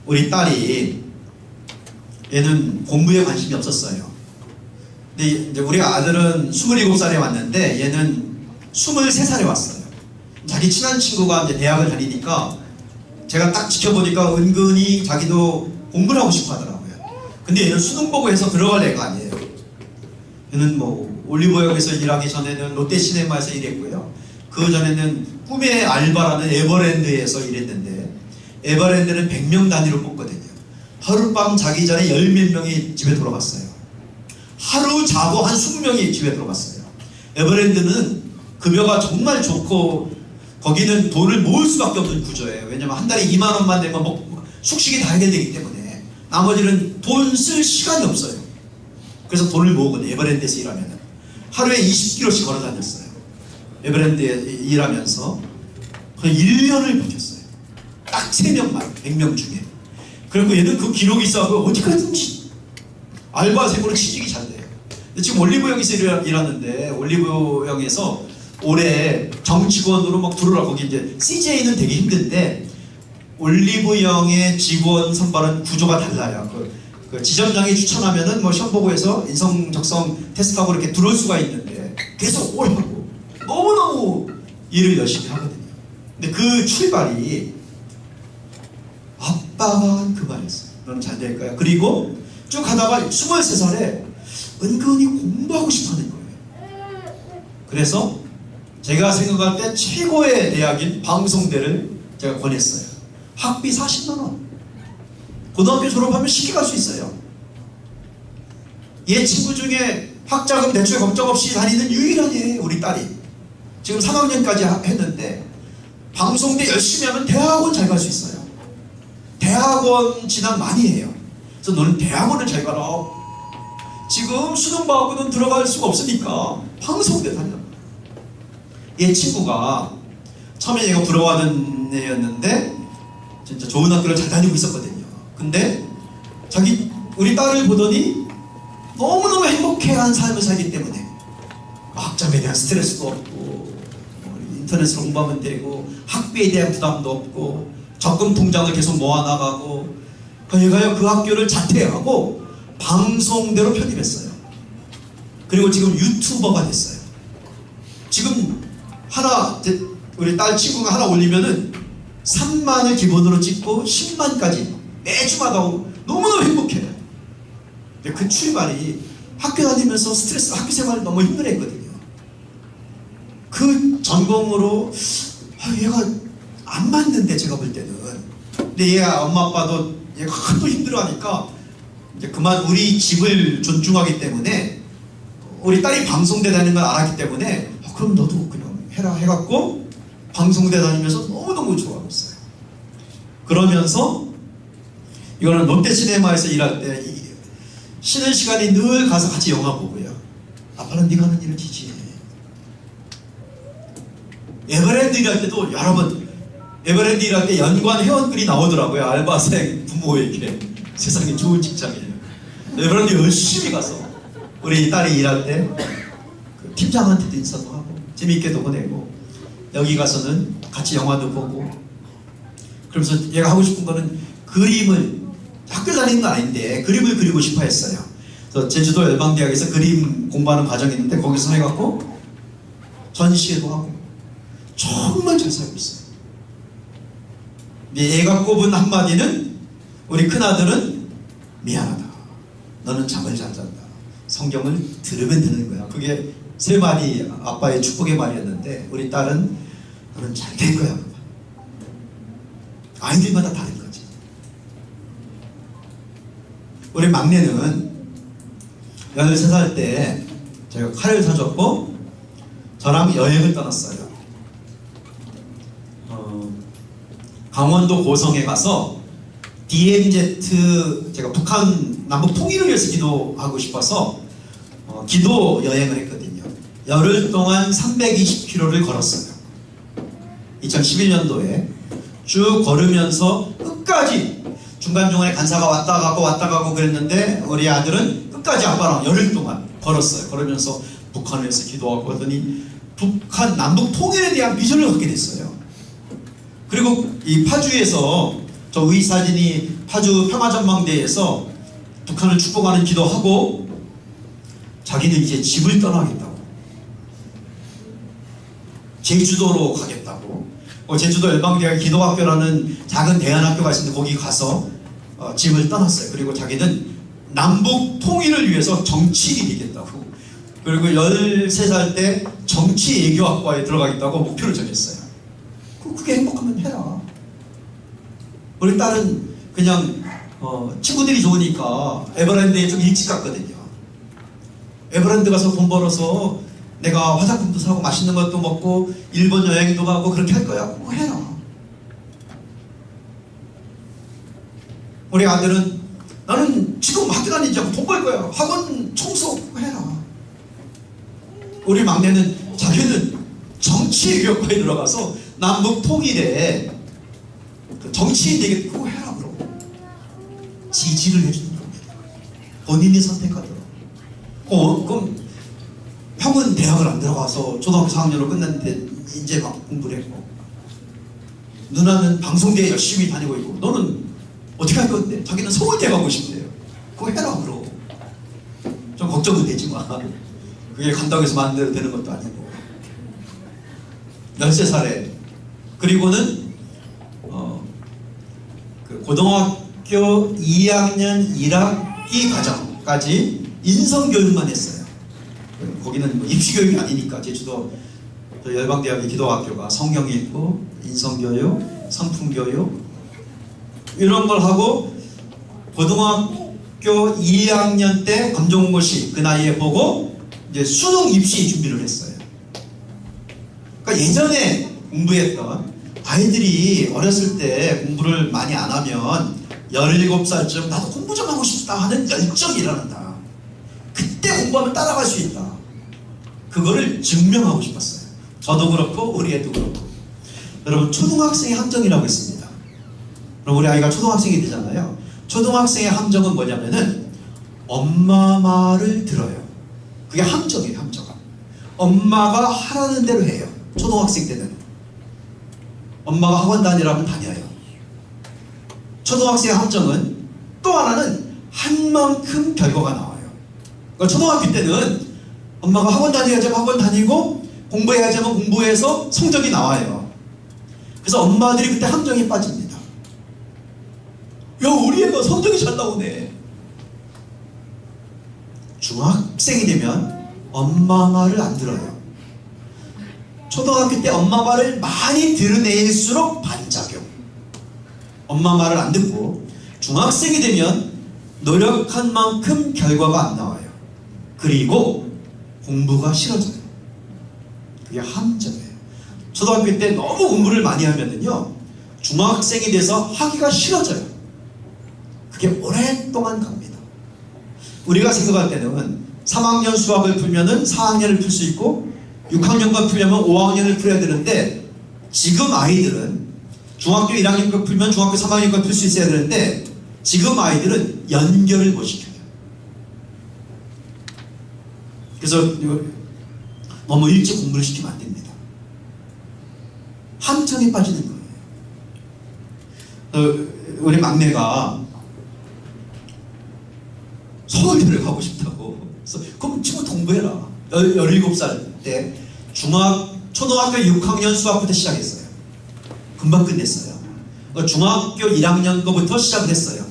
우리 딸이 얘는 공부에 관심이 없었어요. 근데 이제 우리 아들은 27살에 왔는데 얘는 23살에 왔어요. 자기 친한 친구가 이제 대학을 다니니까 제가 딱 지켜보니까 은근히 자기도 공부를 하고 싶어 하더라고요. 근데 얘는 수능 보고 해서 들어갈 애가 아니에요. 얘는 뭐 올리브영에서 일하기 전에는 롯데시네마에서 일했고요. 그 전에는 꿈의 알바라는 에버랜드에서 일했는데 에버랜드는 100명 단위로 뽑거든요. 하룻밤 자기 전에 10몇 명이 집에 돌아갔어요. 하루 자고 한 20명이 집에 들어갔어요. 에버랜드는 급여가 정말 좋고 거기는 돈을 모을 수밖에 없는 구조예요. 왜냐면 한 달에 2만 원만 내면 숙식이 다 해결되기 때문에 나머지는 돈 쓸 시간이 없어요. 그래서 돈을 모으거든요. 에버랜드에서 일하면 하루에 20km씩 걸어 다녔어요. 에버랜드에 일하면서 거의 1년을 버텼어요. 딱 3명만 100명 중에. 그리고 얘는 그 기록이 있어서 어디까지든지 알바생으로 취직이 잘 돼요. 근데 지금 올리브영에서 일하는데 올리브영에서 올해 정직원으로 막 들어오라. 거기 이제 CJ는 되게 힘든데 올리브영의 직원 선발은 구조가 달라요. 그 지점장이 추천하면은 뭐 시험 보고 해서 인성 적성 테스트하고 이렇게 들어올 수가 있는데 계속 오라고 너무너무 일을 열심히 하거든요. 근데 그 출발이 아빠가 한 그 말이었어요. 너는 잘 될 거야. 그리고 쭉 하다가 23살에 은근히 공부하고 싶어 하는 거예요. 그래서 제가 생각할 때 최고의 대학인 방송대를 제가 권했어요. 학비 40만원. 고등학교 졸업하면 쉽게 갈 수 있어요. 얘 친구 중에 학자금 대출 걱정 없이 다니는 유일한 애예요. 우리 딸이. 지금 3학년까지 했는데 방송대 열심히 하면 대학원 잘 갈 수 있어요. 대학원 진학 많이 해요. 그래서 너는 대학원을 잘 가라. 지금 수능 봐하고는 들어갈 수가 없으니까 방송대 다녀. 얘 친구가 처음에 얘가 부러워하는 애였는데 진짜 좋은 학교를 잘 다니고 있었거든요. 근데 우리 딸을 보더니 너무너무 행복해하는 삶을 살기 때문에 학점에 대한 스트레스도 없고 인터넷으로 공부하면 되고 학비에 대한 부담도 없고 적금 통장을 계속 모아나가고 얘가요 그 학교를 자퇴하고 방송대로 편입했어요. 그리고 지금 유튜버가 됐어요. 지금 우리 딸 친구가 하나 올리면은 3만을 기본으로 찍고 10만까지 매주마다 너무너무 행복해요. 근데 그 출발이 학교 다니면서 학교 생활을 너무 힘들어했거든요. 그 전공으로 얘가 안 맞는데 제가 볼 때는. 근데 얘가 엄마 아빠도 얘가 하도 힘들어하니까 이제 그만 우리 집을 존중하기 때문에 우리 딸이 방송대 다니는 걸 알았기 때문에 그럼 너도 그냥 해라 해갖고 방송대 다니면서 너무너무 좋아하고 있어요. 그러면서 이거는 롯데시네마에서 일할 때 쉬는 시간이 늘 가서 같이 영화 보고요. 아빠는 네가 하는 일을 지지해. 에버랜드 일할 때도 여러분 에버랜드 일할 때 연관 회원들이 나오더라고요. 알바생 부모에게. 세상에 좋은 직장이에요. 에버랜드 열심히 가서 우리 딸이 일할 때 그 팀장한테도 인사도 하고 재미있게도 보내고 여기 가서는 같이 영화도 보고 그러면서 얘가 하고 싶은 거는 그림을 학교 다니는 건 아닌데 그림을 그리고 싶어 했어요. 그래서 제주도 열방대학에서 그림 공부하는 과정이 있는데 거기서 해갖고 전시회도 하고 정말 잘 살고 있어요. 얘가 꼽은 한마디는 우리 큰아들은 미안하다. 너는 잠을 잘 잔다. 성경을 들으면 되는 거야. 그게 세 마디 아빠의 축복의 말이었는데 우리 딸은 너는 잘 될 거야. 아이들마다 다른 거지. 우리 막내는 13살 때 제가 칼을 사줬고 저랑 여행을 떠났어요. 강원도 고성에 가서 DMZ, 제가 북한 남북 통일을 위해서 기도하고 싶어서 기도 여행을 했거든요. 열흘 동안 320km를 걸었어요. 2011년도에 쭉 걸으면서 끝까지 중간중간에 간사가 왔다 가고 그랬는데 우리 아들은 끝까지 아빠랑 열흘 동안 걸었어요. 걸으면서 북한에서 기도하고 하더니 북한 남북 통일에 대한 비전을 갖게 됐어요. 그리고 이 파주에서 저 의사진이 파주 평화전망대에서 북한을 축복하는 기도하고 자기는 이제 집을 떠나겠다고, 제주도로 가겠다고. 제주도 열방대학 기도학교라는 작은 대안학교가 있는데 거기 가서 집을 떠났어요. 그리고 자기는 남북 통일을 위해서 정치인이 되겠다고. 그리고 13살 때 정치외교학과에 들어가겠다고 목표를 정했어요. 그게 행복하면 해라. 우리 딸은 그냥 친구들이 좋으니까 에버랜드에 좀 일찍 갔거든요. 에버랜드 가서 돈 벌어서 내가 화장품도 사고 맛있는 것도 먹고 일본 여행도 가고 그렇게 할 거야. 그거 해라. 우리 아들은 나는 지금 학교 다니지 않고 돈 벌 거야. 학원 청소 해라. 우리 막내는 자기는 정치외교과에 들어가서 남북 통일에 정치인 되게 그거 해라. 그러고 지지를 해주는 겁니다. 본인이 선택하더라고. 그럼 형은 대학을 안 들어가서 초등학교 4학년으로 끝났는데 이제 막 공부를 했고, 누나는 방송대에 열심히 다니고 있고, 너는 어떻게 할 건데? 자기는 서울대 가고 싶대요. 그거 해라. 그러고 좀 걱정은 되지만 그게 간다고 해서 마음대로 되는 것도 아니고. 13살에 그리고는 그 고등학교 2학년 1학기 과정까지 인성교육만 했어요. 거기는 뭐 입시교육이 아니니까. 제주도 열방대학의 기도학교가 성경이 있고 인성교육, 성품교육 이런 걸 하고 고등학교 2학년 때 검정고시 그 나이에 보고 이제 수능 입시 준비를 했어요. 그러니까 예전에 공부했던 아이들이 어렸을 때 공부를 많이 안 하면 17살쯤 나도 공부 좀 하고 싶다 하는 열정이 일어난다. 그때 공부하면 따라갈 수 있다. 그거를 증명하고 싶었어요. 저도 그렇고 우리 애도 그렇고. 여러분, 초등학생의 함정이라고 있습니다. 그럼 우리 아이가 초등학생이 되잖아요. 초등학생의 함정은 뭐냐면은 엄마 말을 들어요. 그게 함정이에요. 함정아. 엄마가 하라는 대로 해요. 초등학생 때는 엄마가 학원 다니라면 다녀요. 초등학생의 함정은 또 하나는 한 만큼 결과가 나와요. 그러니까 초등학교 때는 엄마가 학원 다녀야지 하면 학원 다니고 공부해야지 하면 공부해서 성적이 나와요. 그래서 엄마들이 그때 함정에 빠집니다. 야, 우리 애가 성적이 잘 나오네. 중학생이 되면 엄마 말을 안 들어요. 초등학교 때 엄마 말을 많이 들어낼수록 반작용. 엄마 말을 안 듣고 중학생이 되면 노력한 만큼 결과가 안 나와요. 그리고 공부가 싫어져요. 그게 함정이에요. 초등학교 때 너무 공부를 많이 하면은요, 중학생이 돼서 하기가 싫어져요. 그게 오랫동안 갑니다. 우리가 생각할 때는 3학년 수학을 풀면은 4학년을 풀 수 있고 6학년만 풀려면 5학년을 풀어야 되는데, 지금 아이들은 중학교 1학년 거 풀면 중학교 3학년 거 풀 수 있어야 되는데 지금 아이들은 연결을 못 시켜요. 그래서 너무 일찍 공부를 시키면 안 됩니다. 함정에 빠지는 거예요. 우리 막내가 서울대를 가고 싶다고. 그래서 그럼 친구 공부해라. 17살 때 초등학교 6학년 수학부터 시작했어요. 금방 끝냈어요. 중학교 1학년 거부터 시작을 했어요.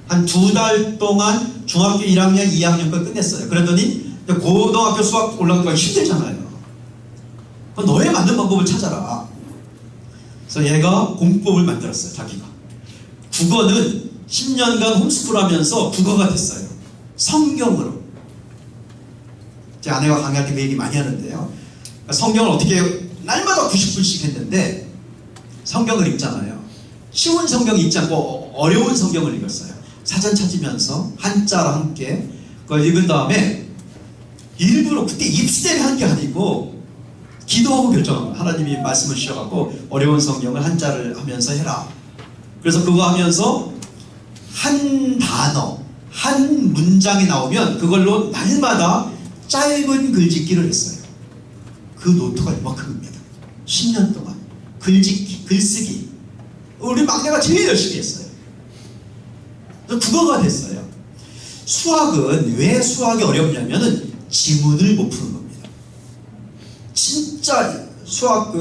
한 2달 동안 중학교 1학년, 2학년 거 끝냈어요. 그러더니 고등학교 수학 올라가기가 힘들잖아요. 너에 맞는 방법을 찾아라. 그래서 얘가 공법을 만들었어요. 자기가. 국어는 10년간 홈스쿨 하면서 국어가 됐어요. 성경으로. 제 아내가 강의할 때 그 얘기 많이 하는데요. 성경을 어떻게 날마다 90분씩 했는데 성경을 읽잖아요. 쉬운 성경 읽지 않고 어려운 성경을 읽었어요. 사전 찾으면서 한자랑 함께 그걸 읽은 다음에 일부러 그때 입시대를 한 게 아니고 기도하고 결정한 거예요. 하나님이 말씀을 주셔갖고 어려운 성경을 한자를 하면서 해라. 그래서 그거 하면서 한 단어, 한 문장이 나오면 그걸로 날마다 짧은 글짓기를 했어요. 그 노트가 이만큼입니다. 10년 동안 글짓기, 글쓰기. 우리 막내가 제일 열심히 했어요. 국어가 됐어요. 수학은 왜 수학이 어렵냐면은 지문을 못 푸는 겁니다. 진짜 수학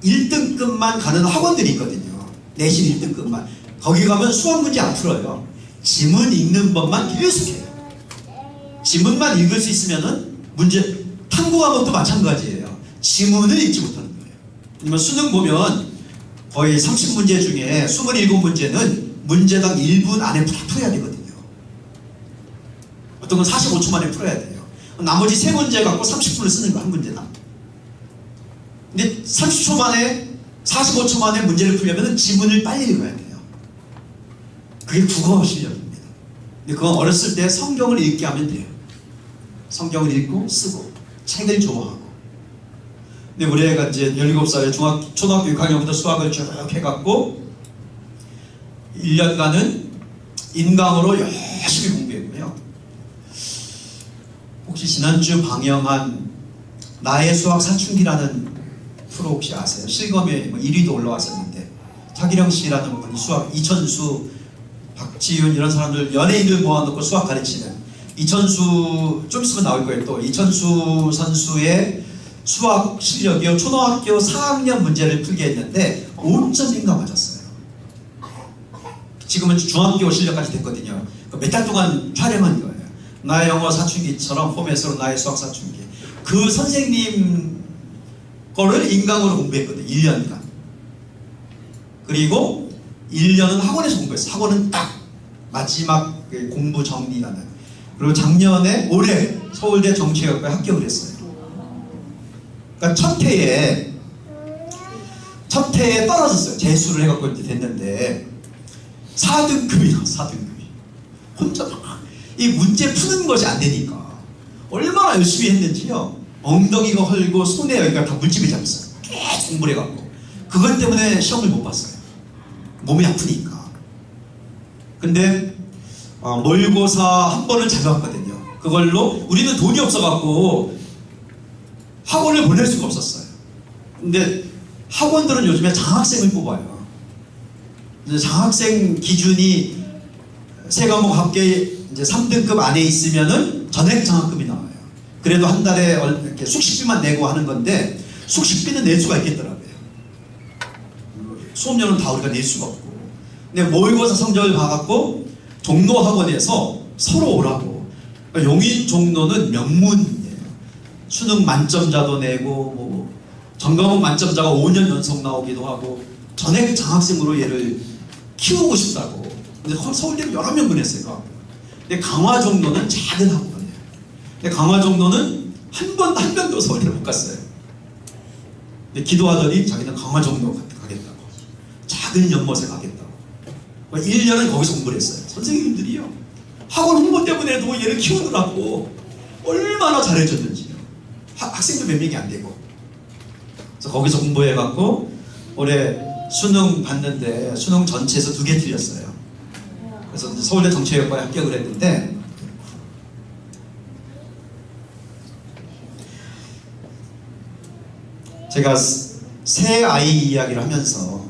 1등급만 가는 학원들이 있거든요. 내신 1등급만. 거기 가면 수학 문제 안 풀어요. 지문 읽는 법만 계속해요. 지문만 읽을 수 있으면은 문제, 탐구 과목도 마찬가지예요. 지문을 읽지 못하는 거예요. 아니면 수능 보면 거의 30문제 중에 27문제는 문제당 1분 안에 풀어야 되거든요. 어떤 건 45초 만에 풀어야 돼요. 나머지 3문제 갖고 30분을 쓰는 거, 한 문제당. 근데 30초 만에, 45초 만에 문제를 풀려면 지문을 빨리 읽어야 돼요. 그게 국어 실력입니다. 근데 그건 어렸을 때 성경을 읽게 하면 돼요. 성경을 읽고 쓰고 책을 좋아하고. 근데 우리 애가 이제 17살에 초등학교 6학년부터 수학을 쭉 해갖고 1년간은 인강으로 열심히 공부했고요. 혹시 지난주 방영한 나의 수학 사춘기라는 프로 혹시 아세요? 실검에 1위도 올라왔었는데 차기령 씨라는 분이 수학, 이천수, 박지윤 이런 사람들 연예인들 모아놓고 수학 가르치는 이천수, 좀 있으면 나올 거예요. 또 이천수 선수의 수학 실력이요, 초등학교 4학년 문제를 풀게 했는데 5점인가 맞았어요. 지금은 중학교 실력까지 됐거든요. 몇 달 동안 촬영한 거예요. 나의 영어 사춘기처럼 포맷으로 나의 수학 사춘기. 그 선생님 거를 인강으로 공부했거든요. 1년간. 그리고 1년은 학원에서 공부했어요. 학원은 딱 마지막 공부 정리하는. 그리고 작년에 올해 서울대 정치학과에 합격을 했어요. 그러니까 첫 해에 떨어졌어요. 재수를 해갖고 이렇게 됐는데 4등급이요. 4등급이. 혼자 이 문제 푸는 것이 안 되니까 얼마나 열심히 했는지요. 엉덩이가 헐고 손에 여기가 다 물집이 잡혔어요. 계속 공부를 해갖고. 그것 때문에 시험을 못 봤어요. 몸이 아프니까. 근데 모의고사 한 번을 잘 봤거든요. 그걸로 우리는 돈이 없어갖고 학원을 보낼 수가 없었어요. 근데 학원들은 요즘에 장학생을 뽑아요. 장학생 기준이 3과목 합계 이제 3등급 안에 있으면은 전액 장학금이 나와요. 그래도 한 달에 이렇게 숙식비만 내고 하는 건데 숙식비는 낼 수가 있겠더라고요. 수업료는 다 우리가 낼 수가 없고. 근데 모의고사 성적을 봐갖고 종로 학원에서 서로 오라고. 그러니까 용인 종로는 명문이에요. 수능 만점자도 내고 뭐 전과목 만점자가 5년 연속 나오기도 하고 전액 장학생으로 얘를 키우고 싶다고. 근데 서울대는 여러 명 보냈어요. 근데 강화 종로는 작은 학원이에요. 근데 강화 종로는 한 번도 서울대를 못 갔어요. 근데 기도하더니 자기는 강화 종로 가겠다고. 작은 연못에 가겠다고. 1년은 거기서 공부를 했어요. 선생님들이요. 학원 홍보 때문에도 얘를 키우느라고 얼마나 잘해줬는지요. 학생도 몇 명이 안 되고. 그래서 거기서 공부해갖고 올해 수능 봤는데 수능 전체에서 2개 틀렸어요. 그래서 서울대 정치외과에 합격을 했는데 제가 세 아이 이야기를 하면서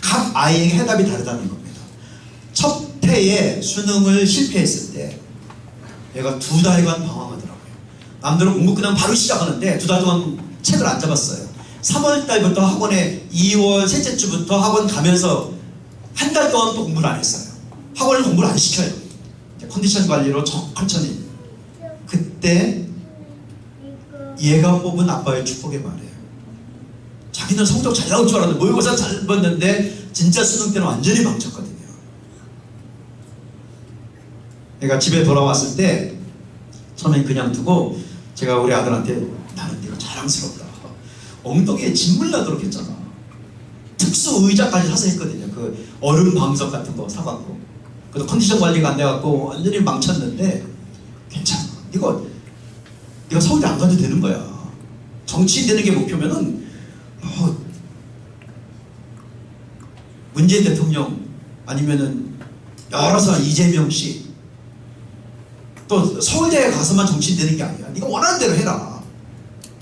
각 아이의 해답이 다르다는 겁니다. 첫 해에 수능을 실패했을 때 얘가 2달간 방황하더라고요. 남들은 공부 그냥 바로 시작하는데 2달 동안 책을 안 잡았어요. 3월 달부터 학원에 2월 셋째 주부터 학원 가면서 한 달 동안 또 공부를 안 했어요. 학원을 공부를 안 시켜요. 컨디션 관리로 천천히. 그때 얘가 뽑은 아빠의 축복의 말이에요. 자기는 성적 잘 나올 줄 알았는데 모의고사 잘 봤는데 진짜 수능 때는 완전히 망쳤거든요. 얘가 집에 돌아왔을 때 처음엔 그냥 두고 제가 우리 아들한테 나는 네가 자랑스럽다. 엉덩이에 진물 나도록 했잖아. 특수 의자까지 사서 했거든요. 그 얼음 방석 같은 거 사갖고. 그래도 컨디션 관리가 안 돼갖고 완전히 망쳤는데 괜찮아. 네가 서울대 안 가도 되는 거야. 정치인 되는 게 목표면은 문재인 대통령 아니면은 여러 사람 이재명 씨 또 서울대에 가서만 정치인 되는 게 아니야. 네가 원하는 대로 해라.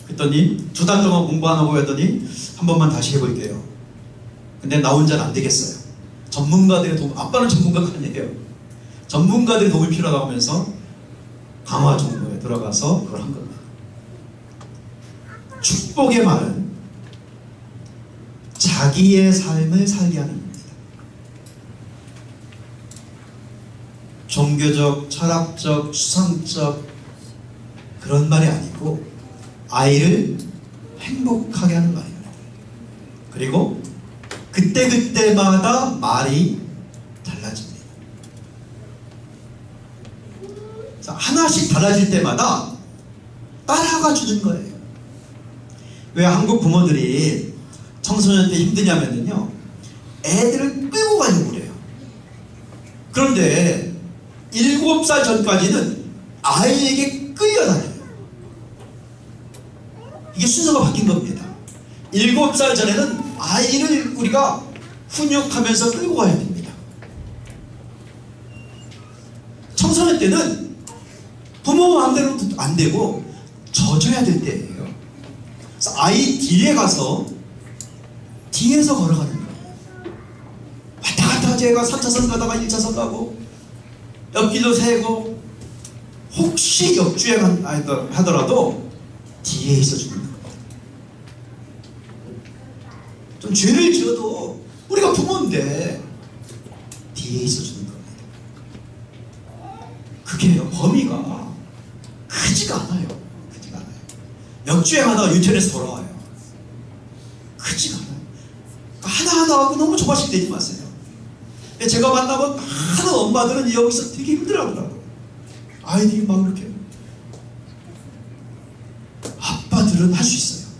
그랬더니 2달 동안 공부 안 하고 했더니 한 번만 다시 해볼게요. 근데 나 혼자는 안 되겠어요. 전문가들의 도움, 아빠는 전문가가 아니에요. 전문가들의 도움이 필요하다고 하면서 강화 정보에 들어가서 그걸 한 겁니다. 축복의 말은 자기의 삶을 살게 하는 겁니다. 종교적, 철학적, 수상적 그런 말이 아니고 아이를 행복하게 하는 말입니다. 그리고 그때그때마다 말이 달라집니다. 하나씩 달라질 때마다 따라가 주는 거예요. 왜 한국 부모들이 청소년 때 힘드냐면요, 애들을 끌고 가려고 그래요. 그런데 7살 전까지는 아이에게 끌려다녀요. 이게 순서가 바뀐 겁니다. 7살 전에는 아이를 우리가 훈육하면서 끌고 가야 됩니다. 청소년 때는 부모 마음대로 안 되고 져줘야 될 때예요. 그래서 아이 뒤에 가서 뒤에서 걸어가는 거예요. 왔다 갔다 제가 3차선 가다가 1차선 가고 옆길도 세고 혹시 역주행 하더라도 뒤에 있어주는 거예요. 좀 죄를 지어도 우리가 부모인데 뒤에 있어주는 겁니다. 그게요, 범위가 크지가 않아요. 크지가 않아요. 역주행하다가 유턴해서 돌아와요. 크지가 않아요. 하나하나 하고 너무 조바심 되지 마세요. 제가 만나본 많은 엄마들은 여기서 되게 힘들어하더라고요. 아이들이 막 이렇게. 아빠들은 할 수 있어요.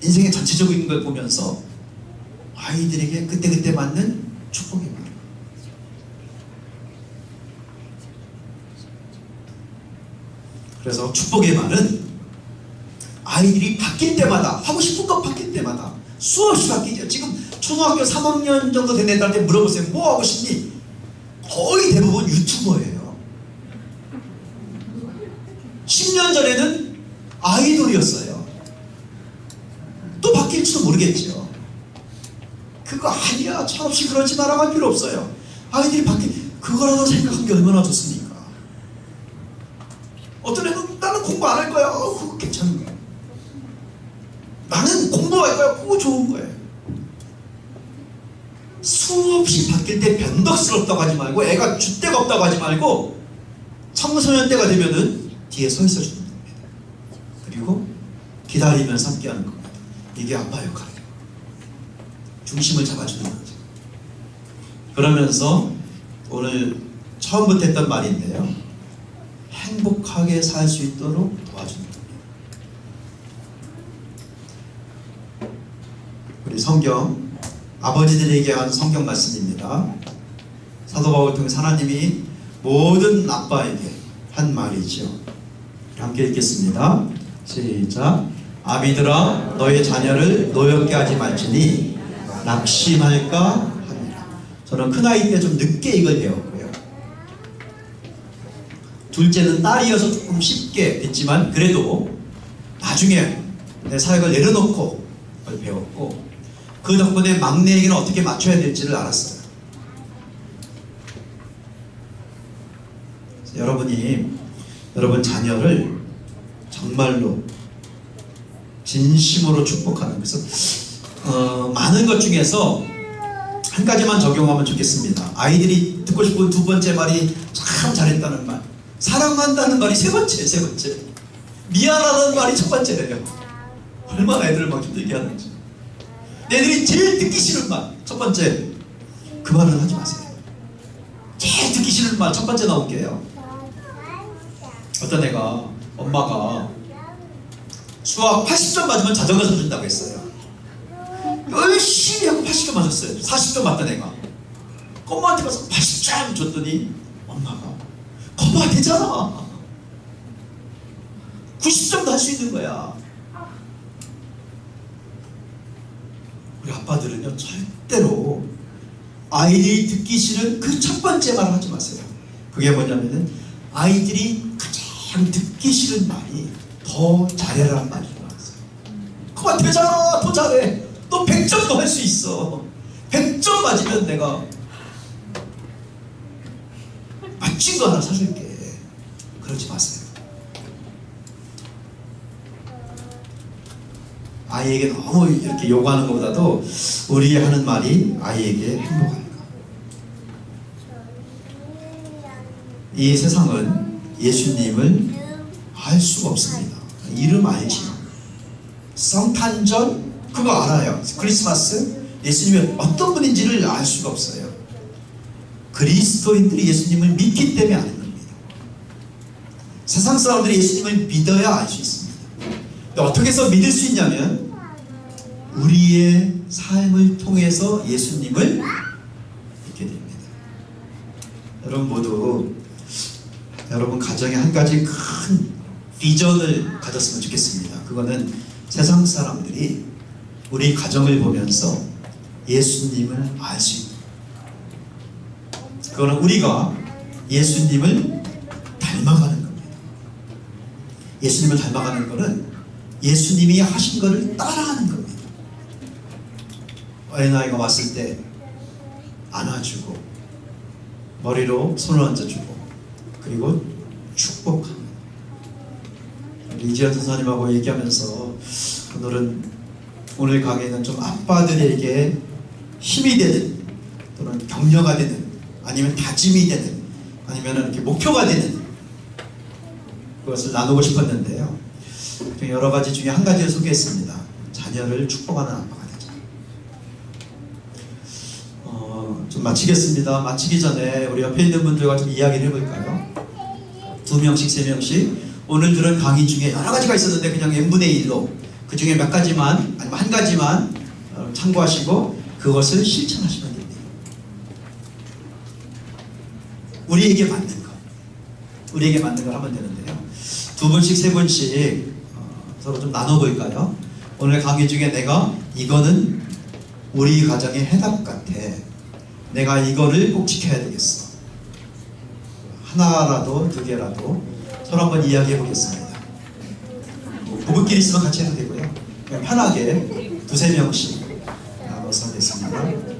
인생의 전체적인 걸 보면서 아이들에게 그때그때 맞는 축복이 말이에요. 그래서 축복의 말은 아이들이 바뀔 때마다, 하고 싶은 것 바뀔 때마다 수없이 바뀌죠. 지금 초등학교 3학년 정도 된 애들한테 물어보세요. 뭐 하고 싶니? 거의 대부분 유튜버예요. 10년 전에는 아이돌이었어요. 또 바뀔지도 모르겠죠. 그거 아니야. 철없이 그러지 말아 할 필요 없어요. 아이들이 그거라도 생각한 게 얼마나 좋습니까? 어떤 애는 나는 공부 안 할 거야. 그거 괜찮은 거야. 나는 공부할 거야. 그거 좋은 거예요. 수없이 바뀔 때 변덕스럽다고 하지 말고, 애가 줏대가 없다고 하지 말고, 청소년 때가 되면은 뒤에 서 있어 주는 겁니다. 그리고 기다리면서 함께 하는 겁니다. 이게 아빠 역할이에요. 중심을 잡아주는 거죠. 그러면서 오늘 처음부터 했던 말인데요, 행복하게 살 수 있도록 도와주는 겁니다. 우리 성경, 아버지들에게 한 성경 말씀입니다. 사도 바울을 통해서 하나님이 모든 아빠에게 한 말이죠. 함께 읽겠습니다. 시작. 아비들아, 너의 자녀를 노엽게 하지 말지니 낙심할까 합니다. 저는 큰아이 때 좀 늦게 이걸 배웠고요. 둘째는 딸이어서 조금 쉽게 했지만 그래도 나중에 내 사역을 내려놓고 그걸 배웠고, 그 덕분에 막내에게는 어떻게 맞춰야 될지를 알았어요. 여러분 자녀를 정말로 진심으로 축복하는, 그래서 많은 것 중에서 한 가지만 적용하면 좋겠습니다. 아이들이 듣고 싶은 두 번째 말이 참 잘했다는 말, 사랑한다는 말이 세 번째, 미안하다는 말이 첫 번째래요. 얼마나 애들을 막 힘들게 하는지. 애들이 제일 듣기 싫은 말, 첫 번째, 그 말은 하지 마세요. 제일 듣기 싫은 말 첫 번째 나온 게요. 어떤 애가, 엄마가 수학 80점 맞으면 자전거 사준다고 했어요. 열심히 하고 80점 맞았어요. 40점 맞던 애가 엄마한테 가서 80점 줬더니 엄마가 거봐 되잖아, 90점도 할 수 있는 거야. 우리 아빠들은요, 절대로 아이들이 듣기 싫은 그 첫 번째 말을 하지 마세요. 그게 뭐냐면은 아이들이 가장 듣기 싫은 말이 더 잘해라는 말이라고 했어요. 그만 되잖아, 더 잘해, 너 100점도 할 수 있어, 100점 맞으면 내가 멋진 거 하나 사줄게. 그러지 마세요. 아이에게 너무 이렇게 요구하는 것보다도 우리 하는 말이 아이에게 행복할까. 이 세상은 예수님을 알 수가 없습니다. 이름 알지, 성탄절 그거 알아요. 크리스마스 예수님이 어떤 분인지를 알 수가 없어요. 그리스도인들이 예수님을 믿기 때문에 아는 겁니다. 세상 사람들이 예수님을 믿어야 알 수 있습니다. 근데 어떻게 해서 믿을 수 있냐면 우리의 삶을 통해서 예수님을 믿게 됩니다. 여러분 모두 여러분 가정에 한 가지 큰 비전을 가졌으면 좋겠습니다. 그거는 세상 사람들이 우리 가정을 보면서 예수님을 알 수 있는, 그거는 우리가 예수님을 닮아가는 겁니다. 예수님을 닮아가는 것은 예수님이 하신 것을 따라하는 겁니다. 어린아이가 왔을 때 안아주고 머리로 손을 얹어주고 그리고 축복하는, 이지연 선생님하고 얘기하면서 오늘 강의는 좀 아빠들에게 힘이 되는 또는 격려가 되는 아니면 다짐이 되는 아니면 이렇게 목표가 되는 그것을 나누고 싶었는데요. 여러 가지 중에 한 가지를 소개했습니다. 자녀를 축복하는 아빠가 되자. 좀 마치겠습니다. 마치기 전에 우리 옆에 있는 분들과 좀 이야기를 해볼까요? 2명씩 3명씩 오늘 들은 강의 중에 여러 가지가 있었는데 그냥 n분의 1로 그 중에 몇 가지만 아니면 한 가지만 참고하시고 그것을 실천하시면 됩니다. 우리에게 맞는 걸 하면 되는데요. 2분씩 3분씩 서로 좀 나눠볼까요? 오늘 강의 중에 내가 이거는 우리 가정의 해답 같아, 내가 이거를 꼭 지켜야 되겠어, 하나라도 2개라도 서로 한번 이야기해 보겠습니다. 부부끼리 있으면 같이 해도 되고요. 그냥 편하게 2-3명씩 나눠서 하겠습니다.